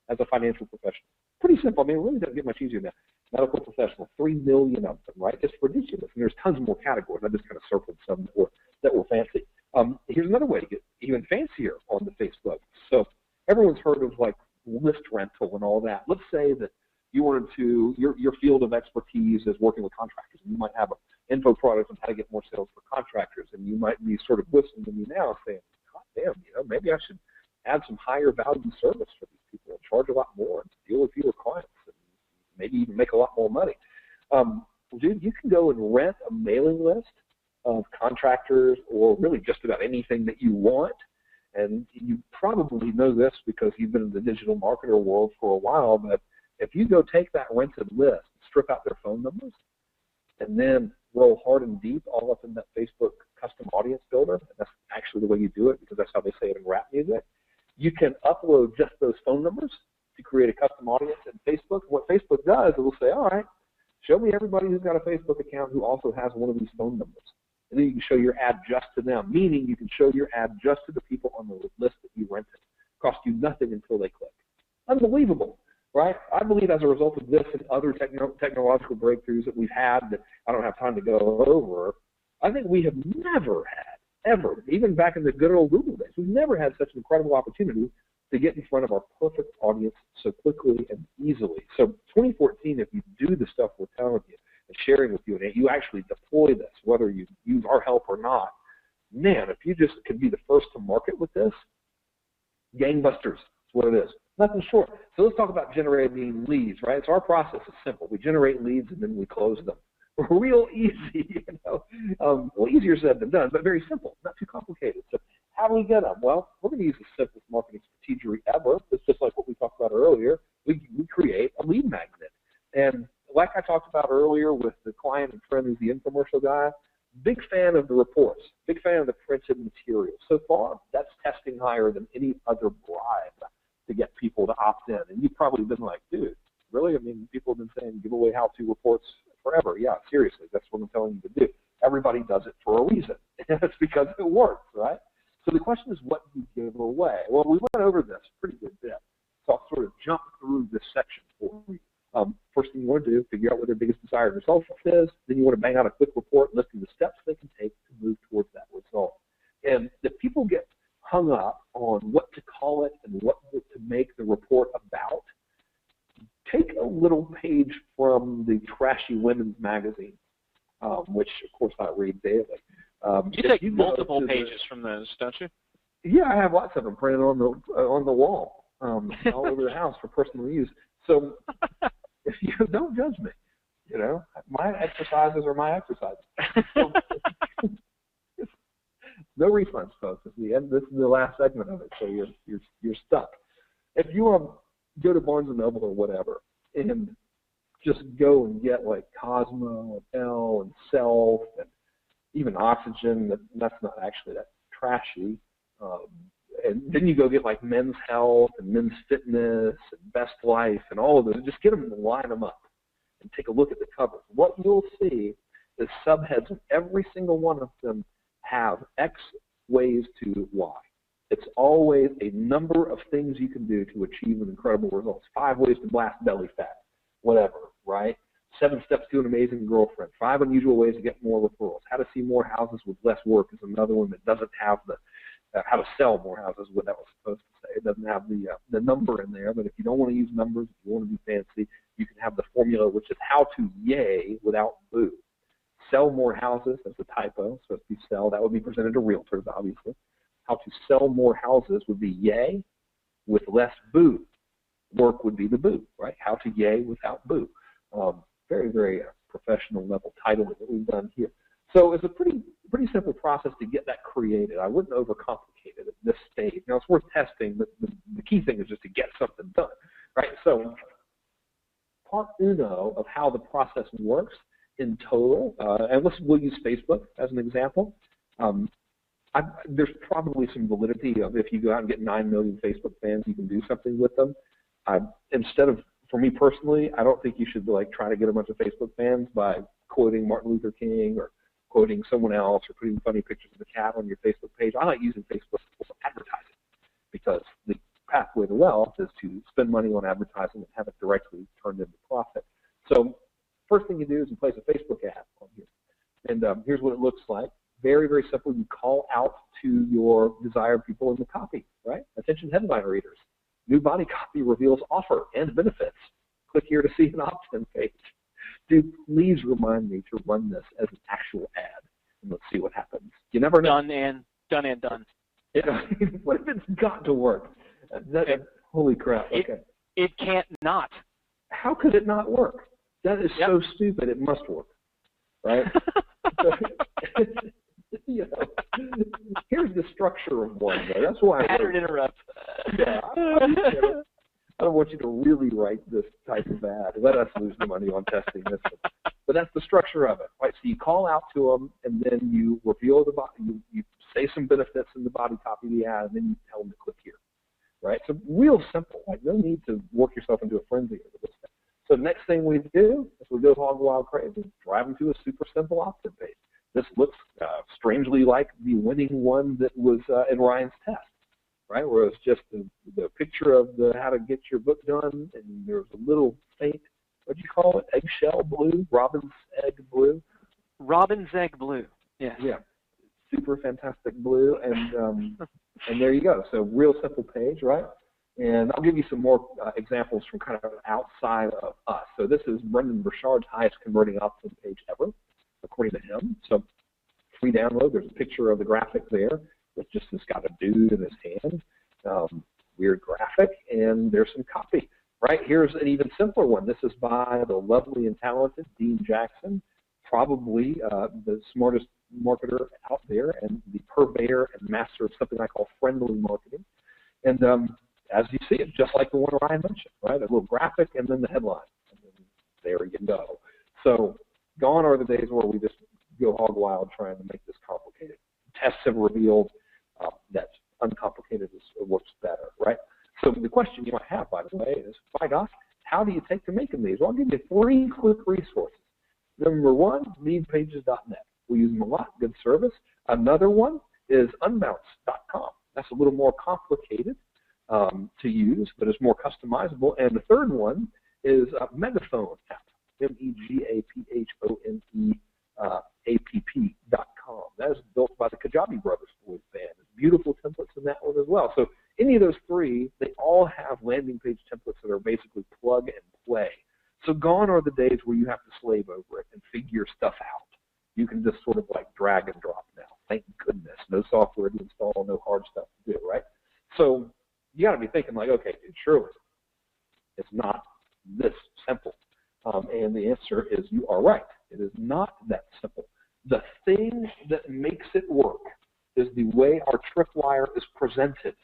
as a financial professional. Pretty simple. I mean, it really doesn't get much easier than that. Medical professional, 3 million of them, right? It's ridiculous. And there's tons more categories. I just kind of circled some that were fancy. Here's another way to get even fancier on the Facebook. So everyone's heard of like list rental and all that. Let's say that you wanted to, your field of expertise is working with contractors, and you might have an info product on how to get more sales for contractors, and you might be sort of listening to me now saying, God damn, maybe I should add some higher value service for these people and charge a lot more and deal with fewer clients and maybe even make a lot more money. Dude, you can go and rent a mailing list of contractors or really just about anything that you want. And you probably know this because you've been in the digital marketer world for a while, but if you go take that rented list, strip out their phone numbers, and then roll hard and deep all up in that Facebook custom audience builder, and that's actually the way you do it because that's how they say it in rap music, you can upload just those phone numbers to create a custom audience in Facebook. What Facebook does, it will say, all right, show me everybody who's got a Facebook account who also has one of these phone numbers. And then you can show your ad just to them, meaning you can show your ad just to the people on the list that you rented. Cost you nothing until they click. Unbelievable, right? I believe as a result of this and other technological breakthroughs that we've had that I don't have time to go over, I think we have never had, ever, even back in the good old Google days, we've never had such an incredible opportunity to get in front of our perfect audience so quickly and easily. So 2014, if you do the stuff we're telling you and sharing with you, and you actually deploy this, whether you use our help or not, man, if you just can be the first to market with this, gangbusters is what it is. Nothing short. So let's talk about generating leads, right? So our process is simple. We generate leads and then we close them. Real easy, well, easier said than done, but very simple, not too complicated. So how do we get them? Well, we're going to use the simplest marketing strategy ever. It's just like what we talked about earlier. We create a lead magnet. And like I talked about earlier with the client and friend who's the infomercial guy, big fan of the reports, big fan of the printed material. So far, that's testing higher than any other bribe to get people to opt in. And you've probably been like, dude, Really? I mean, people have been saying give away how-to reports forever. Yeah, seriously, that's what I'm telling you to do. Everybody does it for a reason. It's because it works, right? So the question is, what do you give away? Well, we went over this a pretty good bit. So I'll sort of jump through this section for you. First thing you want to do, figure out what their biggest desired result is. Then you want to bang out a quick report listing the steps they can take to move towards that result. And if people get hung up on what to call it and what to make the report about, take a little page from the trashy women's magazine, which, of course, I read daily. You take multiple pages from those, don't you? Yeah, I have lots of them printed on the wall all over the house for personal use. So if you don't judge me, you know, my exercises are my exercises. So, no refunds, folks. This is the last segment of it, so you're stuck. If you go to Barnes and Noble or whatever, and just go and get like Cosmo and Elle and Self and even Oxygen, that's not actually that trashy. And then you go get like Men's Health and Men's Fitness and Best Life and all of those. Just get them and line them up and take a look at the covers. What you'll see is subheads of every single one of them have X ways to Y. It's always a number of things you can do to achieve an incredible result. 5 ways to blast belly fat, whatever, right? 7 steps to an amazing girlfriend. 5 unusual ways to get more referrals. How to see more houses with less work is another one that doesn't have the how to sell more houses, what that was supposed to say. It doesn't have the number in there, but if you don't want to use numbers, if you want to be fancy, you can have the formula, which is how to yay without boo. Sell more houses, that's a typo, so if you sell, that would be presented to realtors, obviously. How to sell more houses would be yay with less boo. Work would be the boo, right? How to yay without boo. Very, very professional level titling that we've done here. So it's a pretty simple process to get that created. I wouldn't overcomplicate it at this stage. Now, it's worth testing, but the key thing is just to get something done, right? So part uno of how the process works in total, and we'll use Facebook as an example. There's probably some validity of if you go out and get 9 million Facebook fans, you can do something with them. For me personally, I don't think you should like try to get a bunch of Facebook fans by quoting Martin Luther King or quoting someone else or putting funny pictures of the cat on your Facebook page. I like using Facebook for advertising because the pathway to wealth is to spend money on advertising and have it directly turned into profit. So first thing you do is you place a Facebook ad on here. And here's what it looks like. Very, very simple. You call out to your desired people in the copy, right? Attention headline readers. New body copy reveals offer and benefits. Click here to see an opt-in page. Dude, please remind me to run this as an actual ad, and let's see what happens. You never know. Done and done. Yeah. What if it's got to work? Holy crap. Okay. It can't not. How could it not work? That is so stupid. It must work, right? You know, here's the structure of one, though. That's why Pattern interrupt. Yeah, I don't want you to really write this type of ad. Let us lose the money on testing this one. But that's the structure of it, right? So you call out to them, and then you reveal the body. You say some benefits in the body copy of the ad, and then you tell them to click here, right? So real simple. Like no need to work yourself into a frenzy over this thing. So the next thing we do is we go hog wild crazy, drive them to a super simple opt-in page. This looks strangely like the winning one that was in Ryan's test, right? Where it's just the picture of how to get your book done, and there's a little faint, what do you call it, eggshell blue, robin's egg blue? Robin's egg blue, yes. Yeah, super fantastic blue, and there you go. So real simple page, right? And I'll give you some more examples from kind of outside of us. So this is Brendan Burchard's highest converting opt-in page ever, according to him. So free download. There's a picture of the graphic there. It's just has got a dude in his hand. Weird graphic, and there's some copy. Right, here's an even simpler one. This is by the lovely and talented Dean Jackson, probably the smartest marketer out there and the purveyor and master of something I call friendly marketing. And as you see, it's just like the one Ryan mentioned, right? A little graphic and then the headline. And then there you go. So gone are the days where we just go hog wild trying to make this complicated. Tests have revealed that uncomplicated works better, right? So the question you might have, by the way, is, by gosh, how do you take to making these? Well, I'll give you 3 quick resources. Number 1, needpages.net. We use them a lot, good service. Another one is unbounce.com. That's a little more complicated to use, but it's more customizable. And the third one is Megaphone app, megaphone.com. That is built by the Kajabi Brothers boys band. There's beautiful templates in that one as well. So any of those 3, they all have landing page templates that are basically plug and play. So gone are the days where you have to slave over it and figure stuff out. You can just sort of like drag and drop now. Thank goodness. No software to install, no hard stuff to do, right? So you got to be thinking like, okay, it surely it's not this simple. And the answer is you are right. It is not that simple. The thing that makes it work is the way our tripwire is presented.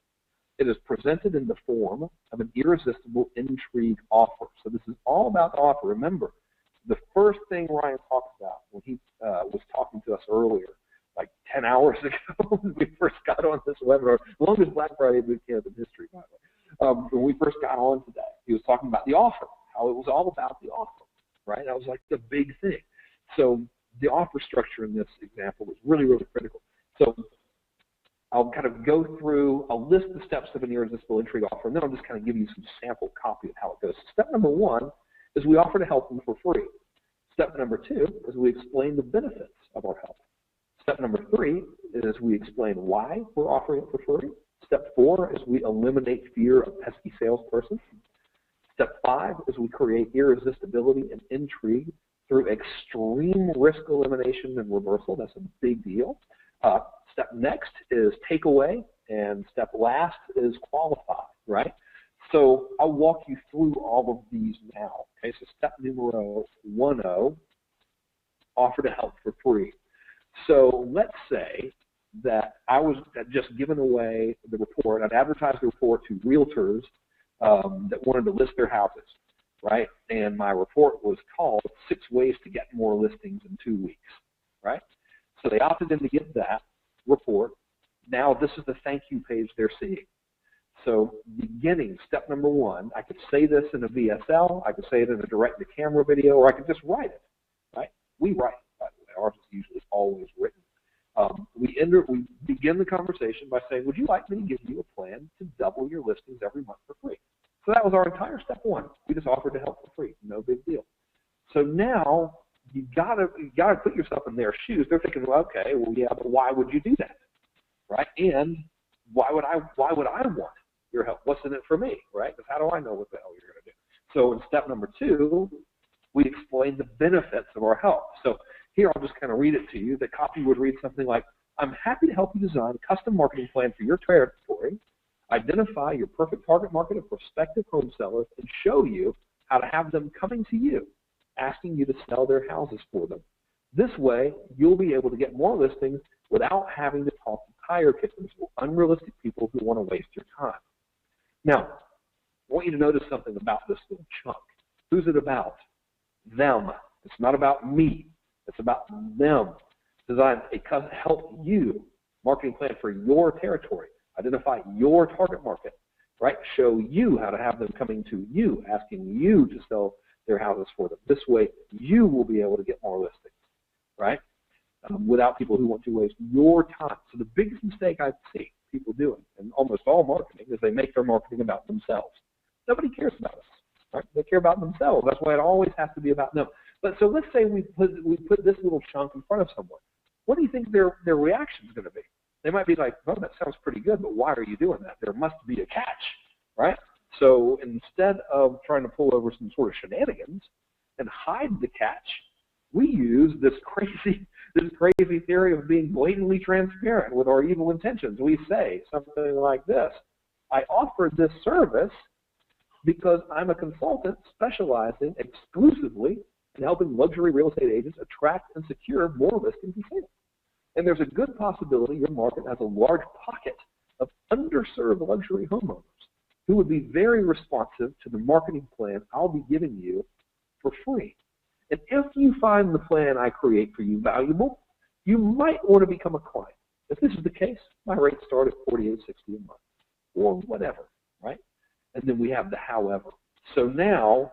It is presented in the form of an irresistible intrigue offer. So this is all about offer. Remember, the first thing Ryan talked about when he was talking to us earlier, like 10 hours ago when we first got on this webinar, longest Black Friday boot camp in history, by the way. When we first got on today, he was talking about the offer, how it was all about the offer, right? That was like the big thing. So the offer structure in this example was really, really critical. So I'll kind of go through, I'll list the steps of an irresistible intrigue offer, and then I'll just kind of give you some sample copy of how it goes. Step number 1 is we offer to help them for free. Step number 2 is we explain the benefits of our help. Step number 3 is we explain why we're offering it for free. Step 4 is we eliminate fear of pesky salesperson. Step 5 is we create irresistibility and intrigue through extreme risk elimination and reversal. That's a big deal. Step next is takeaway, and step last is qualify, right? So I'll walk you through all of these now. Okay, so step numero 10, offer to help for free. So let's say that I was just giving away the report. I'd advertised the report to realtors that wanted to list their houses, right? And my report was called 6 Ways to Get More Listings in 2 Weeks, right? So they opted in to get that report. Now this is the thank you page they're seeing. So beginning, step number 1, I could say this in a VSL, I could say it in a direct-to-camera video, or I could just write it, right? We write, by the way. Ours is usually always written. We begin the conversation by saying, would you like me to give you a plan to double your listings every month for free? So that was our entire step 1. We just offered to help for free. No big deal. So now you gotta put yourself in their shoes. They're thinking, well, okay, well, yeah, but why would you do that, right? And why would I want your help? What's in it for me, right? Because how do I know what the hell you're going to do? So in step number 2, we explain the benefits of our help. So here I'll just kind of read it to you. The copy would read something like, I'm happy to help you design a custom marketing plan for your territory, identify your perfect target market of prospective home sellers, and show you how to have them coming to you, asking you to sell their houses for them. This way, you'll be able to get more listings without having to talk to tire kickers or unrealistic people who want to waste your time. Now, I want you to notice something about this little chunk. Who's it about? Them. It's not about me. It's about them. Design a help you marketing plan for your territory. Identify your target market, right? Show you how to have them coming to you, asking you to sell their houses for them. This way, you will be able to get more listings, right? Without people who want to waste your time. So the biggest mistake I see people doing in almost all marketing is they make their marketing about themselves. Nobody cares about us, right? They care about themselves. That's why it always has to be about them. But so let's say we put this little chunk in front of someone. What do you think their reaction is going to be? They might be like, oh, that sounds pretty good, but why are you doing that? There must be a catch, right? So instead of trying to pull over some sort of shenanigans and hide the catch, we use this crazy theory of being blatantly transparent with our evil intentions. We say something like this: I offer this service because I'm a consultant specializing exclusively in helping luxury real estate agents attract and secure more listings and sales. And there's a good possibility your market has a large pocket of underserved luxury homeowners who would be very responsive to the marketing plan I'll be giving you for free. And if you find the plan I create for you valuable, you might want to become a client. If this is the case, my rates start at $48.60 a month, or whatever, right? And then we have the however. So now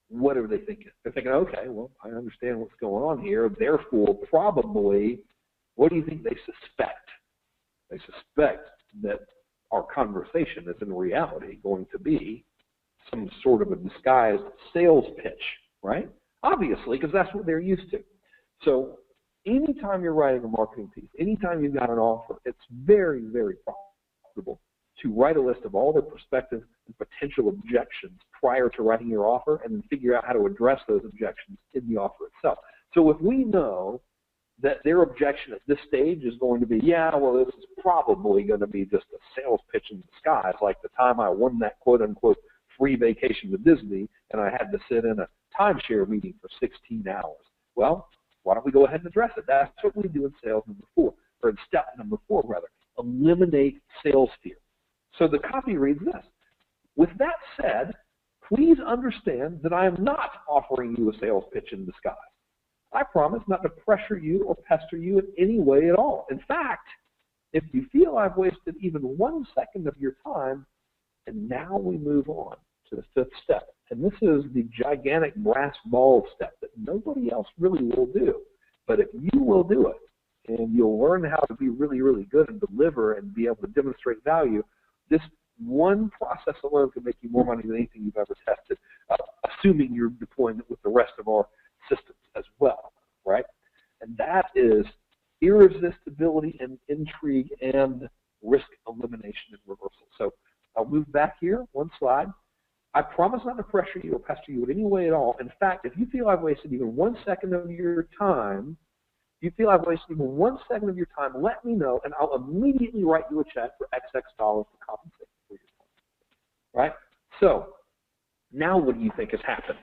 what are they thinking? They're thinking, okay, well, I understand what's going on here. Therefore, probably, what do you think they suspect? They suspect that our conversation is in reality going to be some sort of a disguised sales pitch, right? Obviously, because that's what they're used to. So anytime you're writing a marketing piece, anytime you've got an offer, it's very, very profitable to write a list of all the prospective and potential objections prior to writing your offer and then figure out how to address those objections in the offer itself. So if we know that their objection at this stage is going to be, yeah, well, this is probably going to be just a sales pitch in disguise, like the time I won that quote-unquote free vacation to Disney and I had to sit in a timeshare meeting for 16 hours. Well, why don't we go ahead and address it? That's what we do in sales number 4, or in step number 4, rather. Eliminate sales fear. So the copy reads this. With that said, please understand that I am not offering you a sales pitch in disguise. I promise not to pressure you or pester you in any way at all. In fact, if you feel I've wasted even 1 second of your time, and now we move on to the 5th step. And this is the gigantic brass ball step that nobody else really will do. But if you will do it, and you'll learn how to be really, really good and deliver and be able to demonstrate value, this one process alone can make you more money than anything you've ever tested, assuming you're deploying it with the rest of our systems as well, right? And that is irresistibility and intrigue and risk elimination and reversal. So I'll move back here, one slide. I promise not to pressure you or pester you in any way at all. In fact, if you feel I've wasted even 1 second of your time, let me know, and I'll immediately write you a check for XX dollars to compensate for your time. Right? So now what do you think has happened?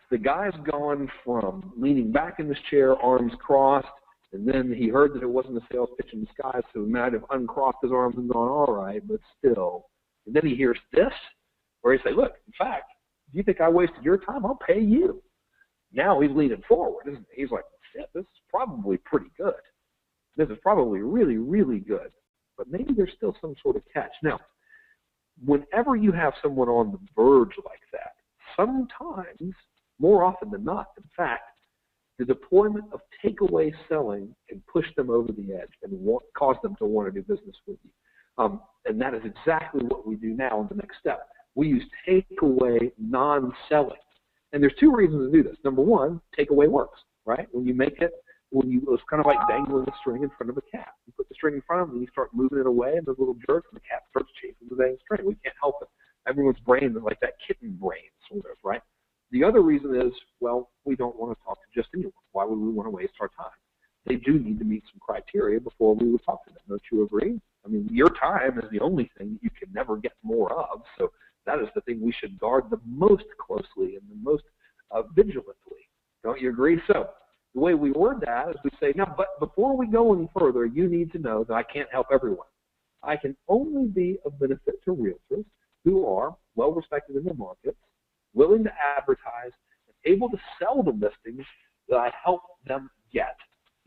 The guy's gone from leaning back in his chair, arms crossed, and then he heard that it wasn't a sales pitch in disguise, so he might have uncrossed his arms and gone, all right, but still. And then he hears this, where he say, look, in fact, if you think I wasted your time, I'll pay you. Now he's leaning forward, isn't he? He's like, shit, this is probably pretty good. This is probably really, really good. But maybe there's still some sort of catch. Now, whenever you have someone on the verge like that, sometimes, more often than not, in fact, the deployment of takeaway selling can push them over the edge and cause them to want to do business with you. And that is exactly what we do now in the next step. We use takeaway non-selling. And there's 2 reasons to do this. Number 1, takeaway works, right? When you make it, it's kind of like dangling a string in front of a cat. You put the string in front of them and you start moving it away and there's a little jerk and the cat starts chasing the dang string. We can't help it. Everyone's brain is like that kitten brain, sort of, right? The other reason is, well, we don't want to talk to just anyone. Why would we want to waste our time? They do need to meet some criteria before we would talk to them. Don't you agree? I mean, your time is the only thing that you can never get more of, so that is the thing we should guard the most closely and the most vigilantly. Don't you agree? So the way we word that is we say, now, but before we go any further, you need to know that I can't help everyone. I can only be of benefit to realtors who are well-respected in their markets, willing to advertise, and able to sell the listings that I help them get.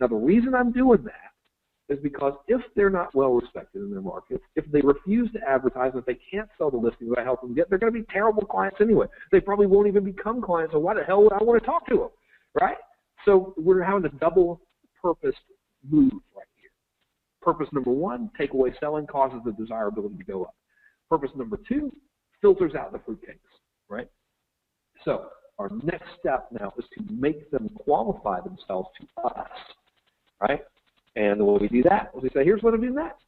Now, the reason I'm doing that is because if they're not well-respected in their markets, if they refuse to advertise, and if they can't sell the listings that I help them get, they're going to be terrible clients anyway. They probably won't even become clients, so why the hell would I want to talk to them, right? So we're having a double-purposed move right here. Purpose number 1, takeaway selling causes the desirability to go up. Purpose number 2, filters out the fruitcakes, right? So our next step now is to make them qualify themselves to us, right? And the way we do that is we say, here's what I'm doing next.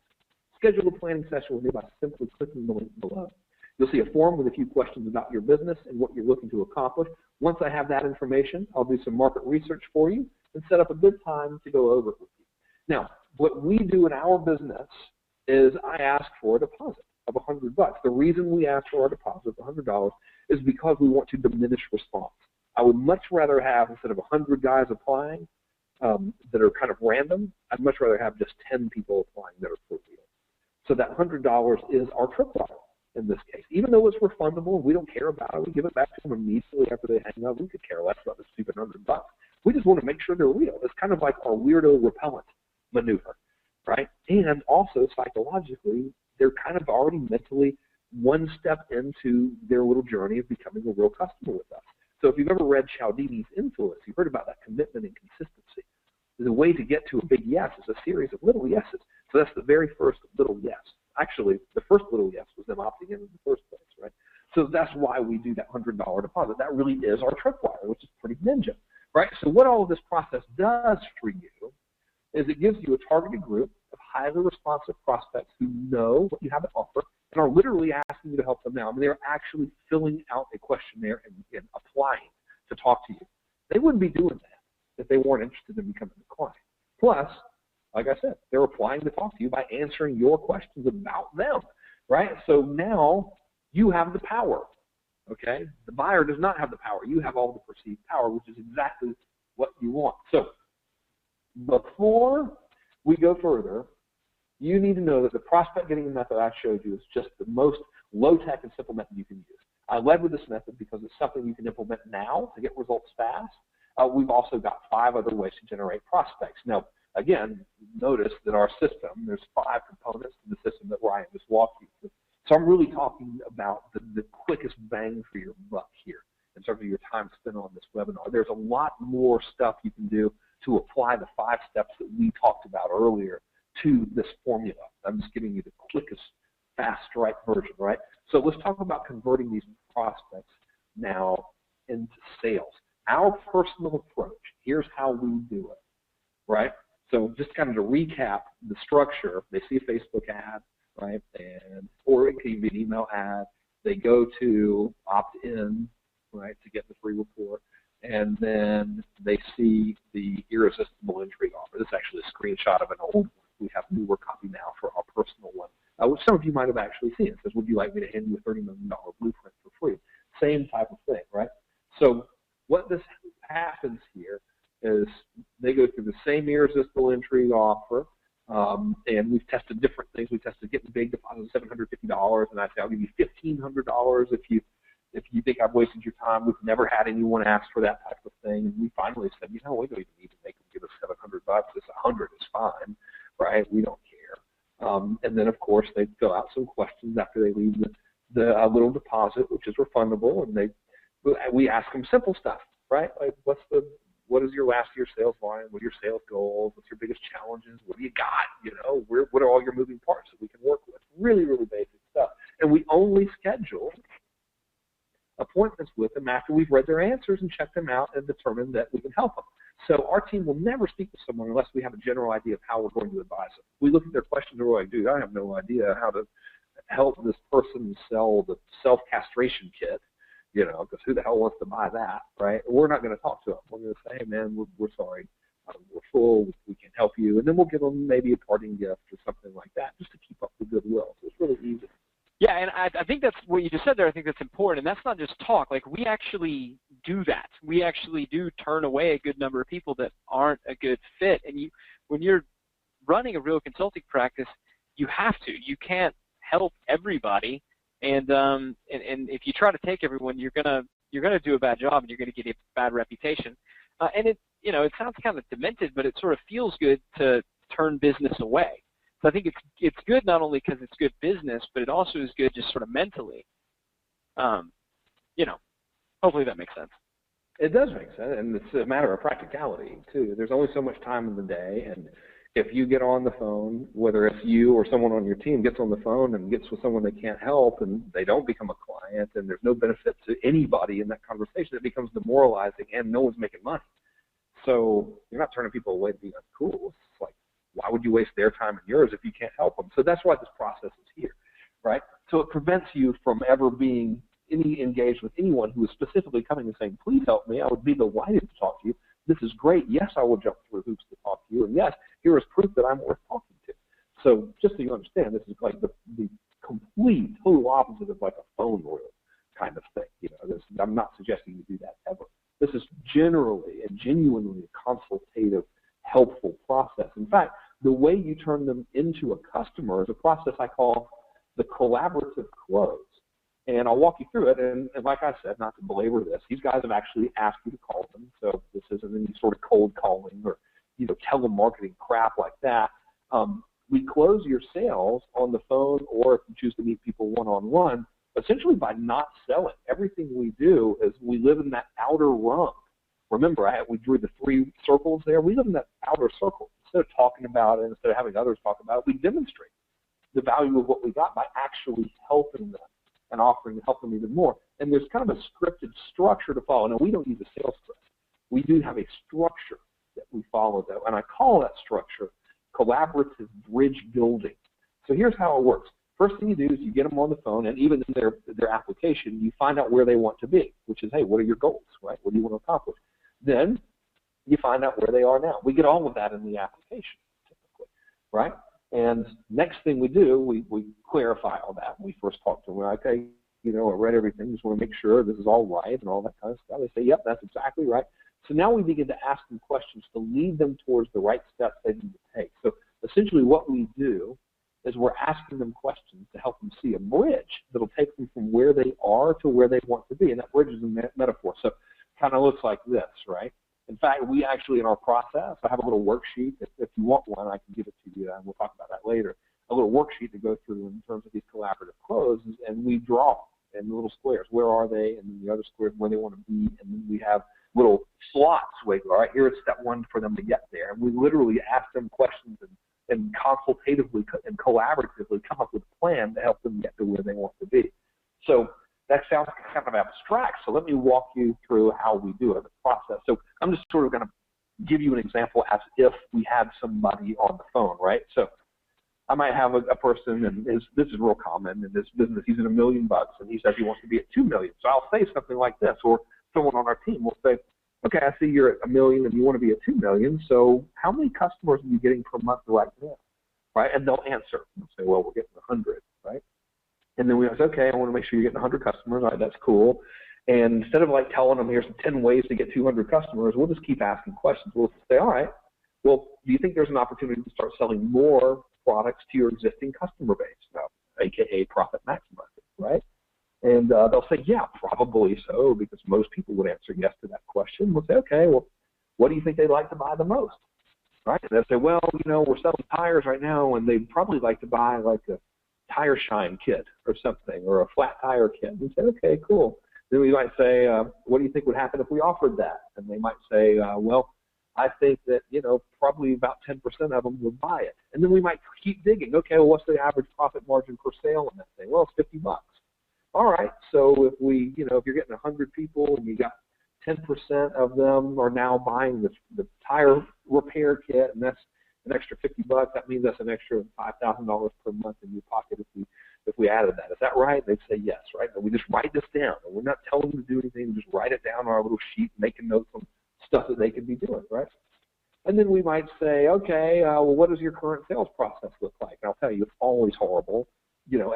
Schedule a planning session with me by simply clicking the link below. You'll see a form with a few questions about your business and what you're looking to accomplish. Once I have that information, I'll do some market research for you and set up a good time to go over it with you. Now, what we do in our business is I ask for a deposit of $100. The reason we ask for our deposit of $100 is because we want to diminish response. I would much rather have, instead of 100 guys applying that are kind of random, I'd much rather have just 10 people applying that are for real. So that $100 is our tripwire in this case. Even though it's refundable and we don't care about it, we give it back to them immediately after they hang up. We could care less about the stupid $100. We just want to make sure they're real. It's kind of like our weirdo repellent maneuver, right? And also psychologically, they're kind of already mentally one step into their little journey of becoming a real customer with us. So if you've ever read Cialdini's Influence, you've heard about that commitment and consistency. The way to get to a big yes is a series of little yeses. So that's the very first little yes. Actually, the first little yes was them opting in the first place, right? So that's why we do that $100 deposit. That really is our tripwire, which is pretty ninja, right? So what all of this process does for you is it gives you a targeted group of highly responsive prospects who know what you have to offer and are literally asking you to help them now. I mean, they're actually filling out a questionnaire and applying to talk to you. They wouldn't be doing that if they weren't interested in becoming a client. Plus, like I said, they're applying to talk to you by answering your questions about them, right? So now you have the power, okay? The buyer does not have the power. You have all the perceived power, which is exactly what you want. So before we go further, you need to know that the prospect getting method I showed you is just the most low-tech and simple method you can use. I led with this method because it's something you can implement now to get results fast. We've also got 5 other ways to generate prospects. Now, again, notice that our system, there's 5 components to the system that Ryan just walked you through. So I'm really talking about the quickest bang for your buck here in terms of your time spent on this webinar. There's a lot more stuff you can do to apply the 5 steps that we talked about earlier to this formula. I'm just giving you the quickest, fast strike version, right? So let's talk about converting these prospects now into sales. Our personal approach, here's how we do it, right? So just kind of to recap the structure, they see a Facebook ad, right? Or it can be an email ad. They go to opt-in, right, to get the free report. And then they see the irresistible intrigue offer. This is actually a screenshot of an old one. We have a newer copy now for our personal one, which some of you might have actually seen. It says, would you like me to hand you a $30 million blueprint for free? Same type of thing, right? So what this happens here is they go through the same irresistible intrigue offer, and we've tested different things. We tested getting big deposits of $750, and I say I'll give you $1,500 if you think I've wasted your time. We've never had anyone ask for that type of thing, and we finally said, you know, we don't even need to make them give us $700. It's $100 is fine, right? We don't care. And then of course they fill out some questions after they leave the little deposit, which is refundable, and we ask them simple stuff, right? Like what is your last year's sales volume? What are your sales goals? What's your biggest challenges? What do you got? You know, what are all your moving parts that we can work with? Really, really basic stuff. And we only schedule appointments with them after we've read their answers and checked them out and determined that we can help them. So our team will never speak to someone unless we have a general idea of how we're going to advise them. We look at their questions and we're like, dude, I have no idea how to help this person sell the self-castration kit, you know, because who the hell wants to buy that, right? We're not going to talk to them. We're going to say, hey, man, we're sorry. We're full. We can help you. And then we'll give them maybe a parting gift or something like that just to keep up the goodwill. So it's really easy. Yeah, and I think that's what you just said there. I think that's important, and that's not just talk. Like, we actually do that. We actually do turn away a good number of people that aren't a good fit. And when you're running a real consulting practice, you have to. You can't help everybody, and if you try to take everyone, you're gonna do a bad job, and you're gonna get a bad reputation. And it sounds kind of demented, but it sort of feels good to turn business away. So I think it's good not only because it's good business, but it also is good just sort of mentally. Hopefully that makes sense. It does make sense, and it's a matter of practicality, too. There's only so much time in the day, and if you get on the phone, whether it's you or someone on your team gets on the phone and gets with someone they can't help and they don't become a client and there's no benefit to anybody in that conversation, it becomes demoralizing and no one's making money. So you're not turning people away to be uncool. It's like, why would you waste their time and yours if you can't help them? So that's why this process is here, right? So it prevents you from ever being engaged with anyone who is specifically coming and saying, please help me. I would be delighted to talk to you. This is great. Yes, I will jump through hoops to talk to you. And yes, here is proof that I'm worth talking to. So just so you understand, this is like the complete, total opposite of like a phone room kind of thing. I'm not suggesting you do that ever. This is generally and genuinely a consultative, helpful process. In fact, the way you turn them into a customer is a process I call the collaborative close. And I'll walk you through it. And like I said, not to belabor this, these guys have actually asked you to call them. So this isn't any sort of cold calling or telemarketing crap like that. We close your sales on the phone, or if you choose to meet people one-on-one, essentially by not selling. Everything we do is we live in that outer rung. Remember, we drew the 3 circles there. We live in that outer circle. Instead of talking about it, instead of having others talk about it, we demonstrate the value of what we got by actually helping them and offering to help them even more. And there's kind of a scripted structure to follow. Now, we don't use a sales script. We do have a structure that we follow, though, and I call that structure collaborative bridge building. So here's how it works. First thing you do is you get them on the phone, and even in their application, you find out where they want to be, which is, hey, what are your goals, right? What do you want to accomplish? Then you find out where they are now. We get all of that in the application, typically, right? And next thing we do, we clarify all that. We first talk to them. We're like, okay, I read everything. Just want to make sure this is all right and all that kind of stuff. They say, yep, that's exactly right. So now we begin to ask them questions to lead them towards the right steps they need to take. So essentially what we do is we're asking them questions to help them see a bridge that'll take them from where they are to where they want to be. And that bridge is a metaphor. So it kind of looks like this, right? In fact, we actually, in our process, I have a little worksheet. If you want one, I can give it to you, and we'll talk about that later. A little worksheet to go through in terms of these collaborative closes, and we draw in little squares. Where are they? And then the other squares where they want to be. And then we have little slots where you go, all right, here's step 1 for them to get there. And we literally ask them questions and consultatively and collaboratively come up with a plan to help them get to where they want to be. So that sounds kind of abstract, so let me walk you through how we do it, the process. So I'm just sort of going to give you an example as if we had somebody on the phone, right? So I might have a person, and this is real common in this business. He's in $1 million, and he says he wants to be at $2 million. So I'll say something like this, or someone on our team will say, okay, I see you're at $1 million and you want to be at $2 million. So how many customers are you getting per month right now, right? And they'll answer. They'll say, well, we're getting 100, right? And then we say, okay, I want to make sure you're getting 100 customers. All right, that's cool. And instead of like telling them here's 10 ways to get 200 customers, we'll just keep asking questions. We'll say, all right, well, do you think there's an opportunity to start selling more products to your existing customer base, aka profit maximizing, right? And they'll say, yeah, probably so, because most people would answer yes to that question. We'll say, okay, well, what do you think they'd like to buy the most, right? And they'll say, well, we're selling tires right now, and they'd probably like to buy like a tire shine kit or something, or a flat tire kit. And we say, okay, cool. Then we might say, what do you think would happen if we offered that? And they might say, well, I think that, probably about 10% of them would buy it. And then we might keep digging. Okay, well, what's the average profit margin per sale on that thing? Well, it's $50. All right, so if we, if you're getting 100 people and you got 10% of them are now buying the tire repair kit, and that's an extra $50, that means that's an extra $5,000 per month in your pocket if we added that. Is that right? They'd say yes, right? But we just write this down, and we're not telling them to do anything. We just write it down on our little sheet, making notes on stuff that they could be doing, right? And then we might say, okay, well, what does your current sales process look like? And I'll tell you, it's always horrible.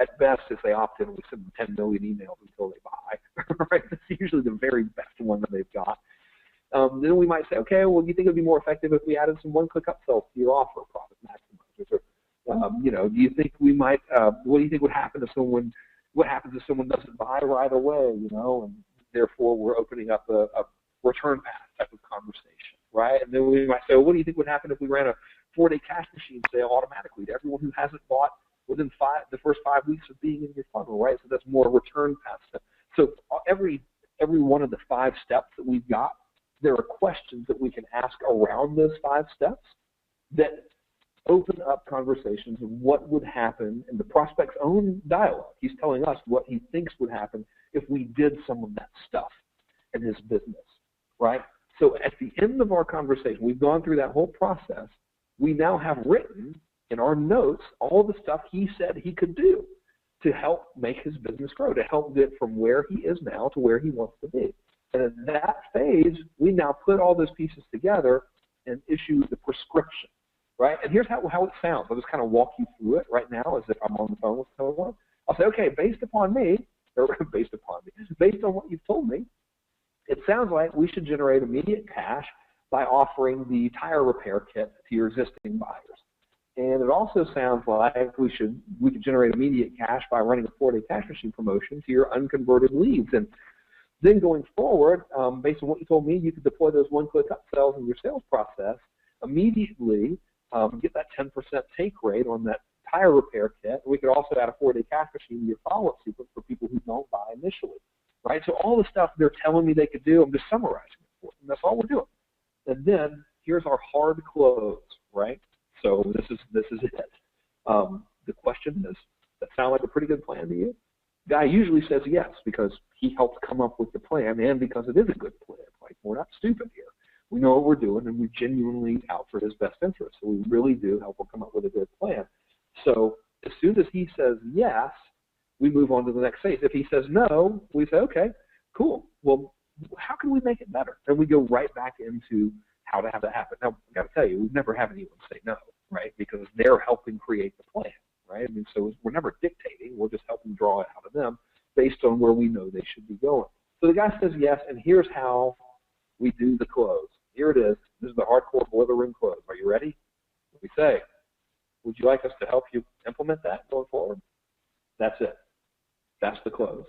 At best, if they opt in, we send them 10 million emails until they buy, right? That's usually the very best one that they've got. Then we might say, okay, well, do you think it would be more effective if we added some one-click upsells to your offer, profit maximizers? Or, do you think we might, what do you think would happen if what happens if someone doesn't buy right away, and therefore we're opening up a return path type of conversation, right? And then we might say, well, what do you think would happen if we ran a 4-day cash machine sale automatically to everyone who hasn't bought within the first 5 weeks of being in your funnel, right? So that's more return path stuff. So every one of the 5 steps that we've got, there are questions that we can ask around those 5 steps that open up conversations of what would happen in the prospect's own dialogue. He's telling us what he thinks would happen if we did some of that stuff in his business, right? So at the end of our conversation, we've gone through that whole process. We now have written in our notes all the stuff he said he could do to help make his business grow, to help get from where he is now to where he wants to be. And in that phase, we now put all those pieces together and issue the prescription, right? And here's how it sounds. I'll just kind of walk you through it right now as if I'm on the phone with someone. I'll say, okay, based on what you've told me, it sounds like we should generate immediate cash by offering the tire repair kit to your existing buyers. And it also sounds like we could generate immediate cash by running a 4-day cash machine promotion to your unconverted leads. And then going forward, based on what you told me, you could deploy those one-click upsells in your sales process, immediately get that 10% take rate on that tire repair kit. We could also add a 4-day cash machine to your follow-up sequence for people who don't buy initially, right? So all the stuff they're telling me they could do, I'm just summarizing it for them. That's all we're doing. And then here's our hard close, right? So this is it. The question is, does that sound like a pretty good plan to you? Guy usually says yes because he helped come up with the plan and because it is a good plan. Like, we're not stupid here. We know what we're doing, and we genuinely out for his best interest. So we really do help him come up with a good plan. So as soon as he says yes, we move on to the next phase. If he says no, we say, okay, cool. Well, how can we make it better? And we go right back into how to have that happen. Now, I've got to tell you, we've never had anyone say no, right? Because they're helping create the plan, right? I mean, so we're never dictating. We're just helping draw it out of them based on where we know they should be going. So the guy says yes, and here's how we do the close. Here it is. This is the hardcore boiler room close. Are you ready? We say, would you like us to help you implement that going forward? That's it. That's the close.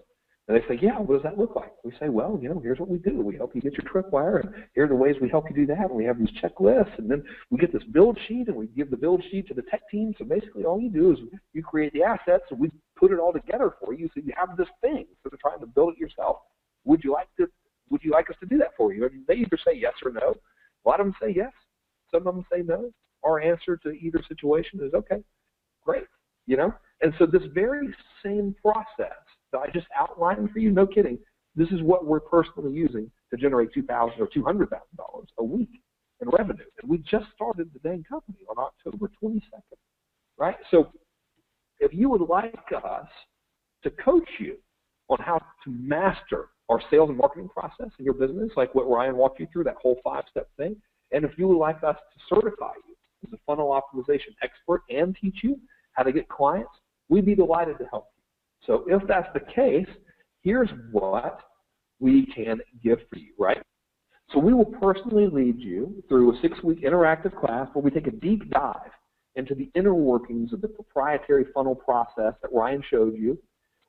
And they say, yeah, what does that look like? We say, well, here's what we do. We help you get your tripwire, and here are the ways we help you do that. And we have these checklists, and then we get this build sheet, and we give the build sheet to the tech team. So basically all you do is you create the assets, and we put it all together for you so you have this thing instead of trying to build it yourself. Would you like us to do that for you? And they either say yes or no. A lot of them say yes. Some of them say no. Our answer to either situation is, okay, great. And so this very same process that I just outlined for you, no kidding, this is what we're personally using to generate $2,000 or $200,000 a week in revenue. And we just started the dang company on October 22nd, right? So if you would like us to coach you on how to master our sales and marketing process in your business, like what Ryan walked you through, that whole 5-step thing, and if you would like us to certify you as a funnel optimization expert and teach you how to get clients, we'd be delighted to help you. So if that's the case, here's what we can give for you, right? So we will personally lead you through a 6-week interactive class where we take a deep dive into the inner workings of the proprietary funnel process that Ryan showed you.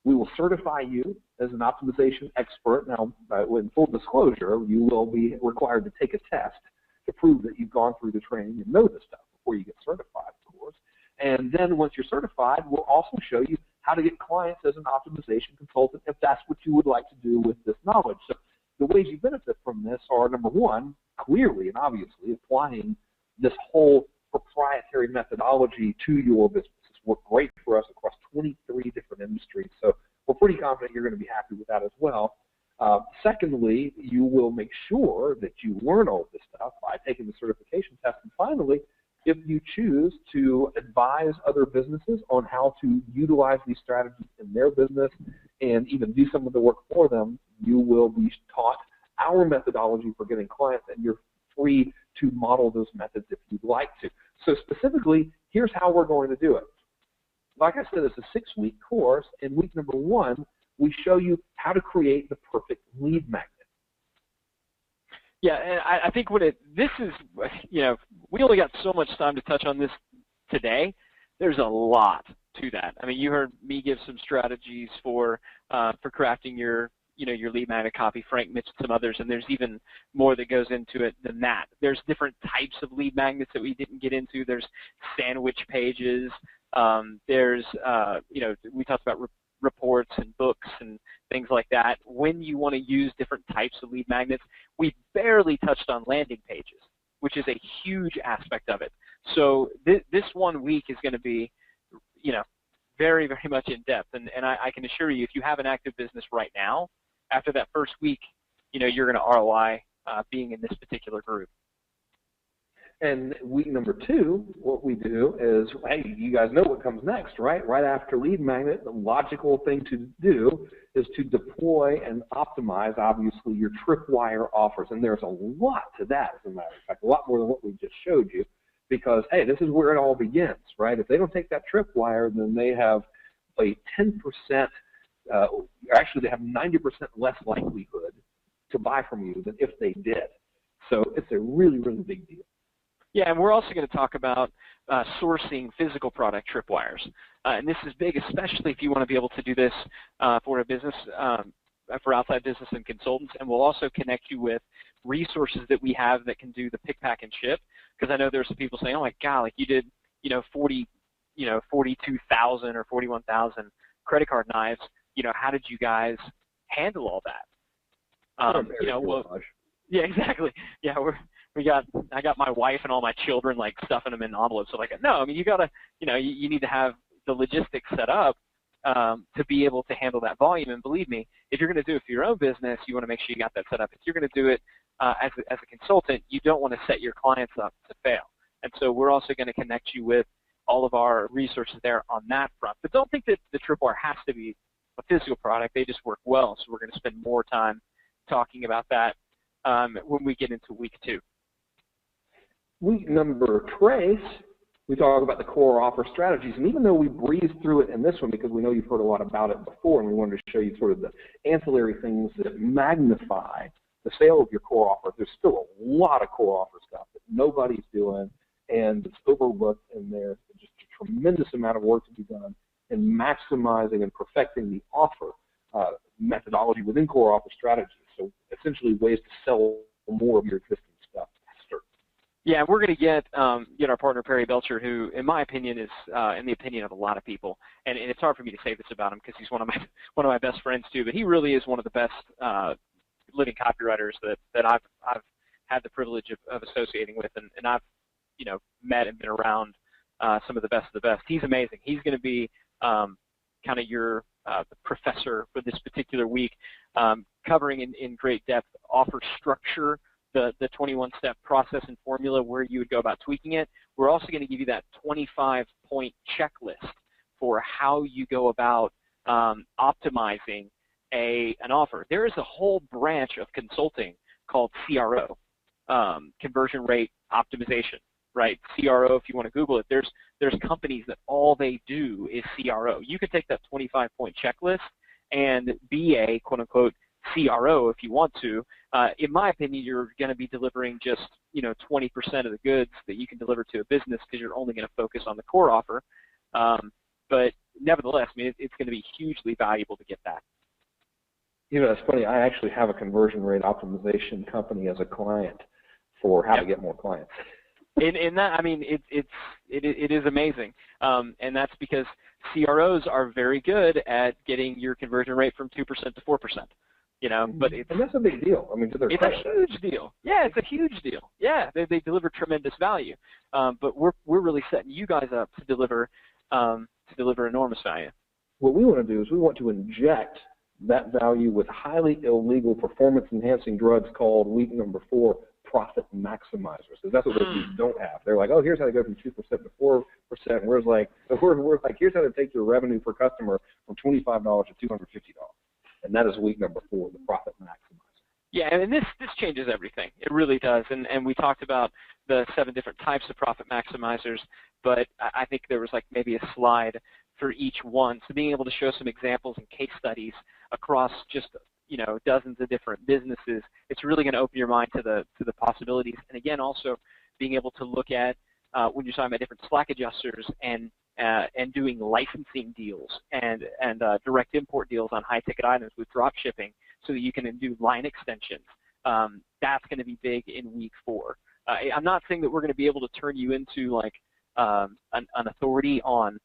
We will certify you as an optimization expert. Now, in full disclosure, you will be required to take a test to prove that you've gone through the training and know this stuff before you get certified, of course. And then once you're certified, we'll also show you how to get clients as an optimization consultant if that's what you would like to do with this knowledge. So the ways you benefit from this are, number one, clearly and obviously applying this whole proprietary methodology to your business. It's worked great for us across 23 different industries. So we're pretty confident you're going to be happy with that as well. Secondly, you will make sure that you learn all this stuff by taking the certification test. And finally, if you choose to advise other businesses on how to utilize these strategies in their business and even do some of the work for them, you will be taught our methodology for getting clients, and you're free to model those methods if you'd like to. So specifically, here's how we're going to do it. Like I said, it's a 6-week course. In week number 1, we show you how to create the perfect lead magnet. Yeah, and I think this is, we only got so much time to touch on this today. There's a lot to that. I mean, you heard me give some strategies for crafting your lead magnet copy. Frank mentioned some others, and there's even more that goes into it than that. There's different types of lead magnets that we didn't get into. There's sandwich pages. There's, we talked about reports and books and things like that. When you want to use different types of lead magnets, we barely touched on landing pages, which is a huge aspect of it. So this 1 week is going to be, very, very much in depth. And I can assure you, if you have an active business right now, after that first week, you're going to ROI being in this particular group. And week number 2, what we do is, hey, you guys know what comes next, right? Right after lead magnet, the logical thing to do is to deploy and optimize, obviously, your tripwire offers. And there's a lot to that, as a matter of fact, a lot more than what we just showed you, because, hey, this is where it all begins, right? If they don't take that tripwire, then they have a 10%, actually they have 90% less likelihood to buy from you than if they did. So it's a really, really big deal. Yeah, and we're also going to talk about sourcing physical product tripwires. And this is big, especially if you want to be able to do this for a business, for outside business and consultants. And we'll also connect you with resources that we have that can do the pick, pack, and ship. Because I know there's some people saying, oh, my God, like you did, 40 42,000 or 41,000 credit card knives. How did you guys handle all that? Yeah, exactly. Yeah, I got my wife and all my children like stuffing them in envelopes. So no, I mean, you gotta, you need to have the logistics set up to be able to handle that volume. And believe me, if you're going to do it for your own business, you want to make sure you got that set up. If you're going to do it as a consultant, you don't want to set your clients up to fail. And so we're also going to connect you with all of our resources there on that front. But don't think that the Triple R has to be a physical product. They just work well. So we're going to spend more time talking about that when we get into week 2. Week number trace, we talk about the core offer strategies. And even though we breezed through it in this one because we know you've heard a lot about it before, and we wanted to show you sort of the ancillary things that magnify the sale of your core offer, there's still a lot of core offer stuff that nobody's doing, and it's overlooked, and there's just a tremendous amount of work to be done in maximizing and perfecting the offer methodology within core offer strategies. So essentially ways to sell more of your existing stuff faster. Yeah, we're going to get our partner Perry Belcher, who, in my opinion, is in the opinion of a lot of people, and it's hard for me to say this about him because he's one of my best friends too. But he really is one of the best living copywriters that I've had the privilege of associating with, and I've met and been around some of the best. He's amazing. He's going to be kind of your the professor for this particular week, covering in great depth offer structure, the 21-step process and formula where you would go about tweaking it. We're also going to give you that 25-point checklist for how you go about optimizing an offer. There is a whole branch of consulting called CRO, conversion rate optimization, right? CRO, if you want to Google it, there's companies that all they do is CRO. You could take that 25-point checklist and be a quote-unquote CRO if you want to. In my opinion, you're going to be delivering just 20% of the goods that you can deliver to a business because you're only going to focus on the core offer. But nevertheless, I mean, it's going to be hugely valuable to get that. It's funny. I actually have a conversion rate optimization company as a client for how to get more clients. In that, I mean, it is amazing, and that's because CROs are very good at getting your conversion rate from 2% to 4%. But and that's a big deal. I mean, to their credit. It's a huge deal. Yeah, it's a huge deal. Yeah, they deliver tremendous value. But we're really setting you guys up to deliver enormous value. What we want to do is we want to inject that value with highly illegal performance-enhancing drugs called week number 4 profit maximizers. Because that's what those dudes don't have. They're like, oh, here's how to go from 2% to 4%. We're like, here's how to take your revenue per customer from $25 to $250. And that is week number 4, the profit maximizer. Yeah, and this changes everything. It really does. And we talked about the 7 different types of profit maximizers, but I think there was like maybe a slide for each one. So being able to show some examples and case studies across just dozens of different businesses, it's really going to open your mind to the possibilities. And again, also being able to look at when you're talking about different Slack adjusters and doing licensing deals and direct import deals on high ticket items with drop shipping, so that you can do line extensions. That's going to be big in week 4. I'm not saying that we're going to be able to turn you into like an authority on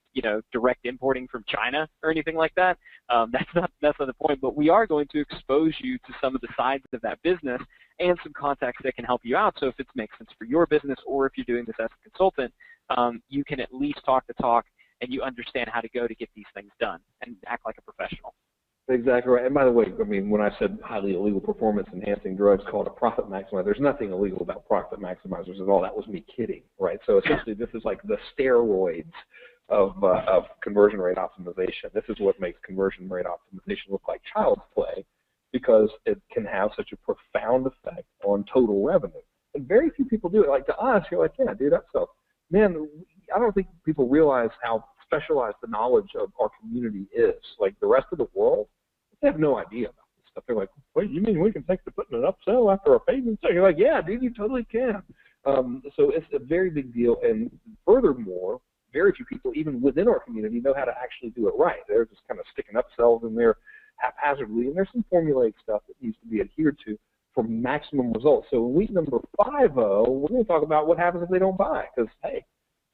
direct importing from China or anything like that. That's not the point. But we are going to expose you to some of the sides of that business and some contacts that can help you out. So if it makes sense for your business, or if you're doing this as a consultant, you can at least talk the talk and you understand how to go to get these things done and act like a professional. Exactly right. And by the way, I mean, when I said highly illegal performance-enhancing drugs called a profit maximizer, there's nothing illegal about profit maximizers at all. That was me kidding, right? So essentially, this is like the steroids of conversion rate optimization. This is what makes conversion rate optimization look like child's play, because it can have such a profound effect on total revenue. And very few people do it. Like, to us, you're like, yeah, dude, that's so. Man, I don't think people realize how specialized the knowledge of our community is. Like, the rest of the world, they have no idea about this stuff. They're like, wait, you mean we can take the putting an upsell after a payment? So you're like, yeah, dude, you totally can. So it's a very big deal. And furthermore, very few people, even within our community, know how to actually do it right. They're just kind of sticking upsells in there haphazardly. And there's some formulaic stuff that needs to be adhered to for maximum results. So in week number 50, we're going to talk about what happens if they don't buy. Because, hey,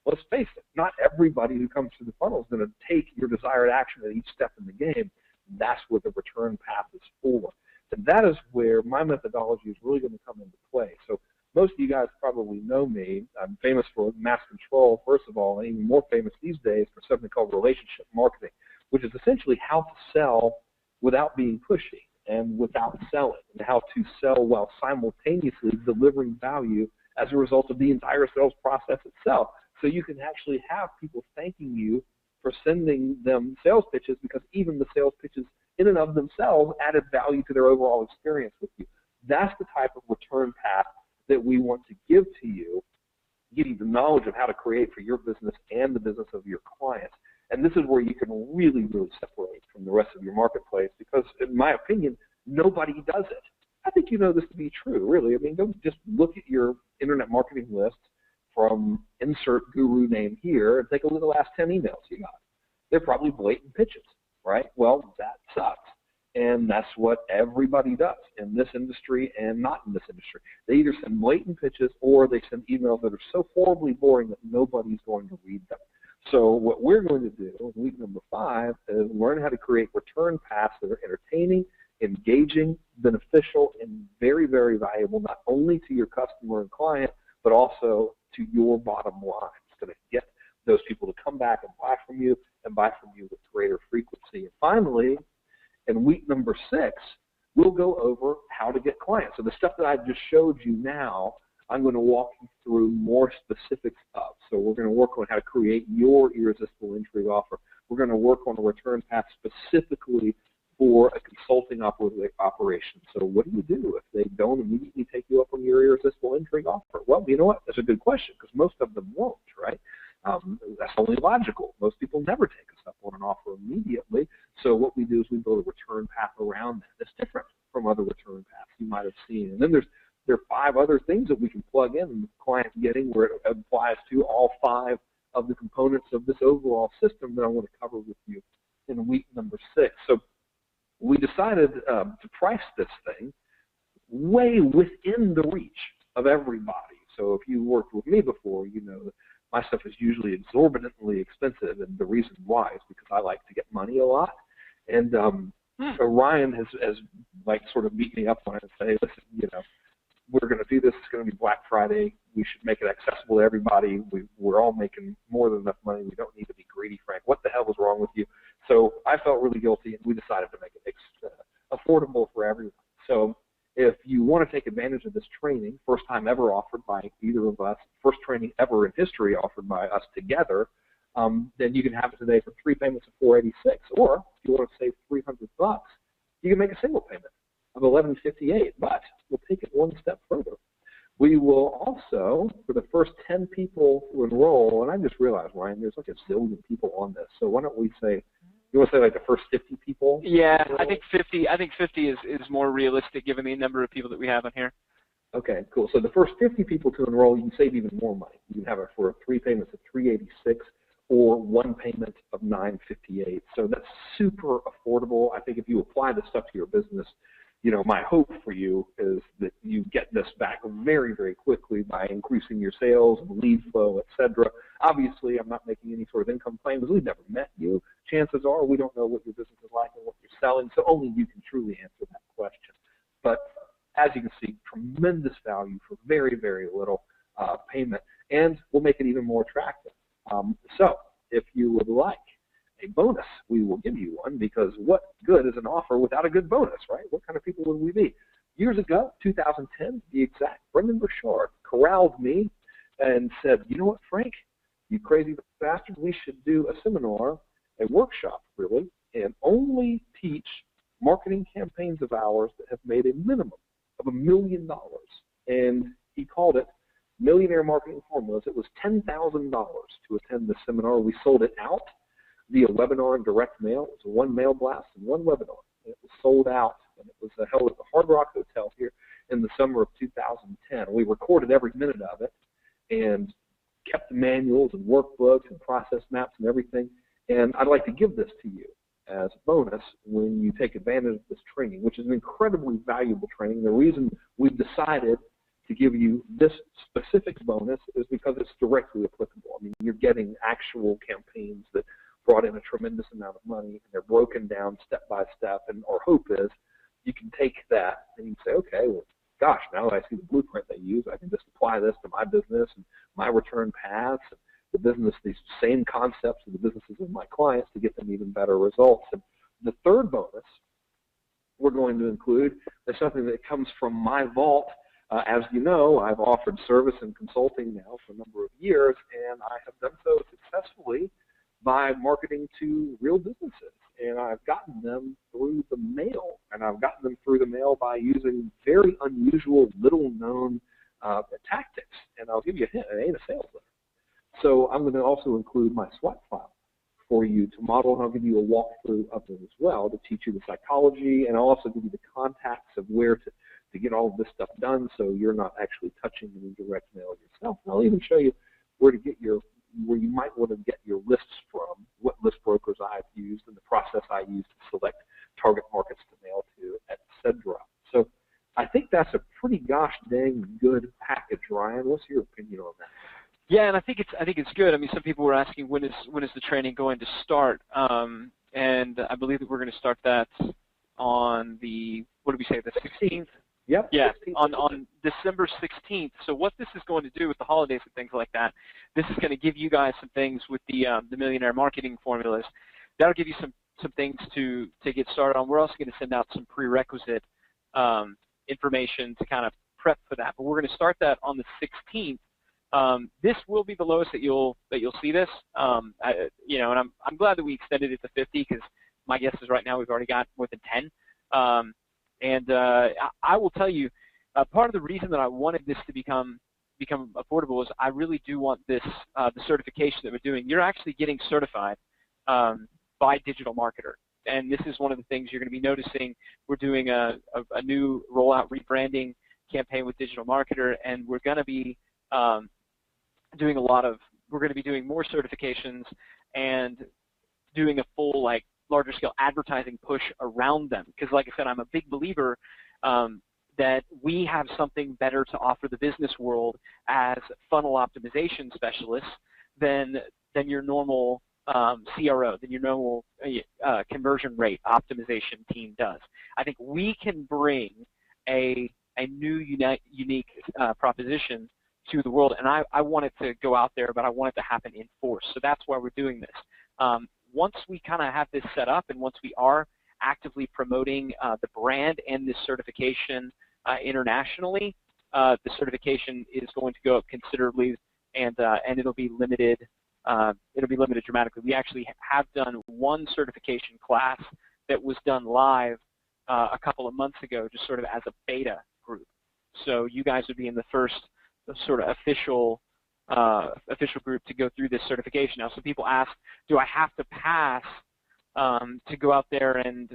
let's face it, not everybody who comes through the funnel is going to take your desired action at each step in the game. That's what the return path is for. And that is where my methodology is really going to come into play. So most of you guys probably know me. I'm famous for mass control, first of all, and even more famous these days for something called relationship marketing, which is essentially how to sell without being pushy and without selling, and how to sell while simultaneously delivering value as a result of the entire sales process itself. So you can actually have people thanking you for sending them sales pitches, because even the sales pitches in and of themselves added value to their overall experience with you. That's the type of return path that we want to give to you, give you the knowledge of how to create for your business and the business of your clients. And this is where you can really, really separate from the rest of your marketplace, because in my opinion, nobody does it. I think you know this to be true, really. I mean, go just look at your internet marketing list from insert guru name here and take a look at the last 10 emails you got. They're probably blatant pitches, right? Well, that sucks. And that's what everybody does in this industry and not in this industry. They either send blatant pitches or they send emails that are so horribly boring that nobody's going to read them. So what we're going to do in week number 5 is learn how to create return paths that are entertaining, engaging, beneficial, and very, very valuable, not only to your customer and client, but also to your bottom line. It's going to get those people to come back and buy from you, and buy from you with greater frequency. And finally, in week number 6, we'll go over how to get clients. So the stuff that I just showed you now, I'm going to walk you through more specifics of. So we're going to work on how to create your irresistible intrigue offer. We're going to work on a return path specifically for a consulting operation. So what do you do if they don't immediately take you up on your irresistible intrigue offer? Well, you know what? That's a good question, because most of them won't, right? That's only logical. Most people never take us up on an offer immediately. So what we do is we build a return path around that. That's different from other return paths you might have seen. And then there are 5 other things that we can plug in the client getting, where it applies to all 5 of the components of this overall system that I want to cover with you in week number 6. So we decided to price this thing way within the reach of everybody. So if you worked with me before, you know that my stuff is usually exorbitantly expensive, and the reason why is because I like to get money a lot. And Ryan has like sort of beat me up on it and say, listen, you know, we're going to do this. It's going to be Black Friday. We should make it accessible to everybody. We're all making more than enough money. We don't need to be greedy, Frank. What the hell is wrong with you? So I felt really guilty, and we decided to make it affordable for everyone. So if you want to take advantage of this training, first time ever offered by either of us, first training ever in history offered by us together, then you can have it today for 3 payments of $486. Or if you want to save $300, you can make a single payment of $1158. But we'll take it one step further. We will also, for the first 10 people who enroll, and I just realized, Ryan, there's like a zillion people on this. So why don't we say, you want to say like the first 50 people? Yeah, I think 50. I think 50 is more realistic given the number of people that we have on here. Okay, cool. So the first 50 people to enroll, you can save even more money. You can have it for 3 payments of $386 or 1 payment of $958. So that's super affordable. I think if you apply this stuff to your business, you know, my hope for you is that you get this back very, very quickly by increasing your sales and lead flow, et cetera. Obviously, I'm not making any sort of income claim because we've never met you. Chances are we don't know what your business is like and what you're selling, so only you can truly answer that question. But as you can see, tremendous value for very, very little payment, and we'll make it even more attractive. So if you would like a bonus, we will give you one, because what good is an offer without a good bonus, right? What kind of people would we be? Years ago, 2010 to be exact, Brendan Burchard corralled me and said, you know what, Frank, you crazy bastard, we should do a seminar, a workshop really, and only teach marketing campaigns of ours that have made a minimum of $1 million. And he called it Millionaire Marketing Formulas. It was $10,000 to attend the seminar. We sold it out via webinar and direct mail. It was 1 mail blast and 1 webinar. And it was sold out, and it was held at the Hard Rock Hotel here in the summer of 2010. We recorded every minute of it and kept the manuals and workbooks and process maps and everything. And I'd like to give this to you as a bonus when you take advantage of this training, which is an incredibly valuable training. The reason we've decided to give you this specific bonus is because it's directly applicable. I mean, you're getting actual campaigns that brought in a tremendous amount of money, and they're broken down step by step, and our hope is you can take that and you can say, okay, well, gosh, now that I see the blueprint they use, I can just apply this to my business and my return paths, and the business, these same concepts of the businesses of my clients to get them even better results. And the third bonus we're going to include is something that comes from my vault. As you know, I've offered service and consulting now for a number of years, and I have done so successfully by marketing to real businesses. And I've gotten them through the mail, and I've gotten them through the mail by using very unusual, little-known tactics. And I'll give you a hint, it ain't a sales letter. So I'm going to also include my SWOT file for you to model, and I'll give you a walkthrough of it as well to teach you the psychology, and I'll also give you the contacts of where to get all of this stuff done so you're not actually touching any direct mail yourself. And I'll even show you where you might want to get your lists from, what list brokers I've used, and the process I use to select target markets to mail to, etc. So I think that's a pretty gosh dang good package, Ryan. What's your opinion on that? Yeah, and I think it's good. I mean, some people were asking when is the training going to start, and I believe that we're going to start that on the, what did we say, the 16th? Yep. Yeah, on December 16th. So what this is going to do with the holidays and things like that, this is going to give you guys some things with the millionaire marketing formulas. That'll give you some things to get started on. We're also going to send out some prerequisite information to kind of prep for that. But we're going to start that on the 16th. This will be the lowest that you'll see this. And I'm glad that we extended it to 50 because my guess is right now we've already got more than 10. I will tell you, part of the reason that I wanted this to become affordable is I really do want this the certification that we're doing. You're actually getting certified by Digital Marketer, and this is one of the things you're going to be noticing. We're doing a new rollout rebranding campaign with Digital Marketer, and we're going to be doing more certifications and doing a full larger scale advertising push around them. Because like I said, I'm a big believer that we have something better to offer the business world as funnel optimization specialists than your normal CRO, than your normal conversion rate optimization team does. I think we can bring a new unique proposition to the world, and I want it to go out there, but I want it to happen in force. So that's why we're doing this. Once we kind of have this set up, and once we are actively promoting the brand and this certification internationally, the certification is going to go up considerably, and it'll be limited. It'll be limited dramatically. We actually have done one certification class that was done live a couple of months ago, just sort of as a beta group. So you guys would be in the first sort of official group to go through this certification. Now, some people ask, do I have to pass to go out there and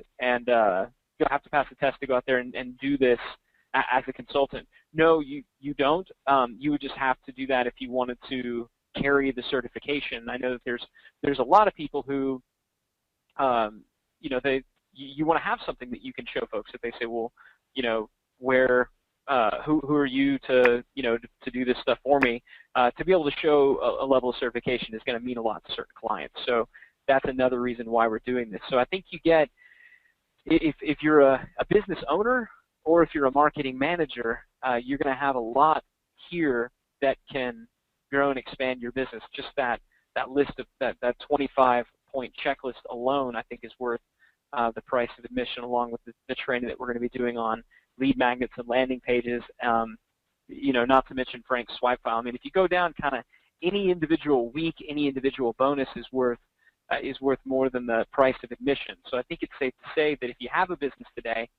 do I have to pass the test to go out there and do this as a consultant? No, you don't. You would just have to do that if you wanted to carry the certification. I know that there's a lot of people who, you want to have something that you can show folks that they say, well, who are you to do this stuff for me? To be able to show a level of certification is going to mean a lot to certain clients. So that's another reason why we're doing this. So I think you get, if you're a business owner or if you're a marketing manager, you're going to have a lot here that can grow and expand your business. Just that list of that 25-point checklist alone, I think, is worth the price of admission, along with the training that we're going to be doing on lead magnets and landing pages, not to mention Frank's swipe file. I mean, if you go down kind of any individual week, any individual bonus is worth more than the price of admission. So I think it's safe to say that if you have a business today,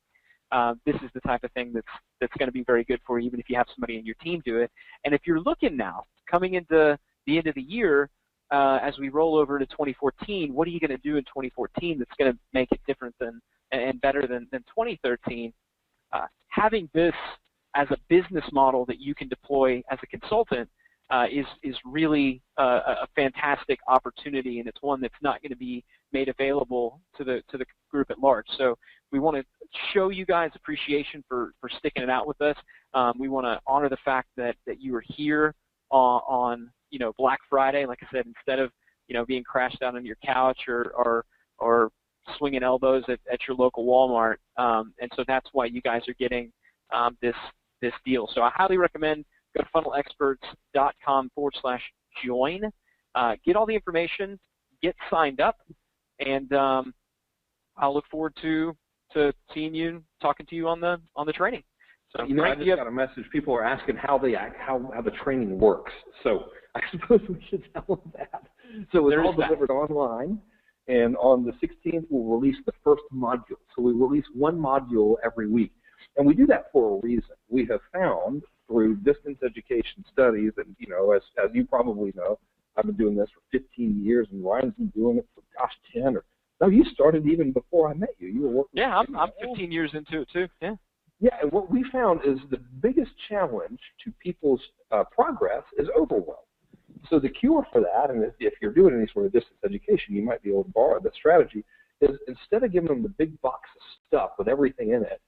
this is the type of thing that's going to be very good for you, even if you have somebody in your team do it. And if you're looking now, coming into the end of the year, as we roll over to 2014, what are you going to do in 2014 that's going to make it different and better than 2013? Having this as a business model that you can deploy as a consultant is really a fantastic opportunity, and it's one that's not going to be made available to the group at large. So we want to show you guys appreciation for sticking it out with us. We want to honor the fact that you were here on Black Friday. Like I said, instead of being crashed out on your couch or swinging elbows at your local Walmart. And so that's why you guys are getting this deal. So I highly recommend go to funnelexperts.com/join. Get all the information, get signed up, and I'll look forward to seeing you, talking to you on the training. So I just got a message. People are asking how the training works. So I suppose we should tell them that. So it's all delivered online, and on the 16th we'll release the first module. So we release one module every week, and we do that for a reason. We have found through distance education studies, and as you probably know, I've been doing this for 15 years, and Ryan's been doing it for 10 or. No, you started even before I met you. You were working. Yeah, I'm 15 years into it too. Yeah. Yeah, and what we found is the biggest challenge to people's progress is overwhelm. So the cure for that, and if you're doing any sort of distance education, you might be able to borrow this strategy, is instead of giving them the big box of stuff with everything in it,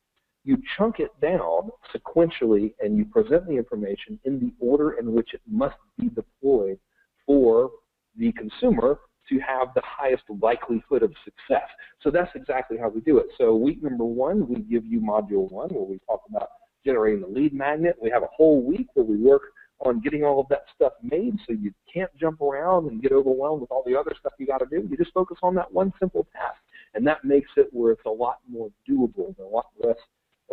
you chunk it down sequentially and you present the information in the order in which it must be deployed for the consumer to have the highest likelihood of success. So that's exactly how we do it. So week number 1, we give you module 1 where we talk about generating the lead magnet. We have a whole week where we work on getting all of that stuff made so you can't jump around and get overwhelmed with all the other stuff you got to do. You just focus on that one simple task. And that makes it where it's a lot more doable and a lot less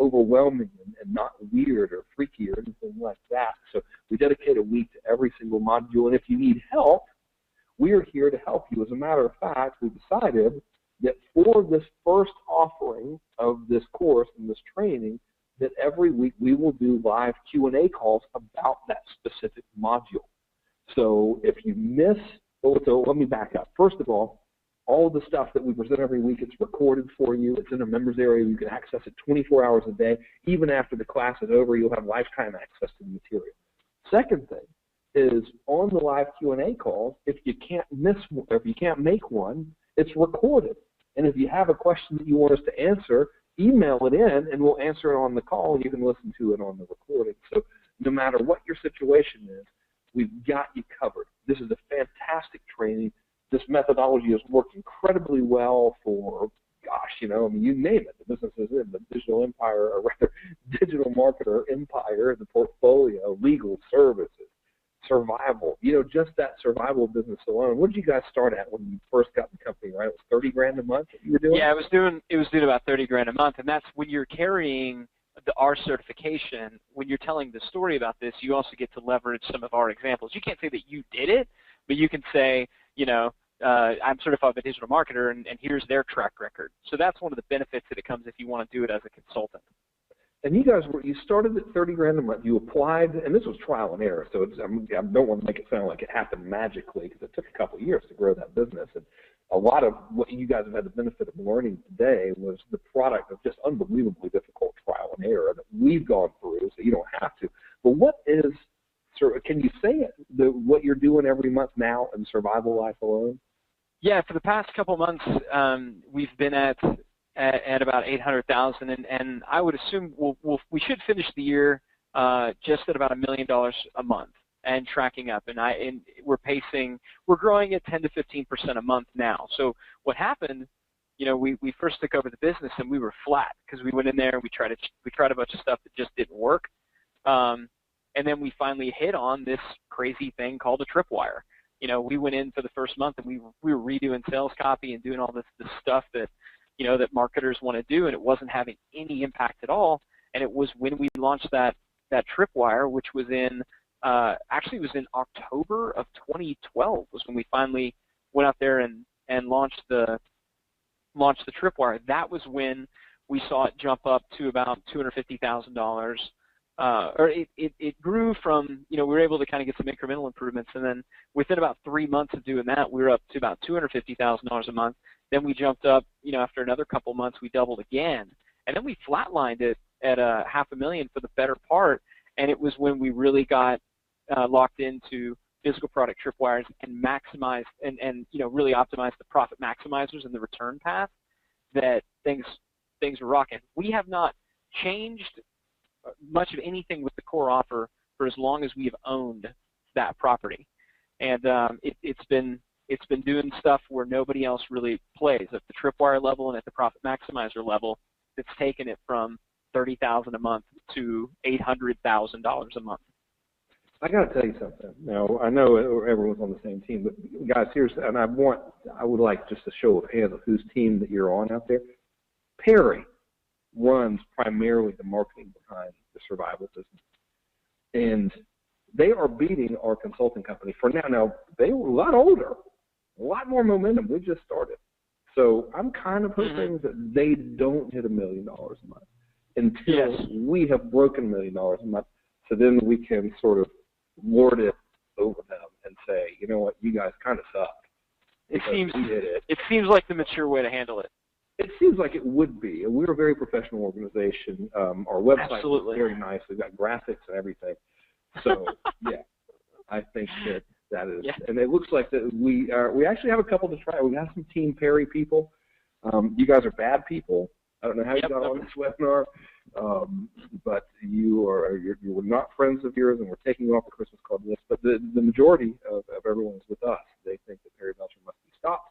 overwhelming and not weird or freaky or anything like that. So we dedicate a week to every single module. And if you need help, we are here to help you. As a matter of fact, we decided that for this first offering of this course and this training, that every week we will do live Q&A calls about that specific module. So if you miss, so let me back up. First of all the stuff that we present every week, it's recorded for you. It's in a members area. You can access it 24 hours a day. Even after the class is over, you'll have lifetime access to the material. Second thing is on the live Q&A calls, if you can't make one, it's recorded. And if you have a question that you want us to answer, email it in and we'll answer it on the call and you can listen to it on the recording. So no matter what your situation is, we've got you covered. This is a fantastic training. This methodology has worked incredibly well for, you name it, the businesses in the digital empire, or rather digital marketer empire, the portfolio, legal services, survival, just that survival business alone. What did you guys start at when you first got the company, right? It was $30,000 a month that you were doing? Yeah, it was doing about $30,000 a month, and that's when you're carrying our certification. When you're telling the story about this, you also get to leverage some of our examples. You can't say that you did it, but you can say, I'm certified by a digital marketer, and here's their track record. So that's one of the benefits that it comes if you want to do it as a consultant. And you started at $30,000 a month. You applied, and this was trial and error. So I don't want to make it sound like it happened magically, because it took a couple of years to grow that business. And a lot of what you guys have had the benefit of learning today was the product of just unbelievably difficult trial and error that we've gone through. So you don't have to. But what is, can you say it? What you're doing every month now in Survival Life Alone? Yeah, for the past couple of months, we've been at about 800,000, and I would assume we should finish the year just at about $1 million a month and tracking up. And we're growing at 10 to 15% a month now. So what happened, we first took over the business and we were flat because we went in there and we tried a bunch of stuff that just didn't work. And then we finally hit on this crazy thing called a tripwire. We went in for the first month and we were redoing sales copy and doing all this stuff that that marketers want to do, and it wasn't having any impact at all. And it was when we launched that tripwire, which was in October of 2012, was when we finally went out there and launched the tripwire. That was when we saw it jump up to about $250,000. Or it grew from, we were able to kind of get some incremental improvements, and then within about 3 months of doing that, we were up to about $250,000 a month. Then we jumped up, after another couple months, we doubled again, and then we flatlined it at $500,000 for the better part. And it was when we really got locked into physical product tripwires and maximize and really optimize the profit maximizers and the return path, that things are rocking. We have not changed much of anything with the core offer for as long as we've owned that property, and it's been doing stuff where nobody else really plays at the tripwire level and at the profit maximizer level. It's taken it from $30,000 a month to $800,000 a month. I got to tell you something. Now, I know everyone's on the same team, but guys, I would like just a show of hands of whose team that you're on out there. Perry runs primarily the marketing behind the survival business, and they are beating our consulting company for now. Now, they were a lot older, a lot more momentum. We just started. So I'm kind of hoping that they don't hit $1 million a month until we have broken $1 million a month. So then we can sort of lord it over them and say, you know what, you guys kind of suck. It seems like the mature way to handle it. It seems like it would be. We're a very professional organization. Our website is very nice. We've got graphics and everything. So, yeah, I think that is. Yeah. And it looks like that we actually have a couple to try. We have some Team Perry people. You guys are bad people. I don't know how you got on this webinar, but you were not friends of yours, and we're taking you off the Christmas card list. But the majority of everyone is with us. They think that Perry Belcher must be stopped,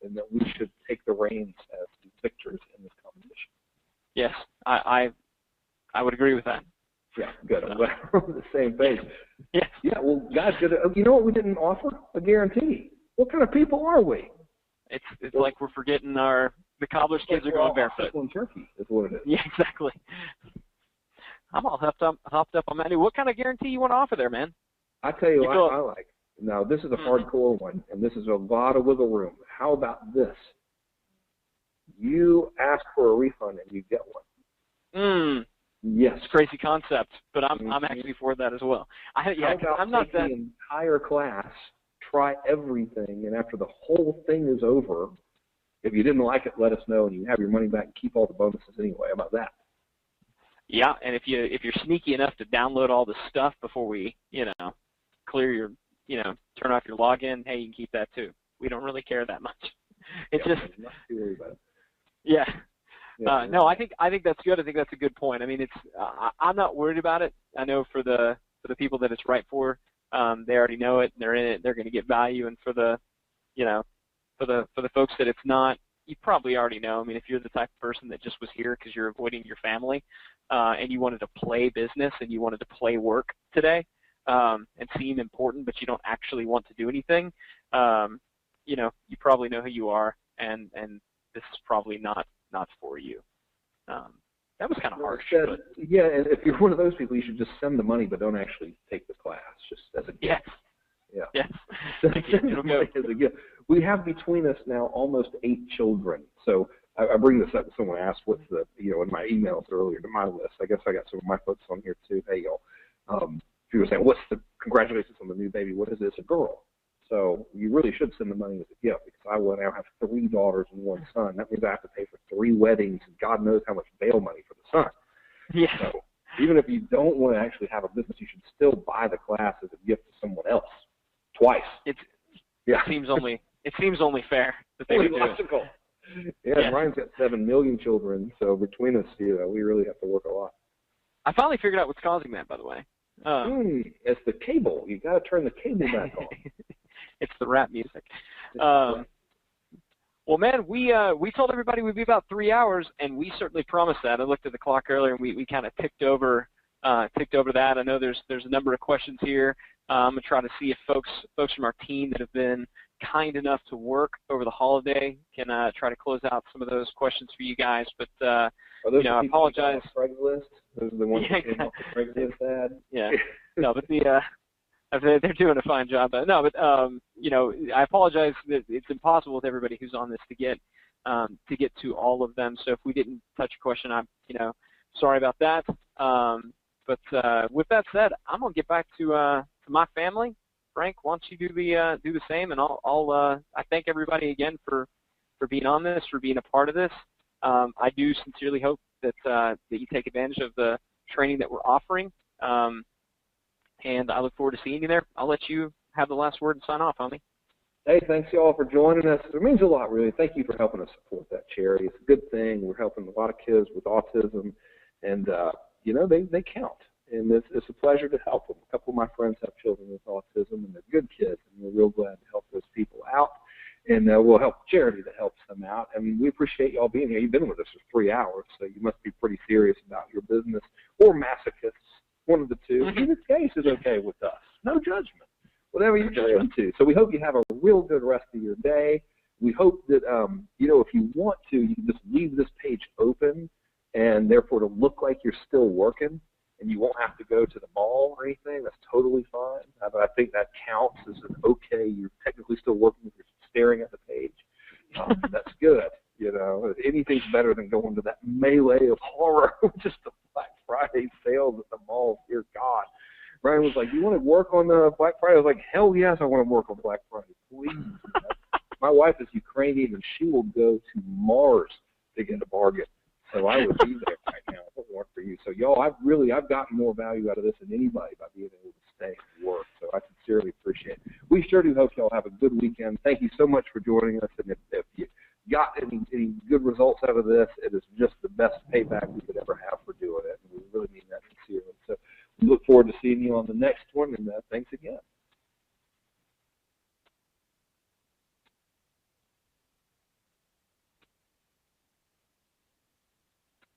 and that we should take the reins as the victors in this competition. Yes, I would agree with that. Yeah, good. I'm glad we're on the same page. Yeah. Yeah. Well, guys, you know what we didn't offer? A guarantee. What kind of people are we? It's like we're forgetting the cobbler's kids are going barefoot. Turkey is what it is. Yeah, exactly. I'm all hopped up on that. What kind of guarantee you want to offer there, man? I tell you what I like. Now, this is a hardcore one, and this is a lot of wiggle room. How about this? You ask for a refund and you get one. Yes. It's a crazy concept, but I'm actually for that as well. How about I'm not the entire class, try everything, and after the whole thing is over, if you didn't like it, let us know, and you have your money back and keep all the bonuses anyway. How about that? Yeah, and if you're sneaky enough to download all the stuff before we, clear your, turn off your login, hey, you can keep that too. We don't really care that much. It's just not too worried about it. Yeah. No, I think that's good. I think that's a good point. I mean, I'm not worried about it. I know for the people that it's right for, they already know it and they're in it. They're going to get value. And for the folks that it's not, you probably already know. I mean, if you're the type of person that just was here because you're avoiding your family, and you wanted to play business and you wanted to play work today, and seem important, but you don't actually want to do anything, you probably know who you are, and this is probably not for you. That was kind of harsh. But yeah, and if you're one of those people, you should just send the money, but don't actually take the class, just as a gift. Yes. Yeah. Yes. It'll go. As a gift. We have between us now almost 8 children. So I bring this up. Someone asked what's the, in my emails earlier to my list. I guess I got some of my folks on here too. Hey, y'all. People were saying, what's the congratulations on the new baby? What is it? It's a girl. So you really should send the money as a gift, because I will now have 3 daughters and 1 son. That means I have to pay for 3 weddings and God knows how much bail money for the son. Yeah. So even if you don't want to actually have a business, you should still buy the class as a gift to someone else twice. It seems only fair that they would do logical. Yeah, Ryan's got 7 million children, so between us, we really have to work a lot. I finally figured out what's causing that, by the way. It's the cable. You got to turn the cable back on. It's the rap music. Well, man, we told everybody we'd be about 3 hours, and we certainly promised that. I looked at the clock earlier, and we kind of ticked over that. I know there's a number of questions here. I'm gonna try to see if folks from our team that have been kind enough to work over the holiday can try to close out some of those questions for you guys. But I apologize. Craigslist? Those are the ones that came off the Craigslist ad. Yeah. No, but they're doing a fine job. I apologize that it's impossible with everybody who's on this to get to all of them. So if we didn't touch a question, I'm sorry about that. But with that said, I'm gonna get back to my family. Frank, why don't you do the same, and I thank everybody again for being on this, for being a part of this. I do sincerely hope that you take advantage of the training that we're offering. And I look forward to seeing you there. I'll let you have the last word and sign off, homie. Hey, thanks y'all for joining us. It means a lot, really. Thank you for helping us support that charity. It's a good thing. We're helping a lot of kids with autism, and they count. And it's a pleasure to help them. A couple of my friends have children with autism, and they're good kids, and we're real glad to help those people out. And we'll help the charity that helps them out. And we appreciate y'all being here. You've been with us for 3 hours, so you must be pretty serious about your business, or masochists, one of the two. Either case is okay with us. No judgment. Whatever you're judgment to. So we hope you have a real good rest of your day. We hope that, if you want to, you can just leave this page open, and therefore to look like you're still working, and you won't have to go to the mall or anything. That's totally fine. I think that counts as an okay. You're technically still working if you're staring at the page. That's good. Anything's better than going to that melee of horror, just the Black Friday sales at the malls. Dear God. Brian was like, "You want to work on Black Friday?" I was like, "Hell yes, I want to work on Black Friday, please." My wife is Ukrainian, and she will go to Mars to get a bargain. So I would be there right now if it weren't for you. So y'all, I've gotten more value out of this than anybody by being able to stay and work. So I sincerely appreciate it. We sure do hope y'all have a good weekend. Thank you so much for joining us. And if you got any good results out of this, it is just the best payback we could ever have for doing it. And we really mean that sincerely. So we look forward to seeing you on the next one, and thanks again.